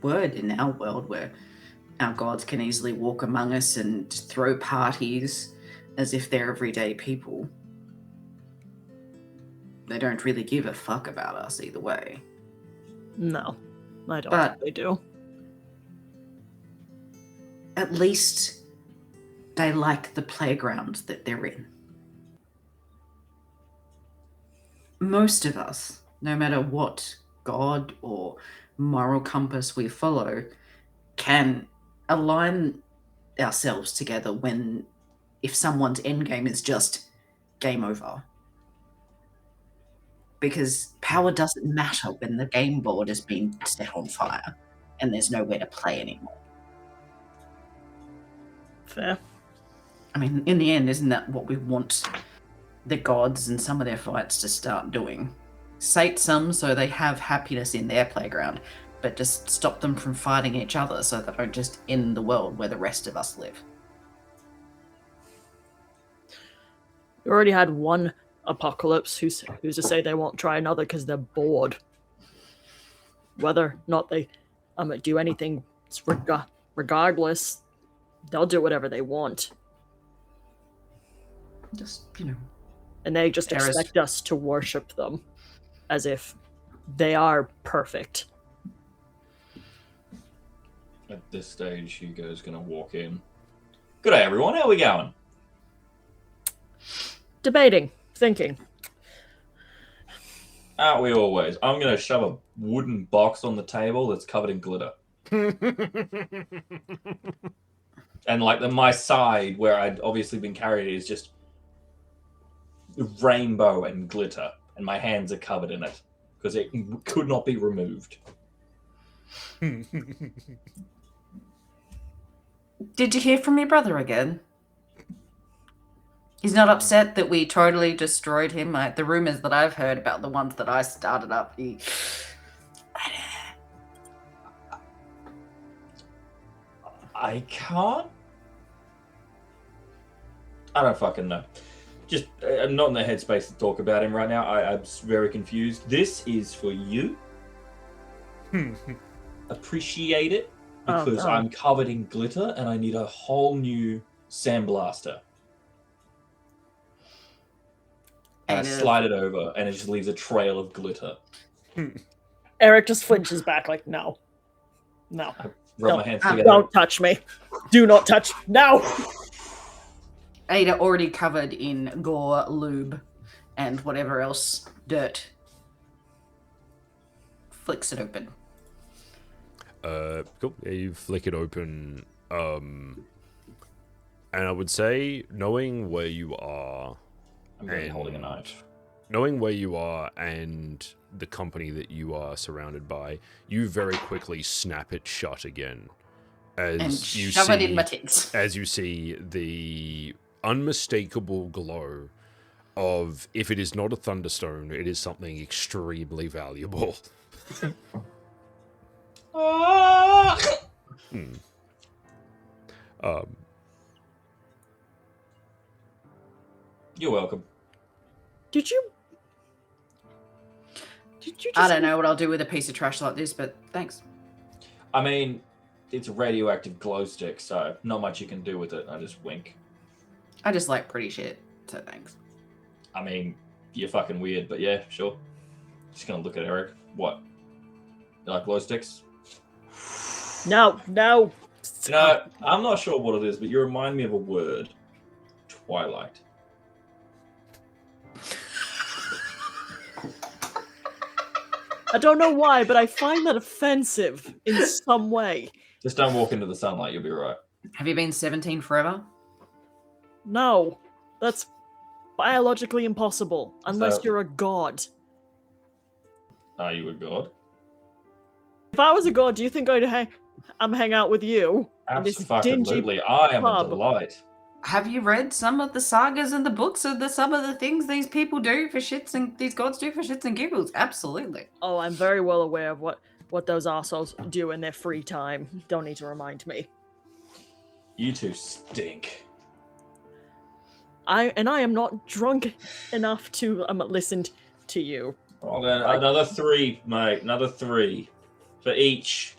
word in our world where our gods can easily walk among us and throw parties as if they're everyday people, they don't really give a fuck about us either way. No, I don't But- think they do. At least they like the playground that they're in. Most of us, no matter what god or moral compass we follow, can align ourselves together if someone's endgame is just game over. Because power doesn't matter when the game board has been set on fire and there's nowhere to play anymore. Fair. I mean, in the end, isn't that what we want the gods and some of their fights to start doing? Sate some so they have happiness in their playground, but just stop them from fighting each other so they don't just end the world where the rest of us live. We already had one apocalypse. Who's to say they won't try another because they're bored? Whether or not they do anything, regardless, they'll do whatever they want. Just, And they just There is- expect us to worship them as if they are perfect. At this stage, Hugo's going to walk in. Good day, everyone. How we going? Debating, thinking. Aren't we always? I'm going to shove a wooden box on the table that's covered in glitter. And like my side where I'd obviously been carried is just rainbow and glitter, and my hands are covered in it because it could not be removed. Did you hear from your brother again? He's not upset that we totally destroyed him. The rumors that I've heard about the ones that I started up, I can't. I don't fucking know. Just, I'm not in the headspace to talk about him right now. I'm very confused. This is for you. Appreciate it, because Oh, no. I'm covered in glitter and I need a whole new sandblaster. And I slide it over and it just leaves a trail of glitter. Eric just flinches back like, no. No. Rub my hands together. Don't touch me. Do not touch. No! Ada, already covered in gore, lube, and whatever else, dirt, flicks it open. Cool. Yeah, you flick it open. And I would say, knowing where you are, I'm going to be holding a knife. knowing where you are and the company that you are surrounded by, you very quickly snap it shut again. As And you shove see, it in my tits. as you see the unmistakable glow of, if it is not a thunderstone, it is something extremely valuable. You're welcome. Did you just I don't know what I'll do with a piece of trash like this, but thanks. I mean, it's a radioactive glow stick, so not much you can do with it. I just wink. I just like pretty shit, so thanks. I mean, you're fucking weird, but yeah, sure. Just gonna look at Eric. What? You like glow sticks? No. No, I'm not sure what it is, but you remind me of a word. Twilight. I don't know why, but I find that offensive in some way. Just don't walk into the sunlight, you'll be right. Have you been 17 forever? No. That's biologically impossible. Unless So- you're a god. Are you a god? If I was a god, do you think I'd hang out with you? in this dingy Absolutely. I am a pub. delight. Have you read some of the sagas and the books of some of the things these people do for shits and these gods do for shits and giggles? Absolutely. Oh, I'm very well aware of what those arseholes do in their free time. Don't need to remind me. You two stink. I am not drunk enough to listen to you. Well, then, another 3, mate. Another 3 for each.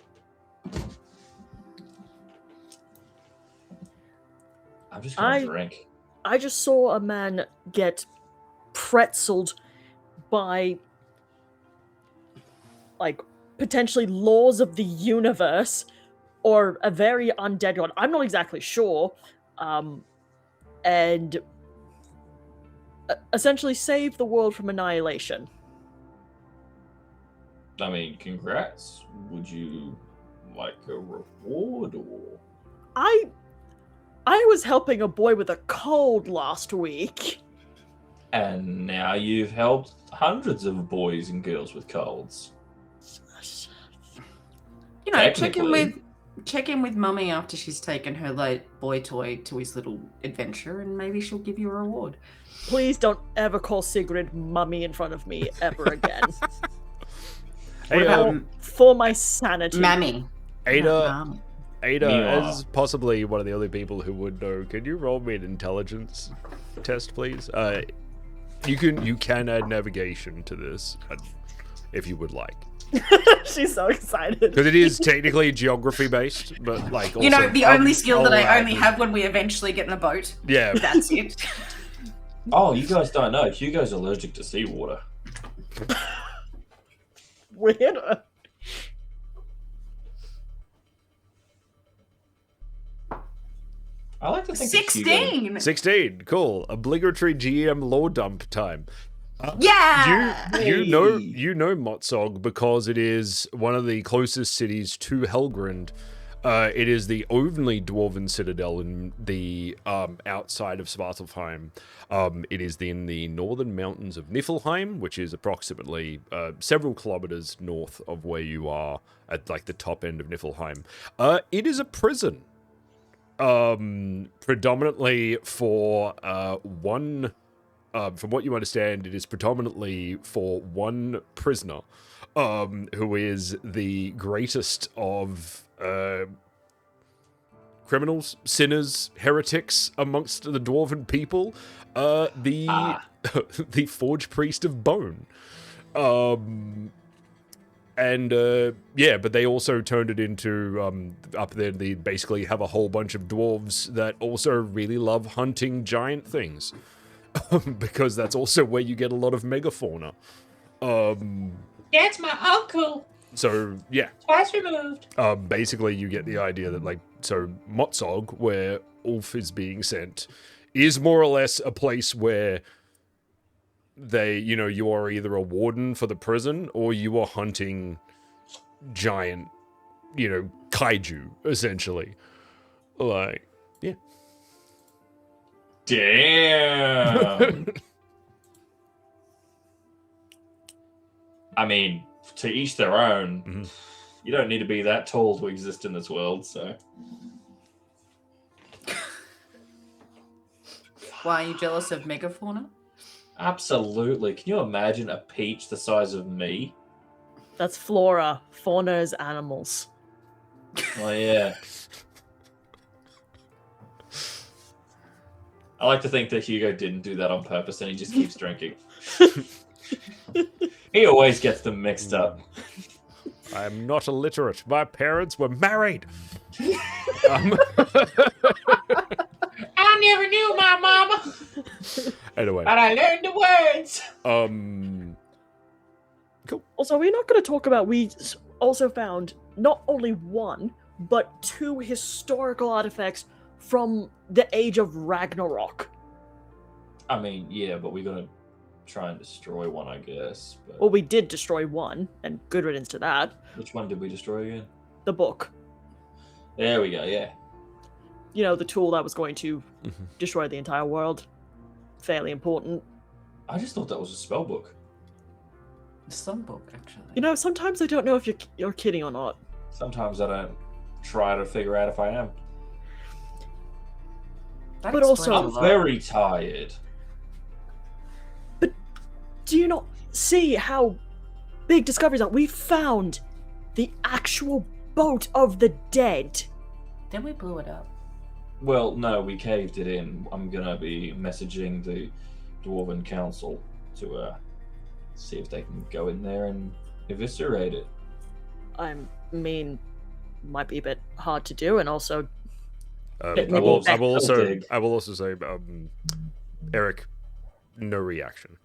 I'm just gonna drink. I just saw a man get pretzeled by, like, potentially laws of the universe or a very undead god. I'm not exactly sure. And essentially save the world from annihilation. I mean, congrats. Would you like a reward or? I was helping a boy with a cold last week. And now you've helped hundreds of boys and girls with colds. You know, check in with Mummy after she's taken her late boy toy to his little adventure, and maybe she'll give you a reward. Please don't ever call Sigrid Mummy in front of me ever again. Hey, for my sanity. Mammy. Ada, Meanwhile. as possibly one of the only people who would know, can you roll me an intelligence test, please? You can add navigation to this, if you would like. She's so excited. Because it is technically geography based, but like also, You know, the only skill that I only add- have when we eventually get in a boat. Yeah. That's it. Oh, you guys don't know. Hugo's allergic to seawater. Weird. I like to think that Hugo- 16! 16, cool. Obligatory GM lore dump time. Yeah! You know Motsog because it is one of the closest cities to Helgrund. It is the only dwarven citadel in the outside of Svartalfheim. It is in the northern mountains of Niflheim, which is approximately several kilometers north of where you are at like the top end of Niflheim. It is a prison. Predominantly for one. From what you understand, it is predominantly for one prisoner, who is the greatest of criminals, sinners, heretics amongst the dwarven people, the Forge Priest of Bone. But they also turned it into, up there, they basically have a whole bunch of dwarves that also really love hunting giant things. Because that's also where you get a lot of megafauna. That's my uncle. So, yeah. Twice removed. Basically, you get the idea that, like, so Motsog, where Ulf is being sent, is more or less a place where you are either a warden for the prison or you are hunting giant, kaiju, essentially. Like, yeah. Damn. I mean, to each their own. Mm-hmm. You don't need to be that tall to exist in this world, so. Why are you jealous of megafauna? Absolutely. Can you imagine a peach the size of me? That's flora. Fauna is animals. Oh, yeah. I like to think that Hugo didn't do that on purpose and he just keeps drinking. He always gets them mixed up. I'm not illiterate. My parents were married. I never knew my mama, Anyway. but I learned the words. Cool. Also, we're not going to talk about, we also found not only one, but 2 historical artifacts from the Age of Ragnarok. I mean, yeah, but we're going to try and destroy one, I guess. But... Well, we did destroy one, and good riddance to that. Which one did we destroy again? The book. There we go, yeah. You know, the tool that was going to destroy the entire world. Fairly important. I just thought that was a spell book. Some book, actually. You know, sometimes I don't know if you're kidding or not. Sometimes I don't try to figure out if I am. That But explains also- a I'm lot. very tired. Do you not see how big discoveries are? We found the actual boat of the dead. Then we blew it up. Well, no, we caved it in. I'm gonna be messaging the Dwarven Council to see if they can go in there and eviscerate it. I mean, might be a bit hard to do, and also I Bit will more also dig. say, Eric, no reaction.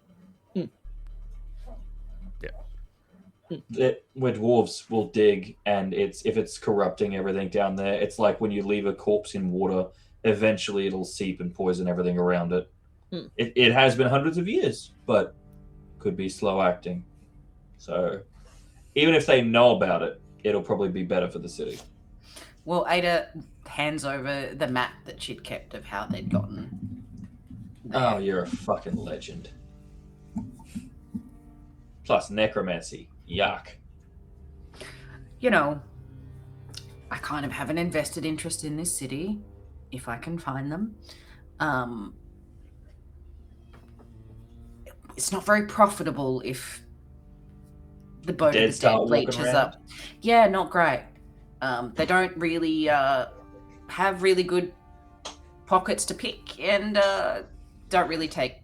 Where dwarves will dig, and if it's corrupting everything down there, it's like when you leave a corpse in water. Eventually, it'll seep and poison everything around it. Hmm. It has been hundreds of years, but could be slow acting. So, even if they know about it, it'll probably be better for the city. Well, Ada hands over the map that she'd kept of how they'd gotten there. Oh, you're a fucking legend. Plus necromancy. Yuck. You know, I kind of have an invested interest in this city, if I can find them. It's not very profitable if the boat Dead of the dead start walking bleaches around? up. Yeah, not great. They don't really have really good pockets to pick, and don't really take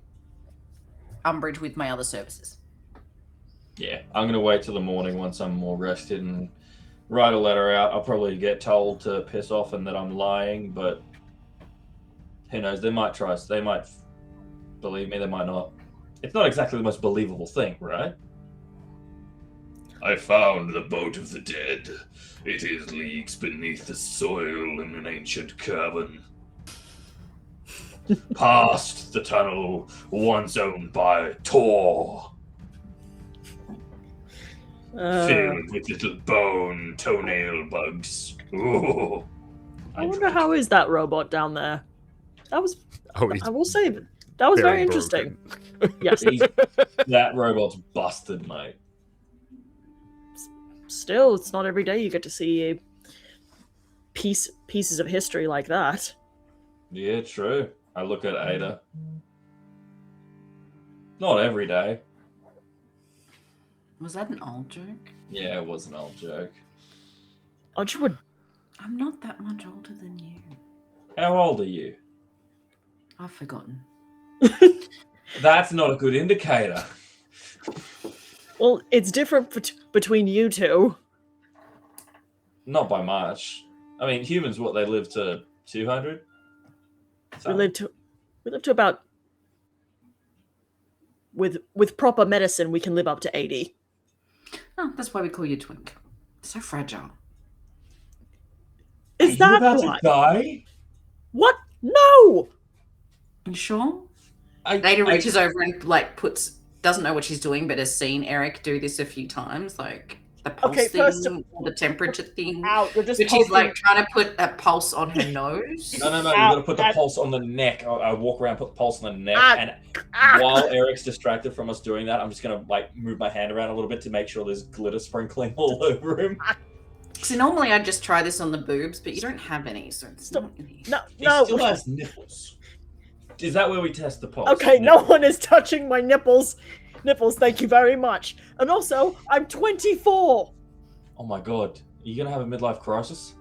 umbrage with my other services. Yeah, I'm going to wait till the morning once I'm more rested and write a letter out. I'll probably get told to piss off and that I'm lying, but who knows? They might try. They might believe me. They might not. It's not exactly the most believable thing, right? I found the boat of the dead. It is leagues beneath the soil in an ancient cavern. Past the tunnel once owned by Tor. Filled with little bone toenail bugs. Ooh. I wonder how is that robot down there. That was, Oh, he's I will say, that was very interesting. Yes, That robot's busted, mate. still, it's not every day you get to see pieces of history like that. Yeah, true. I look at Ada. Not every day. Was that an old joke? Yeah, it was an old joke. Aren't you a I'm not that much older than you. How old are you? I've forgotten. That's not a good indicator. Well, it's different between you two. Not by much. I mean, humans, what, they live to 200? We live to about with proper medicine we can live up to 80. Oh, that's why we call you Twink. So fragile. Is that about why? to die? What? No! You sure? I Ada reaches over and doesn't know what she's doing, but has seen Eric do this a few times, like the pulse Okay, first thing, or the temperature thing. Ow, you're just But she's like pulsing. trying to put a pulse on her nose. No, you Ow, gotta put the that- pulse on the neck. I walk around, put the pulse on the neck, Ah, and ah. while Eric's distracted from us doing that, I'm just gonna move my hand around a little bit to make sure there's glitter sprinkling all over him. So normally I'd just try this on the boobs, but you don't have any, so it's Stop. not really... No, He no. still has nipples. Is that where we test the pulse? Okay, no one is touching my nipples. Nipples, thank you very much. And also, I'm 24. Oh my god, are you gonna have a midlife crisis?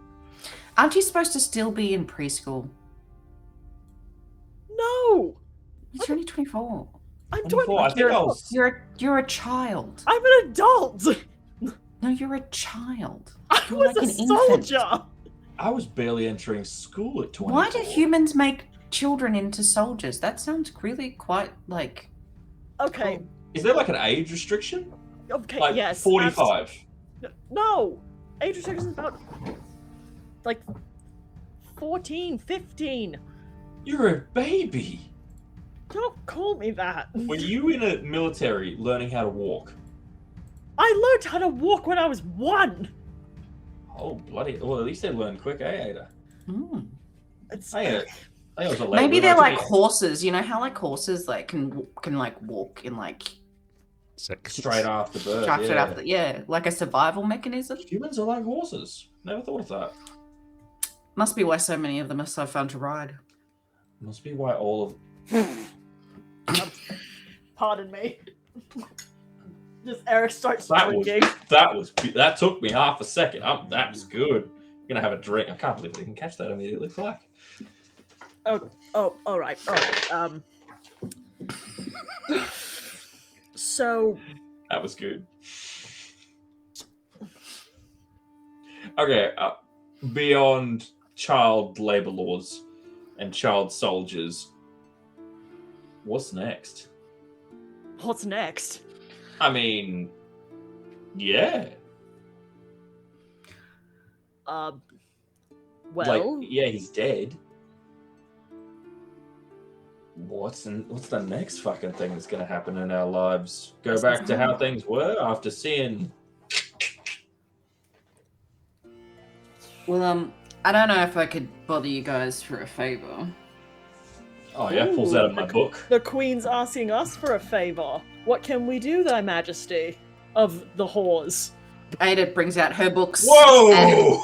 Aren't you supposed to still be in preschool? No, You're only 24. I'm 24. I 20. think I was. You're a child. I'm an adult. No, you're a child. I You're was like a an infant. soldier. I was barely entering school at 24. Why do humans make children into soldiers? That sounds really quite like... Okay, Is there like an age restriction? okay, Like yes. 45. No, age restriction is about like 14, 15. You're a baby. Don't call me that. Were you in a military learning how to walk? I learned how to walk when I was 1. Oh, bloody. Well, at least they learned quick, eh, Ada? Hmm. It's, I was a late Maybe they're bloomer like to me. horses. You know how like horses like can like walk in like Straight after birth. after yeah. yeah, like a survival mechanism. Humans are like horses. Never thought of that. Must be why so many of them are so fun to ride. Must be why all of Pardon me. Just Eric starts that drinking. that took me half a second. That was good. I'm gonna have a drink. I can't believe I didn't catch that immediately. Fuck. Oh, all right. So That was good. Okay, beyond child labor laws and child soldiers, what's next? what's next? I mean, yeah. Well, Like, yeah, he's dead. What's the next fucking thing that's gonna happen in our lives? Go back to how things were after seeing. Well, I don't know if I could bother you guys for a favor. Oh yeah, pulls out of my book. the Queen's asking us for a favor. What can we do, Thy Majesty of the whores? Ada brings out her books. Whoa!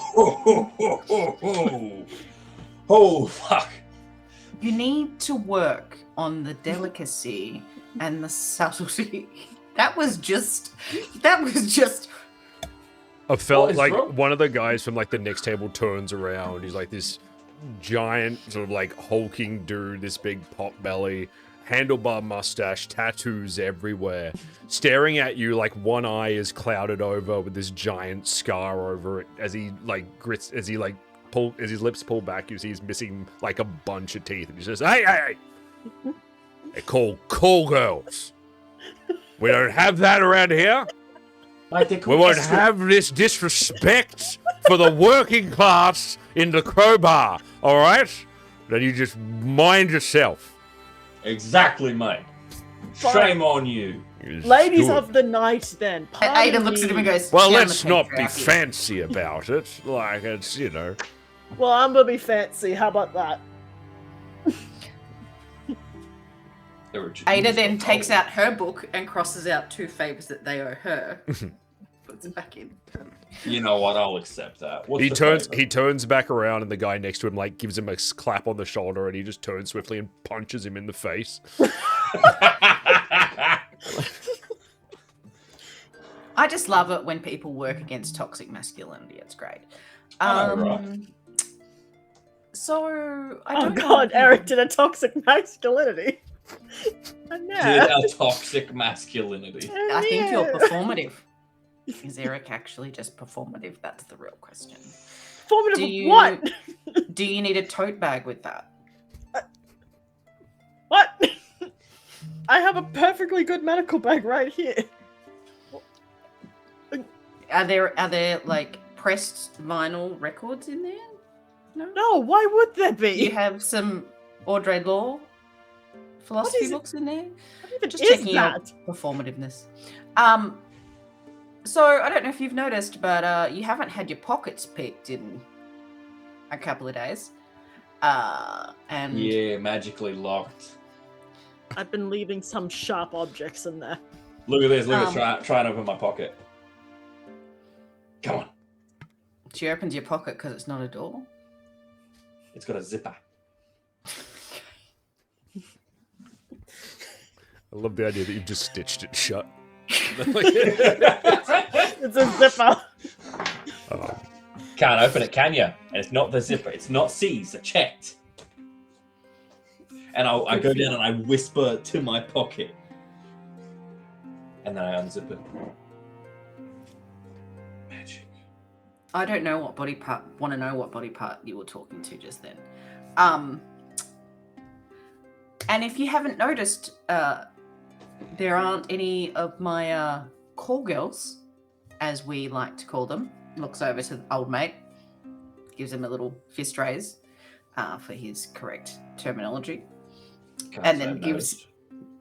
Oh fuck! You need to work on the delicacy and the subtlety. That was just. I felt What is like wrong? one of the guys from like the next table turns around. He's like this giant, sort of like hulking dude, this big pot belly, handlebar mustache, tattoos everywhere, staring at you like one eye is clouded over with this giant scar over it as he like grits, as he like as his lips pull back, you see he's missing like a bunch of teeth, and he says, "Hey, they call girls. We don't have that around here. We won't have this disrespect for the working class in the crowbar, all right? Then you just mind yourself." Exactly, mate. Shame on you. Ladies Good. of the night, then. And Ada looks at him and goes, Well, "Down let's the not be patriarchy." fancy about it. Like, it's, you know. Well, I'm gonna be fancy. How about that? Ada then takes out her book and crosses out 2 favors that they owe her. Puts it back in. You know what? I'll accept that. What's He the turns favor? he turns back around, and the guy next to him like gives him a clap on the shoulder, and he just turns swiftly and punches him in the face. I just love it when people work against toxic masculinity. It's great. Oh, right. So I Oh don't know God, if you- Eric did a toxic masculinity. Did Yeah. a toxic masculinity. I think you're performative. Is Eric actually just performative? That's the real question. Formative Do of you- what? Do you need a tote bag with that? What? I have a perfectly good medical bag right here. Are there like pressed vinyl records in there? No, why would there be? You have some Audre Lorde philosophy is it? books in there? What even Just is checking your that? performativeness. So I don't know if you've noticed, but you haven't had your pockets picked in a couple of days. And Yeah, magically locked. I've been leaving some sharp objects in there. Look at this. Look at this. Try and open my pocket. Come on. she opens your pocket because it's not a door. It's got a zipper. I love the idea that you've just stitched it shut. It's a zipper. Can't open it, can you? And it's not the zipper. It's not C's. I checked. And I go down and I whisper to my pocket. And then I unzip it. Magic. I don't know what body part. Want to know what body part you were talking to just then. And if you haven't noticed, there aren't any of my call girls, as we like to call them. Looks over to the old mate, gives him a little fist raise for his correct terminology, Can't and say then no.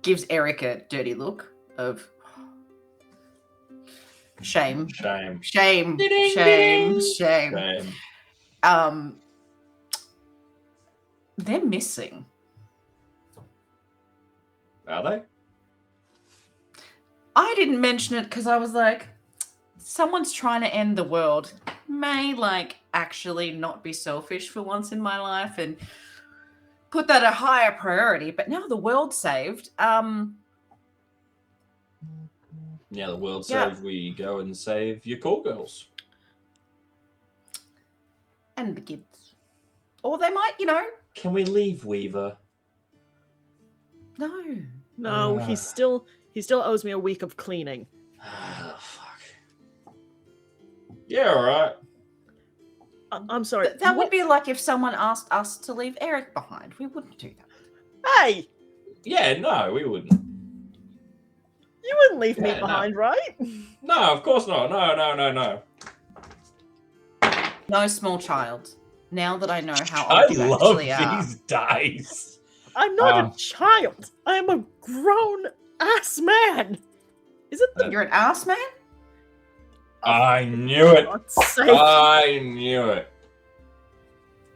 gives Eric a dirty look of shame, Shame. shame, Ding, shame, ding. shame. Shame. They're missing. Are they? I didn't mention it because I was like, someone's trying to end the world. May like actually not be selfish for once in my life and put that a higher priority. But now the world's saved. Yeah, the world Yeah. saved. We go and save your call girls. And the kids. Or they might, Can we leave, Weaver? no. No, he still owes me a week of cleaning. Ah, fuck. Yeah, all right. I'm sorry. That would be like if someone asked us to leave Eric behind. We wouldn't do that. Hey, Yeah, no, we wouldn't. you wouldn't leave me Yeah, no. behind, right? No, of course not. No. No small child. Now that I know how I old you love actually are. these dice. I'm not a child. I am a grown ass man. Is it the You're an ass man? I knew it. God's sake? I knew it.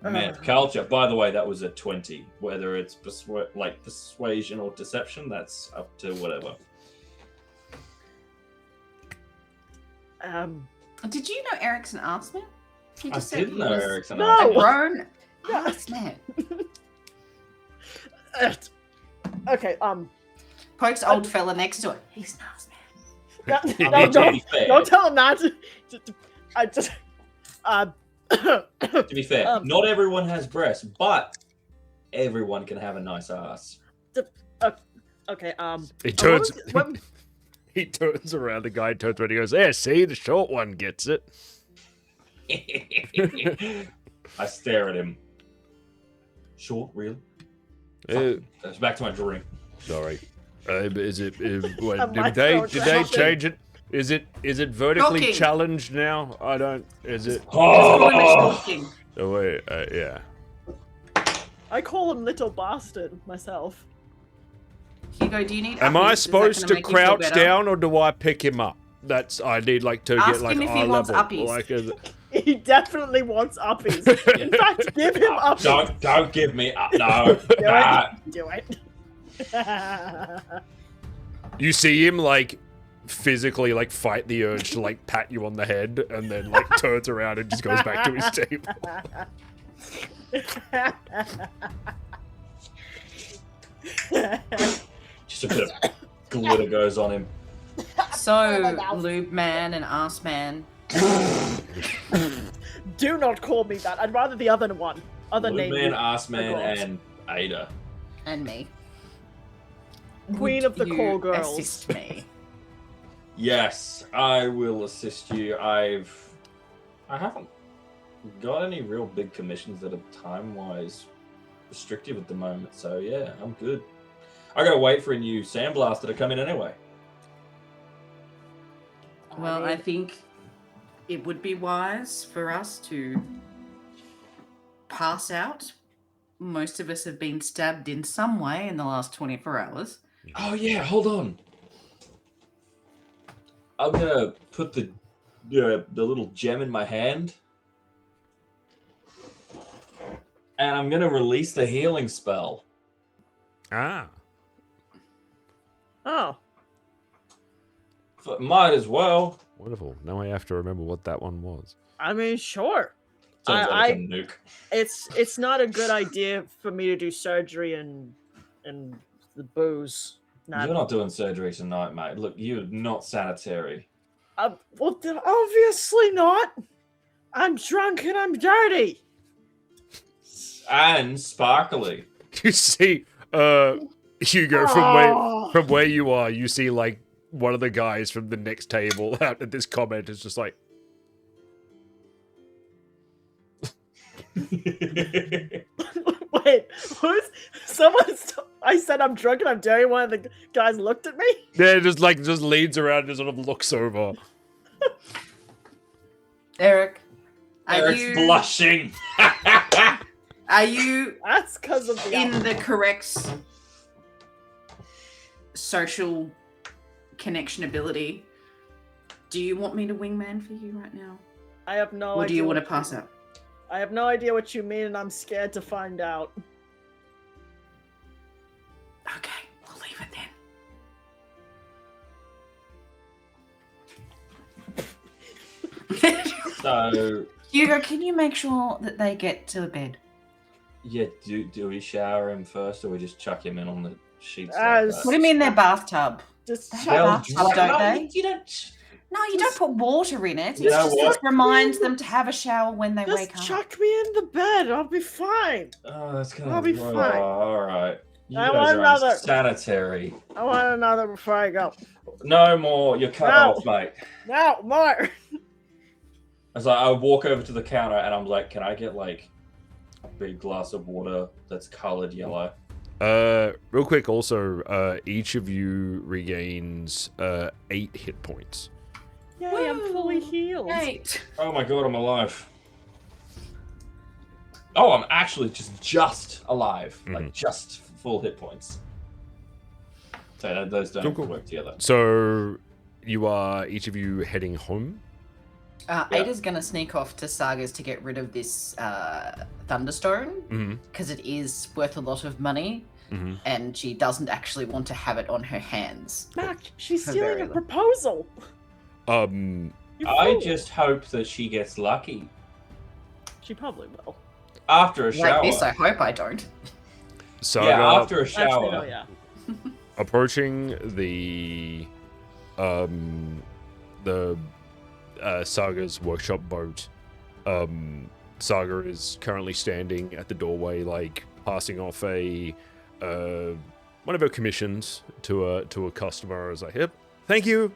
Man, culture. By the way, that was a 20. Whether it's persuasion or deception, that's up to whatever. Did you know Eric's an ass man? He I just said did he know was Eric's an No. ass. a grown ass man. Okay, Pokes old fella next to it. He's an ass man. no, I no, mean, to don't, be fair, don't tell him that. I just, to be fair, Um, not everyone has breasts, but everyone can have a nice ass. okay, He turns. what- He turns around. The guy turns around. He goes, "Yeah, see, the short one gets it." I stare at him. Short, really? That's back to my drink. Sorry. Is it? What, I'm did like, they? no, Did they shocking. change it? Is it vertically Shocking. challenged now? I don't. Is it? Oh, Shocking. Oh wait. Yeah. I call him little bastard myself. Hugo, do you need Am uppies? I Is that supposed gonna to make you feel crouch better? down, or do I pick him up? I need to Ask get like him if he eye wants level. uppies. Like, is it- He definitely wants uppies. In fact, give him uppies. don't give me up. No. Do Nah. it. Do it. you see him like physically like fight the urge to like pat you on the head, and then like turns around and just goes back to his table. Just a bit of glitter goes on him. So, lube man and ass man. Do not call me that. I'd rather the other one. Other Blue name. man, ass man, God. and Ada. And me. Queen Would of the you call girls. Assist me. Yes, I will assist you. I haven't got any real big commissions that are time-wise restrictive at the moment, so yeah, I'm good. I gotta wait for a new sandblaster to come in anyway. Well, I think it would be wise for us to pass out. Most of us have been stabbed in some way in the last 24 hours. Oh yeah, hold on. I'm gonna put the little gem in my hand, and I'm gonna release the healing spell. Ah. Oh. Might as well. Wonderful. Now I have to remember what that one was. I mean, sure. Sounds like a nuke. It's not a good idea for me to do surgery and the booze. You're not doing surgery tonight, mate. Look, you're not sanitary. Well, obviously not. I'm drunk and I'm dirty. And sparkly. You see, Hugo, from where you are, you see like one of the guys from the next table out at this comment is just like, Wait, who's someone's? I said I'm drunk and I'm dirty. One of the guys looked at me. yeah, just leans around and sort of looks over. Eric, are Eric's you blushing. are you That's because of the. in the correct social connection ability? Do you want me to wingman for you right now? I have no Or idea. do you want to what- pass out? I have no idea what you mean, and I'm scared to find out. Okay, we'll leave it then. So, Hugo, can you make sure that they get to bed? Yeah, do we shower him first, or we just chuck him in on the sheets? Put him in their bathtub. Just They have Well, bathtub, don't no, they? you don't. No, you don't put water in it. You It know just what? reminds them to have a shower when they wake just up. chuck me in the bed. I'll be fine. Oh, that's kind I'll be fine. All right. You I guys want are another. unsanitary. I want another before I go. No more. You're cut No. off, mate. No, more. As I walk over to the counter and I'm like, can I get like a big glass of water that's colored yellow? Real quick, also, each of you regains 8 hit points. Yay, I'm fully healed. 8. Oh my god, I'm alive. Oh, I'm actually just alive. Like just full hit points. So those don't Cool. work together. So, each of you heading home? Ada's gonna sneak off to Saga's to get rid of this thunderstone Mm-hmm. because it is worth a lot of money, and she doesn't actually want to have it on her hands. Mac, she's For stealing very a long. proposal. Um, You I fool. just hope that she gets lucky She probably will. after a shower. Like this, I hope I don't. Saga, Yeah, after a Actually, shower. no, yeah. approaching the Saga's workshop boat. Saga is currently standing at the doorway, like passing off one of her commissions to a customer. As I hip, thank you.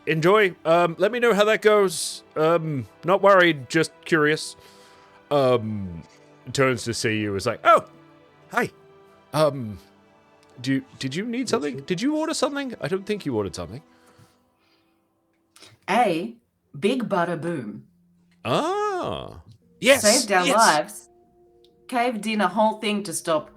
Enjoy. Let me know how that goes. Not worried, just curious. Turns to see you. Is like, oh, hi. Did you need something? Did you order something? I don't think you ordered something. Big bada boom. Ah, yes. Saved our yes. lives. Caved in a whole thing to stop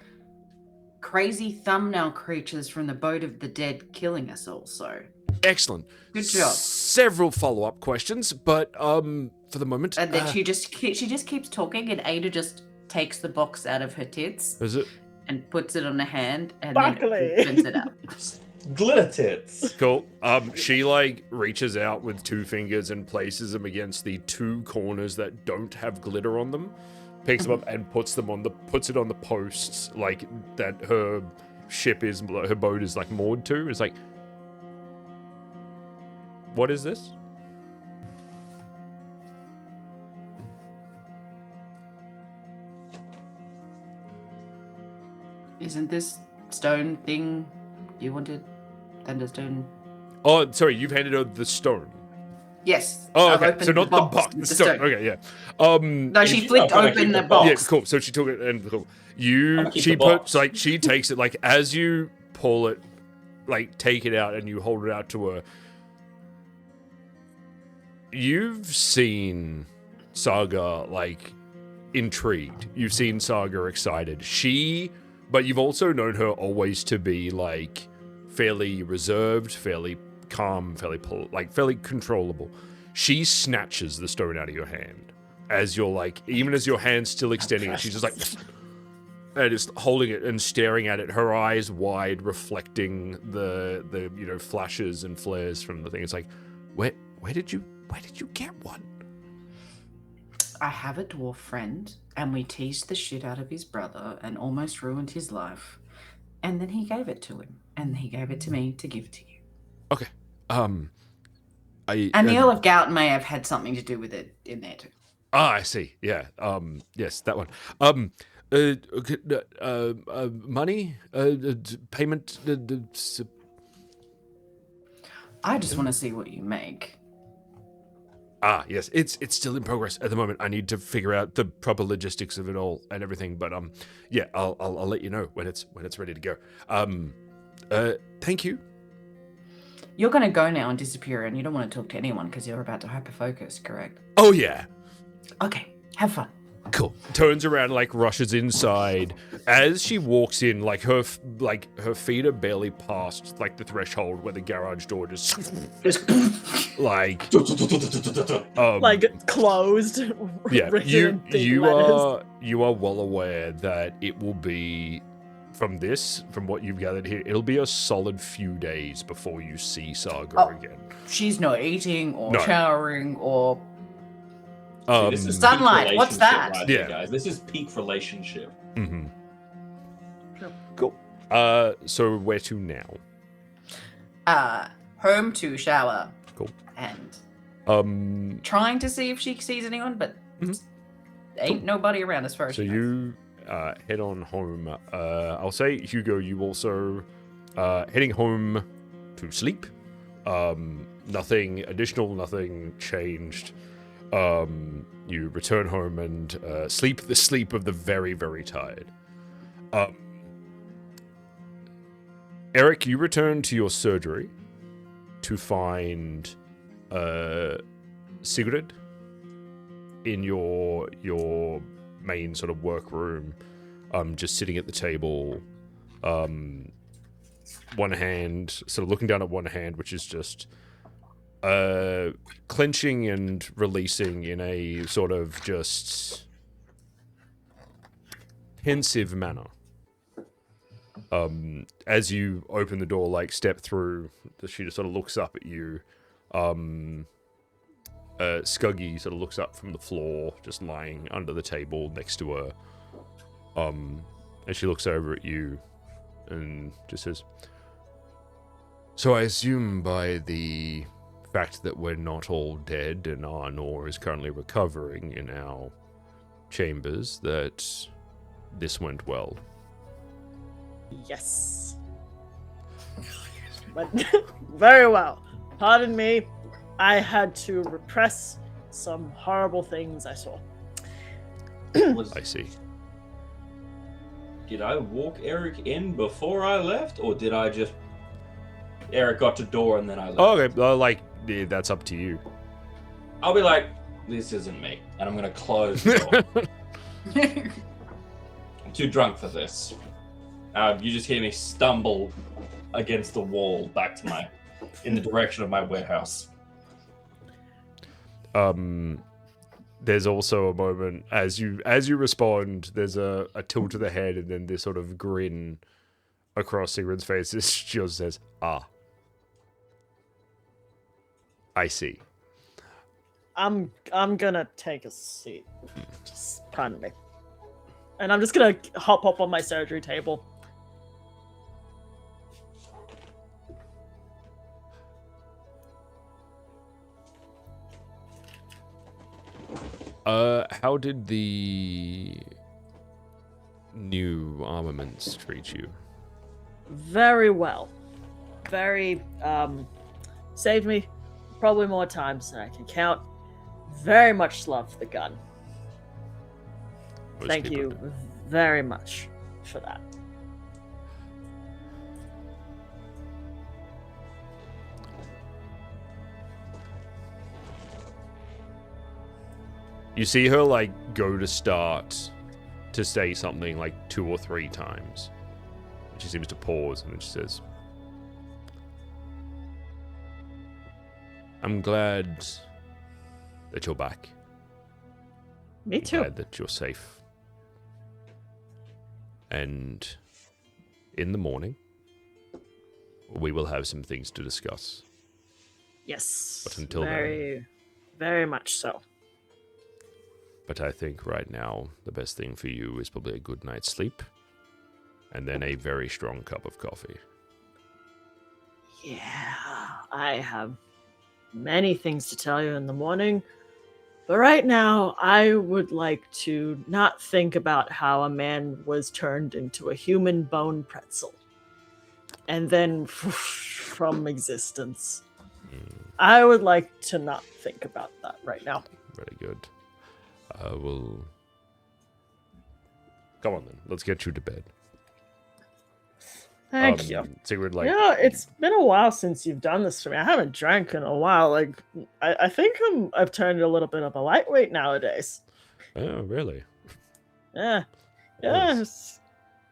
crazy thumbnail creatures from the boat of the dead killing us also. Excellent. Good job. Several follow-up questions, but for the moment, And then she just keeps talking, and Ada just takes the box out of her tits is it and puts it on her hand, and Sparkly. then opens it up. Glitter tits. cool? She like reaches out with 2 fingers and places them against the 2 corners that don't have glitter on them. Picks them up and puts it on the posts like that her boat is like moored to. It's like, what is this? Isn't this stone thing you wanted? Thunderstone? Oh, sorry, you've handed her the stone. Yes. Oh, I've okay. opened So not the box, with the stone. Okay, yeah. No, she flicked I'm gonna open keep the the box. Yeah, cool. So she took it and cool. I'll keep the box. She takes it like as you pull it, like take it out and you hold it out to her. You've seen Saga like intrigued. You've seen Saga excited. But you've also known her always to be like fairly reserved, fairly calm, fairly controllable. She snatches the stone out of your hand as you're like, even as your hand's still extending it, she's just like, and just holding it and staring at it, her eyes wide, reflecting the flashes and flares from the thing. It's like, where did you get one? I have a dwarf friend, and we teased the shit out of his brother and almost ruined his life. And then he gave it to him, and he gave it to me to give to you. Okay. And the Earl of Gout may have had something to do with it in there too. I see. Yeah. Yes, that one. Money, payment. I just want to see what you make. Yes. It's still in progress at the moment. I need to figure out the proper logistics of it all and everything. But yeah, I'll let you know when it's ready to go. Thank you. You're going to go now and disappear, and you don't want to talk to anyone because you're about to hyperfocus, correct? Oh yeah. Okay, have fun. Cool. Turns around, like rushes inside. As she walks in, like her feet are barely past like the threshold where the garage door just like closed. yeah. written You in big you letters. are well aware that it will be from what you've gathered here. It'll be a solid few days before you see Saga again. She's not eating or No. showering or This is Sunlight, peak what's relationship that? right here, Yeah. guys. This is peak relationship. Mm-hmm. Sure. Cool. So where to now? Home to shower. Cool. And trying to see if she sees anyone, but ain't nobody around as far as So she knows. you head on home. I'll say, Hugo, you also heading home to sleep. Nothing additional, nothing changed. You return home and sleep the sleep of the very, very tired. Eric, you return to your surgery to find Sigrid in your main sort of workroom, just sitting at the table, one hand, sort of looking down at one hand, which is just clenching and releasing in a sort of just pensive manner. As you open the door, like step through, she just sort of looks up at you. Scuggy sort of looks up from the floor, just lying under the table next to her. And she looks over at you and just says, "So I assume by the fact that we're not all dead and Arnor is currently recovering in our chambers that this went well." Yes. But very well. Pardon me. I had to repress some horrible things I saw. I see. Did I walk Eric in before I left, or did I just... Eric got to door and then I left? Okay, yeah, that's up to you. I'll be like, this isn't me, and I'm gonna close the door. I'm too drunk for this. You just hear me stumble against the wall back to in the direction of my warehouse. There's also a moment as you respond, there's a tilt of the head and then this sort of grin across Sigrid's face. She just says, "Ah, I see." I'm gonna take a seat. Just pardon me. And I'm just gonna hop up on my surgery table. How did the new armaments treat you? Very well. Very, saved me probably more times than I can count. Very much love the gun. Most Thank people you do. very much for that. You see her, go to start to say something, 2 or 3 times. She seems to pause, and then she says, "I'm glad that you're back. Me too. Glad that you're safe. And in the morning, we will have some things to discuss. Yes. But until then- very, very much so. But I think right now, the best thing for you is probably a good night's sleep, and then a very strong cup of coffee." Yeah, I have many things to tell you in the morning. But right now, I would like to not think about how a man was turned into a human bone pretzel. And then from existence. I would like to not think about that right now. Very good. We'll... Come on then, let's get you to bed. Thank you. Sigrid, It's been a while since you've done this for me. I haven't drank in a while. I think I've turned a little bit of a lightweight nowadays. Oh, really? Yeah. Nice. Yes.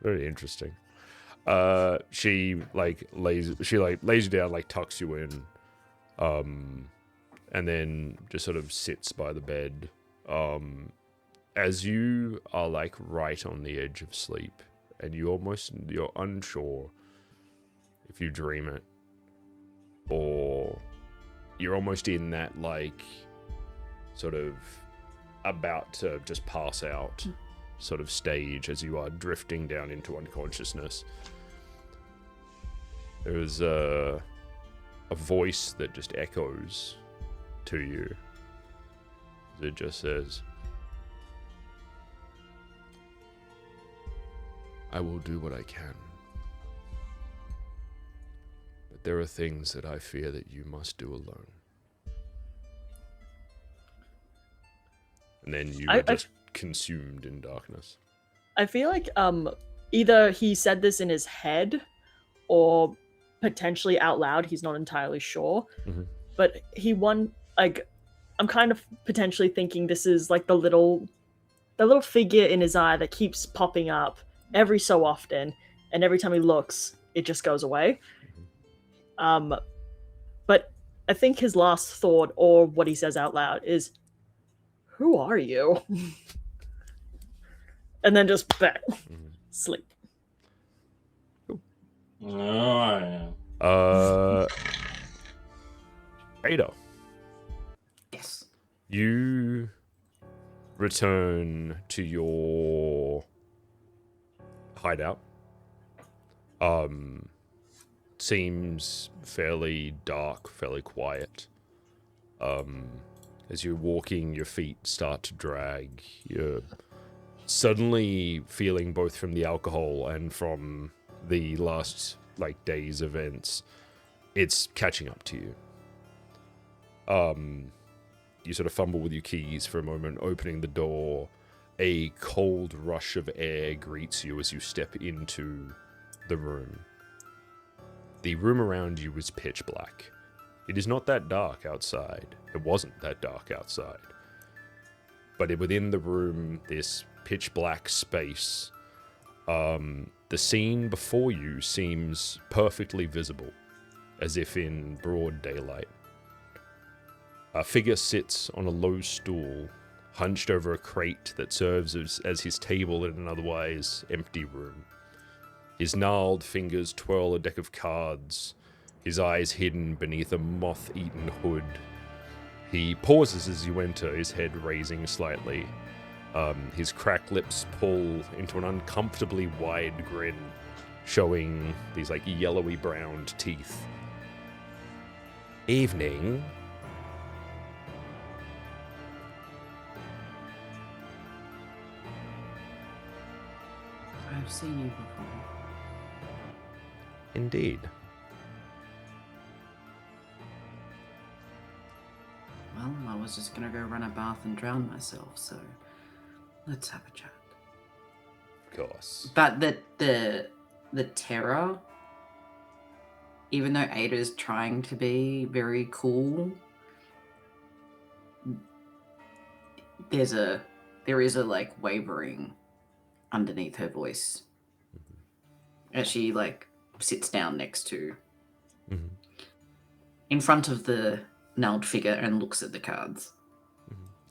Very interesting. She lays you down, tucks you in, and then just sort of sits by the bed. As you are right on the edge of sleep, and you're unsure if you dream it, or you're almost in that sort of about to just pass out sort of stage as you are drifting down into unconsciousness. There is a voice that just echoes to you. It just says, I will do what I can. But there are things that I fear that you must do alone. And then you are just consumed in darkness. I feel like either he said this in his head or potentially out loud. He's not entirely sure. Mm-hmm. But I'm kind of potentially thinking this is like the little figure in his eye that keeps popping up every so often, and every time he looks, it just goes away. But I think his last thought, or what he says out loud, is, "Who are you?" And then just back, sleep. Oh, yeah. Ada. Yes. You return to your hideout. Seems fairly dark, fairly quiet. As you're walking, your feet start to drag. You're suddenly feeling, both from the alcohol and from the last day's events, it's catching up to you. You sort of fumble with your keys for a moment, opening the door. A cold rush of air greets you as you step into the room. The room around you is pitch black. It is not that dark outside. It wasn't that dark outside. But within the room, this pitch black space, the scene before you seems perfectly visible, as if in broad daylight. A figure sits on a low stool, hunched over a crate that serves as his table in an otherwise empty room. His gnarled fingers twirl a deck of cards, his eyes hidden beneath a moth-eaten hood. He pauses as you enter, his head raising slightly. His cracked lips pull into an uncomfortably wide grin, showing these yellowy browned teeth. Evening. I've seen you before. Indeed. Well, I was just gonna go run a bath and drown myself, so let's have a chat. Of course. But the terror, even though Ada's trying to be very cool, there is a wavering underneath her voice as she sits down next to in front of the gnarled figure and looks at the cards.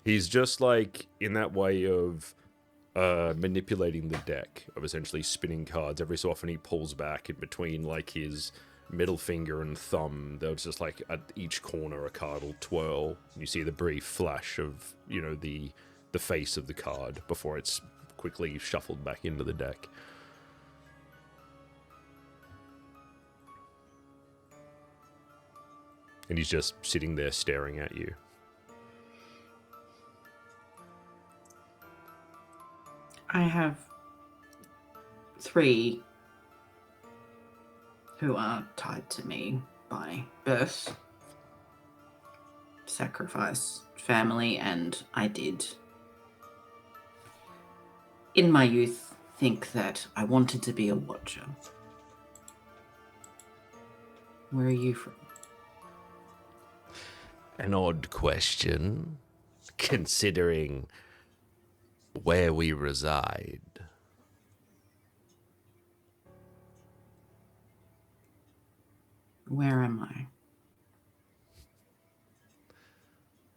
He's just in that way of manipulating the deck, of essentially spinning cards. Every so often he pulls back in between his middle finger and thumb. There's just at each corner a card will twirl. You see the brief flash of the face of the card before it's quickly shuffled back into the deck. And he's just sitting there staring at you. I have 3 who are tied to me by birth, sacrifice, family, and I did, in my youth, think that I wanted to be a watcher. Where are you from? An odd question, considering where we reside. Where am I?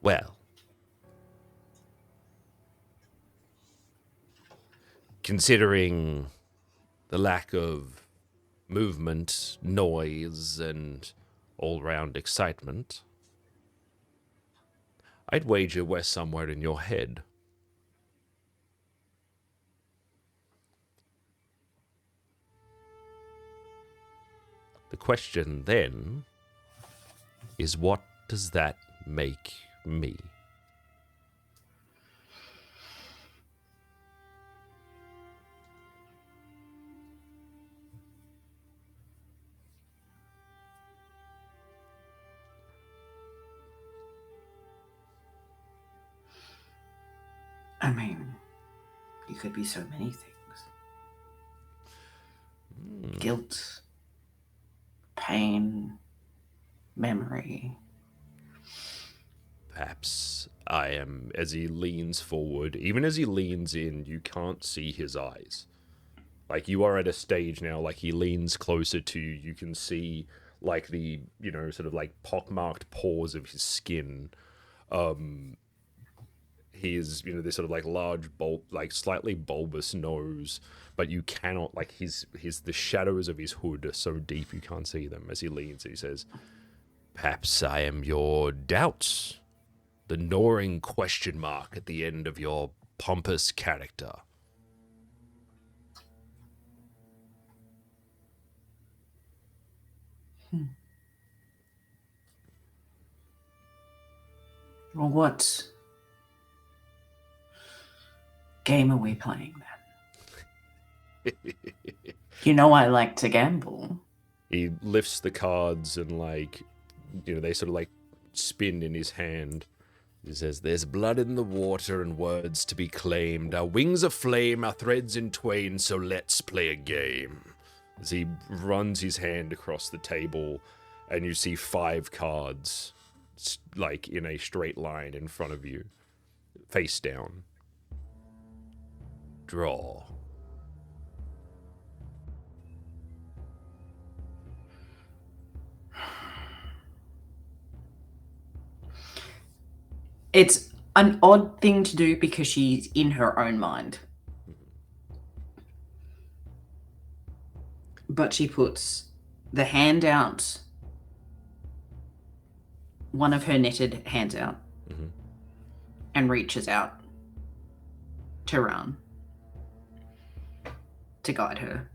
Well, considering the lack of movement, noise, and all-round excitement, I'd wager we're somewhere in your head. The question then is, what does that make me? I mean, you could be so many things. Guilt, pain, memory. Perhaps I am, as he leans forward, even as he leans in, you can't see his eyes. Like, you are at a stage now, like, he leans closer to you, you can see, like, the, you know, sort of, like, pockmarked pores of his skin. He is, you know, this sort of, like, large, like, slightly bulbous nose, but you cannot, like, the shadows of his hood are so deep you can't see them. As he leans, he says, perhaps I am your doubts, the gnawing question mark at the end of your pompous character. Well, what game are we playing then? You know I like to gamble. He lifts the cards and, like, you know, they sort of, like, spin in his hand. He says, there's blood in the water and words to be claimed. Our wings are flame, our threads in twain, so let's play a game. As he runs his hand across the table, and you see 5 cards, like, in a straight line in front of you, face down. Draw. It's an odd thing to do because she's in her own mind. But she puts the hand out, one of her knitted hands out, and reaches out to Ran to guide her.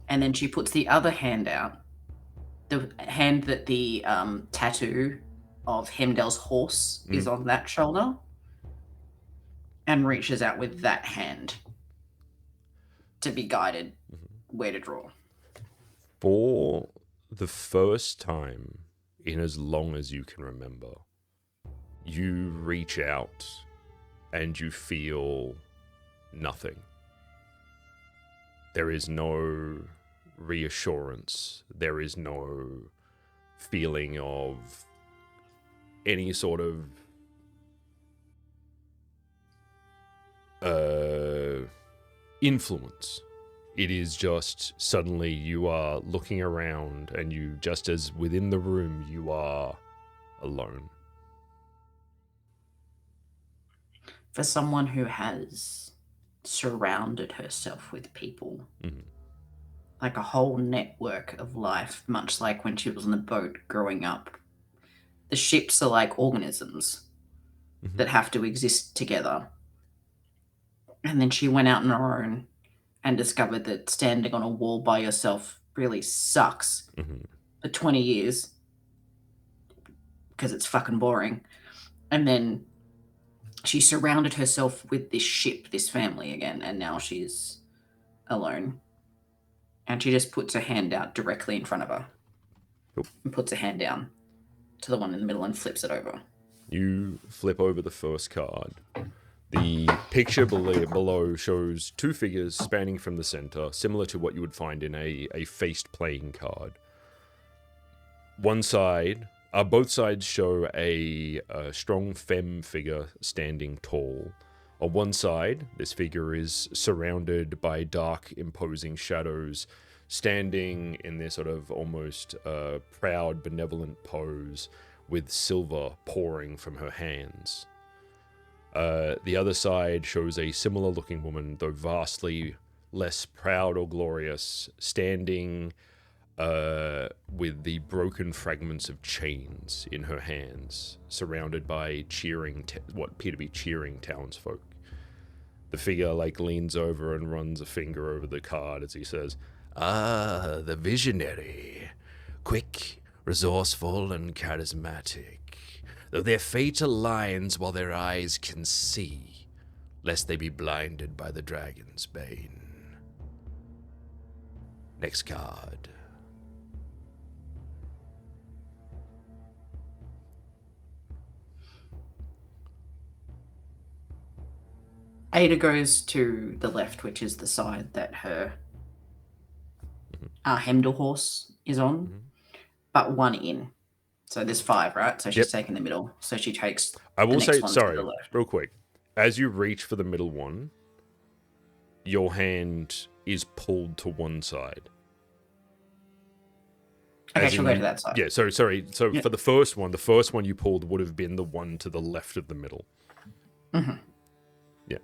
And then she puts the other hand out, the hand that the tattoo of Hemdel's horse is on that shoulder, and reaches out with that hand to be guided where to draw. For the first time in as long as you can remember, you reach out and you feel nothing. There is no reassurance. There is no feeling of any sort of influence. It is just suddenly you are looking around and you, just as within the room, you are alone. For someone who has surrounded herself with people, like a whole network of life, much like when she was on the boat growing up, the ships are like organisms that have to exist together. And then she went out on her own and discovered that standing on a wall by yourself really sucks for 20 years because it's fucking boring. And then she surrounded herself with this ship, this family again, and now she's alone. And she just puts her hand out directly in front of her and puts her hand down to the one in the middle and flips it over. You flip over the first card. The picture below shows 2 figures spanning from the center, similar to what you would find in a faced playing card. Both sides show a strong femme figure standing tall. On one side, this figure is surrounded by dark, imposing shadows, standing in this sort of almost proud, benevolent pose, with silver pouring from her hands. The other side shows a similar-looking woman, though vastly less proud or glorious, standing with the broken fragments of chains in her hands, surrounded by what appear to be cheering townsfolk. The figure, like, leans over and runs a finger over the card as he says, "Ah, the visionary. quick, resourceful, and charismatic, though their fate aligns while their eyes can see, lest they be blinded by the dragon's bane. Next card. Ada goes to the left, which is the side that her Hemdall horse is on, but one in. So there's 5, right? So she's taking the middle. So she takes. I will the next say, one to sorry, the left. real quick. As you reach for the middle one, your hand is pulled to one side. Okay, As she'll in- go to that side. Yeah, sorry. So Yeah. for the first one you pulled would have been the one to the left of the middle. Mhm. Yeah.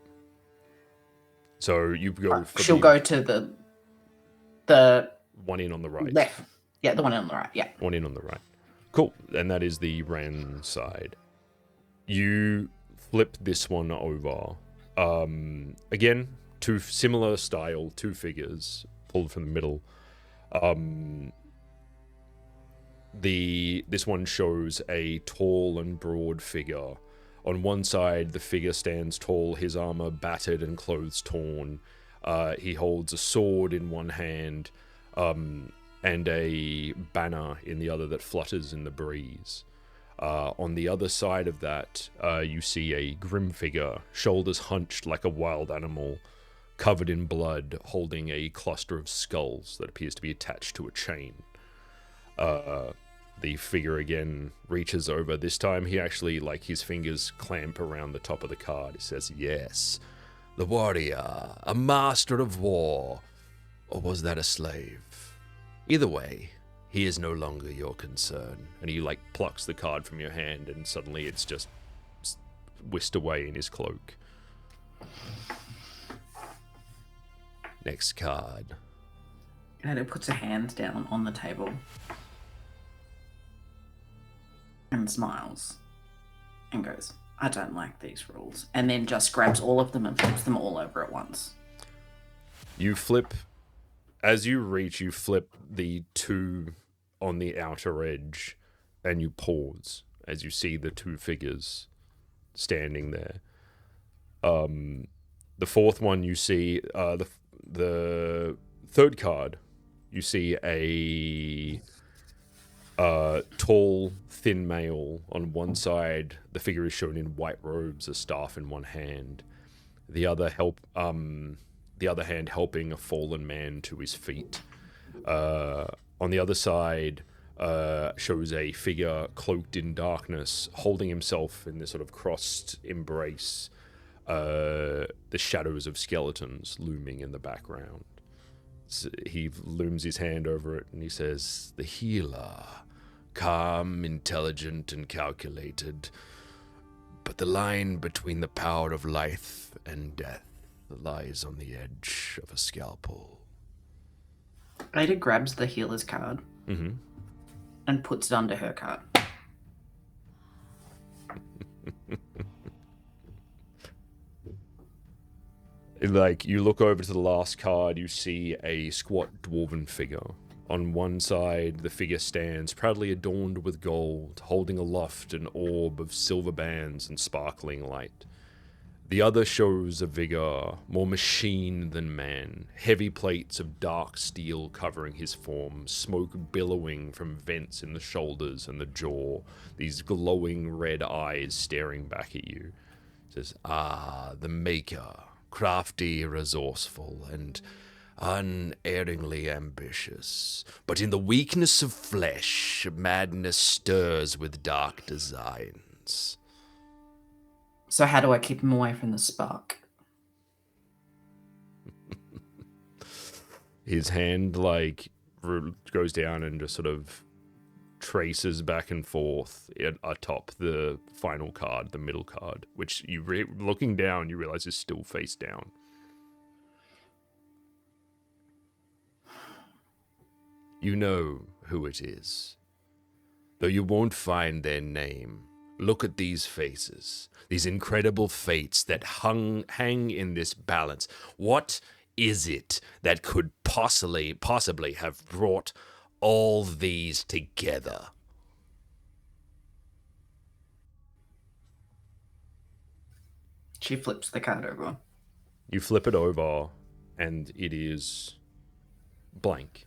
So you go for She'll the go to the one in on the right. left. Yeah, the one on the right. Yeah. One in on the right. Cool. And that is the Ran side. You flip this one over. Again, two similar style, 2 figures pulled from the middle. This one shows a tall and broad figure. On one side, the figure stands tall, his armor battered and clothes torn. He holds a sword in one hand, and a banner in the other that flutters in the breeze. On the other side of that, you see a grim figure, shoulders hunched like a wild animal, covered in blood, holding a cluster of skulls that appears to be attached to a chain. The figure again reaches over. This time he actually, his fingers clamp around the top of the card. It says, "Yes, the warrior, a master of war. Or was that a slave? Either way, he is no longer your concern." And he, plucks the card from your hand, and suddenly it's just whisked away in his cloak. Next card. Ada puts her hands down on the table and smiles and goes, "I don't like these rules," and then just grabs all of them and flips them all over at once. You flip, as you reach, you flip the 2 on the outer edge, and you pause as you see the 2 figures standing there. The 4th one you see, the 3rd card, you see a tall, thin male. On one side, the figure is shown in white robes, a staff in one hand. The other hand helping a fallen man to his feet. On the other side, shows a figure cloaked in darkness, holding himself in this sort of crossed embrace. The shadows of skeletons looming in the background. So he looms his hand over it and he says, "The healer, calm, intelligent, and calculated. But the line between the power of life and death lies on the edge of a scalpel." Ada grabs the healer's card Mm-hmm. and puts it under her card. You look over to the last card, you see a squat dwarven figure. On one side, the figure stands proudly adorned with gold, holding aloft an orb of silver bands and sparkling light. The other shows a vigor, more machine than man, heavy plates of dark steel covering his form, smoke billowing from vents in the shoulders and the jaw, these glowing red eyes staring back at you. It says, "Ah, the maker, crafty, resourceful, and unerringly ambitious. But in the weakness of flesh, madness stirs with dark designs." So how do I keep him away from the spark? His hand, goes down and just sort of traces back and forth atop the final card, the middle card, which looking down, you realize is still face down. You know who it is. Though you won't find their name, look at these faces, these incredible fates that hang in this balance. What is it that could possibly have brought all these together. She flips the card over. You flip it over, and it is blank.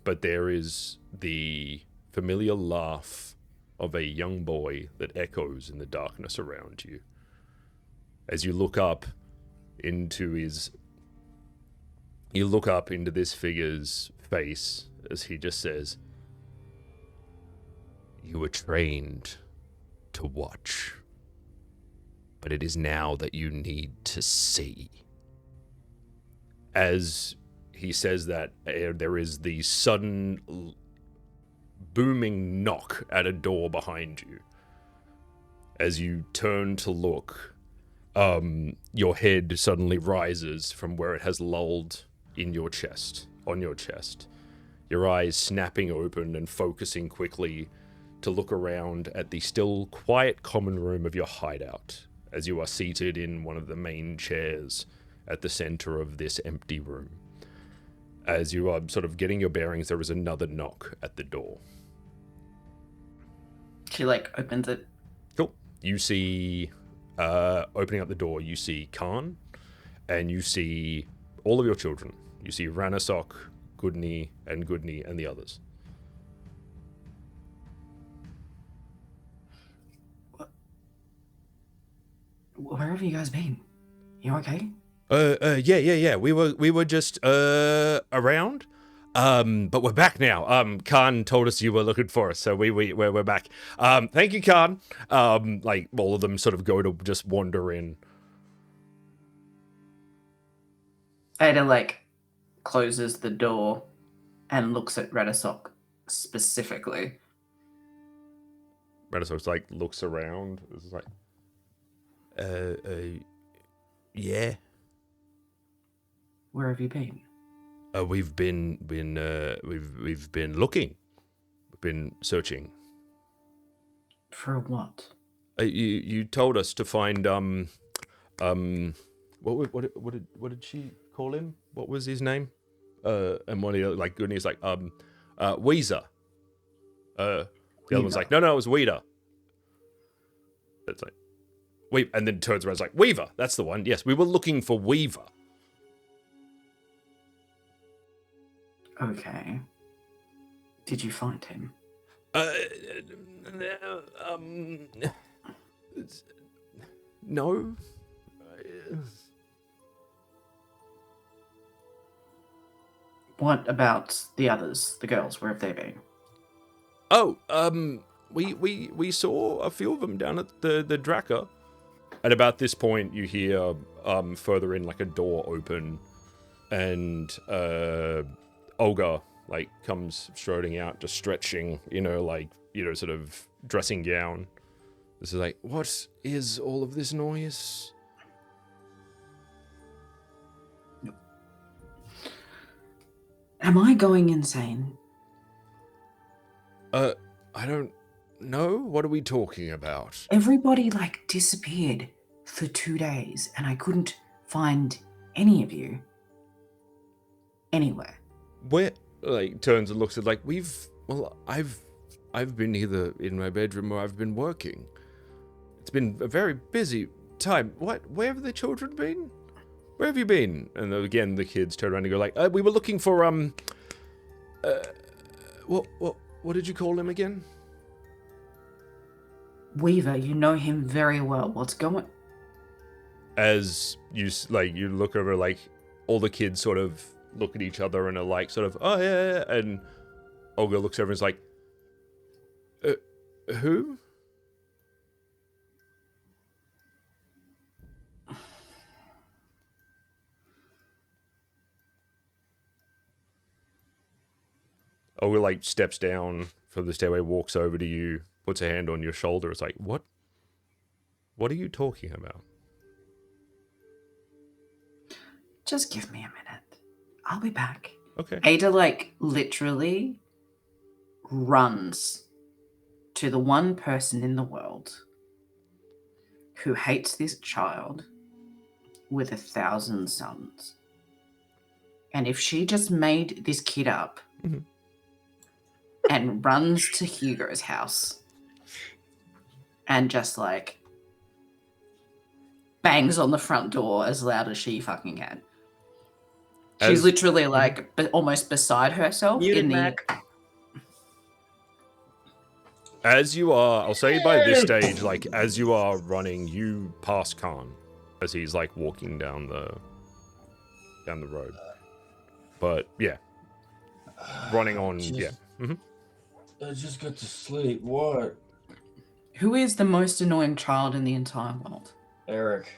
But there is the familiar laugh of a young boy that echoes in the darkness around you. As you look up into this figure's face as he just says, "You were trained to watch, but it is now that you need to see." As he says that, there is the sudden booming knock at a door behind you. As you turn to look, your head suddenly rises from where it has lulled on your chest. Your eyes snapping open and focusing quickly to look around at the still quiet common room of your hideout, as you are seated in one of the main chairs at the center of this empty room. As you are sort of getting your bearings, there is another knock at the door. She opens it. Cool. You see, opening up the door, you see Khan, and you see all of your children. You see Ranasok, Goodney, and the others. Where have you guys been? You okay? Yeah. We were just around. But we're back now. Khan told us you were looking for us, so we're back. Thank you, Khan. All of them sort of go to just wander in. Ada closes the door and looks at Redasok specifically. Redasok's looks around. It's yeah. Where have you been? We've been looking. We've been searching. For what? You told us to find what did she call him? What was his name? And one of the Goodney's Weezer. The other one's no, it was Weeder. It's and then turns around Weaver. That's the one. Yes, we were looking for Weaver. Okay. Did you find him? No. What about the others, the girls? Where have they been? Oh, we saw a few of them down at the Draka. At about this point, you hear further in a door open, and Olga comes strolling out, just stretching, sort of dressing gown. This is what is all of this noise? Am I going insane? I don't know. What are we talking about? Everybody disappeared for 2 days, and I couldn't find any of you anywhere. Where? Turns and looks at I've been either in my bedroom or I've been working. It's been a very busy time. What? Where have the children been? Where have you been? And again, the kids turn around and go we were looking for what did you call him again? Weaver, you know him very well. What's going? As you you look over, all the kids sort of look at each other and are oh yeah, and Olga looks over and is who? Olga steps down from the stairway, walks over to you, puts a hand on your shoulder. It's what? What are you talking about? Just give me a minute. I'll be back. Okay. Ada literally runs to the one person in the world who hates this child with 1,000 suns. And if she just made this kid up, and runs to Hugo's house and just like bangs on the front door as loud as she fucking can. She's literally like almost beside herself Muted in the. Matt. As you are, I'll say by this stage, like as you are running, you pass Khan as he's like walking down the road. But yeah, running on, yeah. I just got to sleep. What? Who is the most annoying child in the entire world? Eric.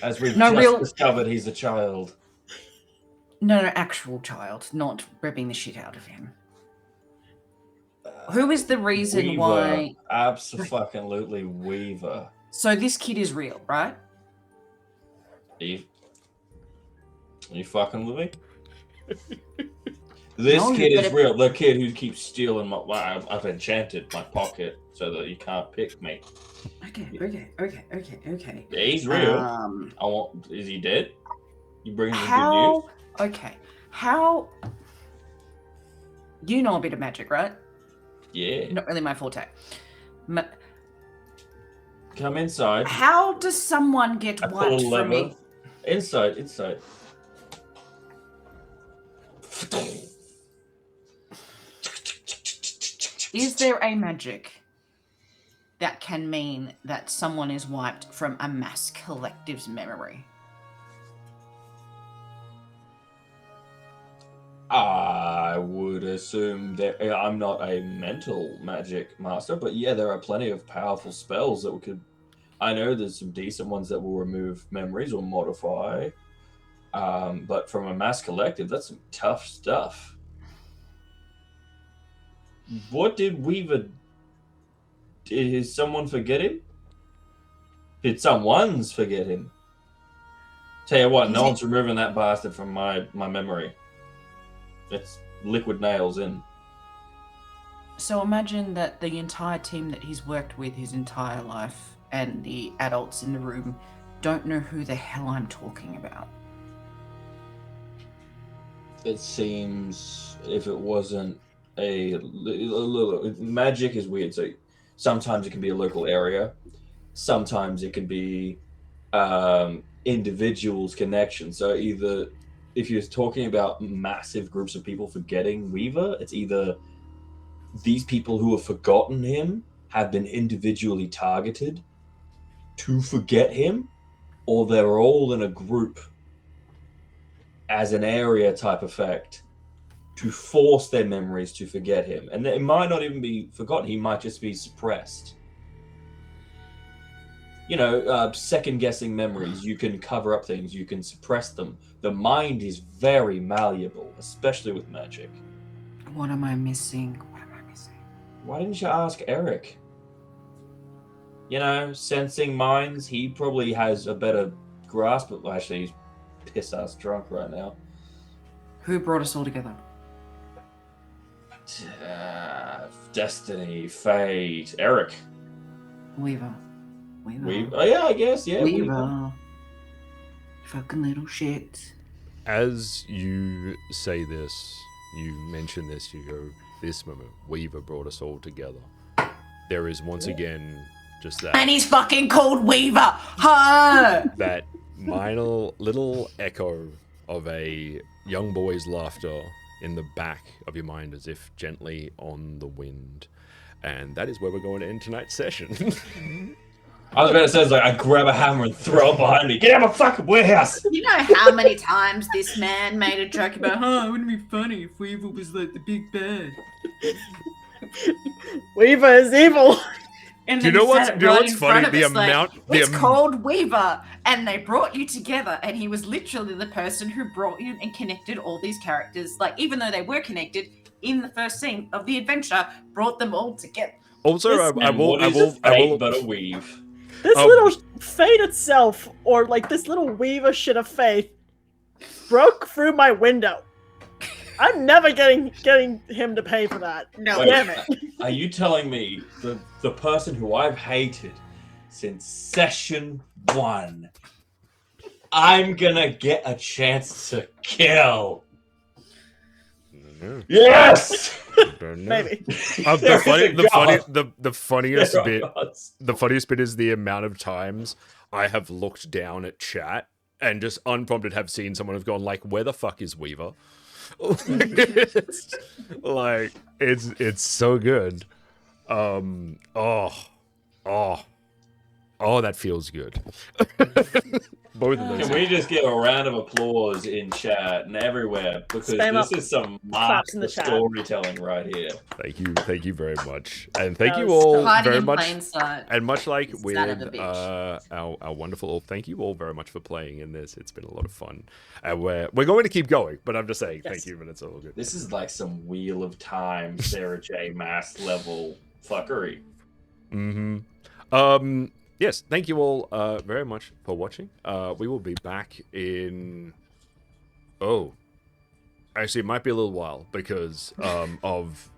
As we've No, just discovered, he's a child. No, actual child, not ripping the shit out of him. Who is the reason Weaver. why? Absolutely Weaver. So this kid is real, right? Are you fucking with me? This No, kid but is real. The kid who keeps stealing my... Well, I've enchanted my pocket so that you can't pick me. Okay. Yeah, he's real. I want... Is he dead? You bring him good news? Okay. How... You know a bit of magic, right? Yeah. Not really my forte. Come inside. How does someone get I pull wiped a from lever. me? Inside. Is there a magic that can mean that someone is wiped from a mass collective's memory? I would assume that I'm not a mental magic master, but yeah, there are plenty of powerful spells that we could. I know there's some decent ones that will remove memories or modify, but from a mass collective, that's some tough stuff. What did Weaver? Did someone forget him? Did someone's forget him? Tell you what, no one's removing that bastard from my memory. It's liquid nails in. So imagine that the entire team that he's worked with his entire life and the adults in the room don't know who the hell I'm talking about. It seems if it wasn't magic is weird. So sometimes it can be a local area, sometimes it can be individuals' connection. So either if you're talking about massive groups of people forgetting Weaver, it's either these people who have forgotten him have been individually targeted to forget him, or they're all in a group as an area type effect to force their memories to forget him. And it might not even be forgotten, he might just be suppressed. You know, second-guessing memories, you can cover up things, you can suppress them. The mind is very malleable, especially with magic. What am I missing? Why didn't you ask Eric? You know, sensing minds, he probably has a better grasp, but actually he's piss-ass drunk right now. Who brought us all together? Destiny, fate, Eric. Weaver. Oh yeah, I guess, yeah. Weaver. Fucking little shit. As you say this, you mention this, you go, this moment, Weaver brought us all together. There is once again just that. And he's fucking called Weaver! Ha! That minor little echo of a young boy's laughter in the back of your mind as if gently on the wind. And that is where we're going to end tonight's session. I was about to say, like, I grab a hammer and throw it behind me. Get out of my fucking warehouse! You know how many times this man made a joke about, it wouldn't it be funny if Weaver was like the big bad? Weaver is evil. And Do you then know he what's, said it do you know right what's in front funny? of The us, like, amount. It's called Weaver, and they brought you together, and he was literally the person who brought you and connected all these characters. Like, even though they were connected in the first scene of the adventure, brought them all together. Also, I will. But a weave. This little fate itself, or like this little Weaver shit of faith, broke through my window. I'm never getting him to pay for that. No, damn it. Are you telling me the person who I've hated since session 1, I'm gonna get a chance to kill? Yes! Don't know. Maybe. The funniest There are bit. gods. The funniest bit is the amount of times I have looked down at chat and just unprompted have seen someone have gone like, "Where the fuck is Weaver?" Like it's so good. That feels good. Both of those. Can we just give a round of applause in chat and everywhere because Spam this up is some claps in the master chat. storytelling right here. Thank you very much, and thank That you was all Hiding very in much. plain sight. And much like Son with of a bitch. our wonderful, thank you all very much for playing in this. It's been a lot of fun, and we're going to keep going. But I'm just saying, Yes. thank you, but it's all good. This is like some Wheel of Time, Sarah J. Maas level fuckery. Mm-hmm. Yes, thank you all very much for watching. We will be back in. Oh, actually, it might be a little while because of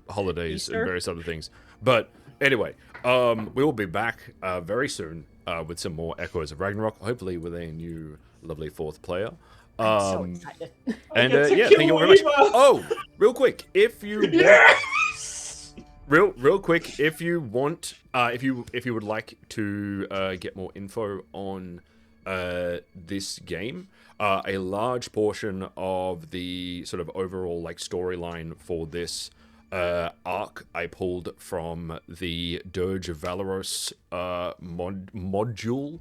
holidays Easter? and various other things. But anyway, we will be back very soon with some more Echoes of Ragnarok. Hopefully, with a new lovely fourth player. I'm so excited. And get to yeah, kill thank you very much. Weaver! Oh, real quick, if you want, Yes! real quick, if you want, if you would like to get more info on this game, a large portion of the sort of overall like storyline for this arc I pulled from the Dirge of Valoros module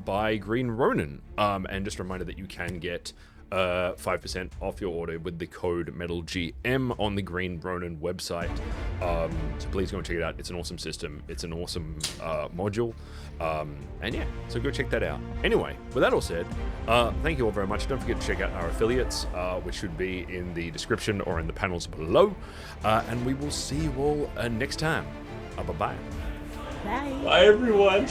by Green Ronin, and just a reminder that you can get 5% off your order with the code METALGM on the Green Ronin website. So please go and check it out. It's an awesome system. It's an awesome module. And yeah, so go check that out. Anyway, with that all said, thank you all very much. Don't forget to check out our affiliates, which should be in the description or in the panels below. And we will see you all next time. Bye-bye. Bye. Bye, everyone.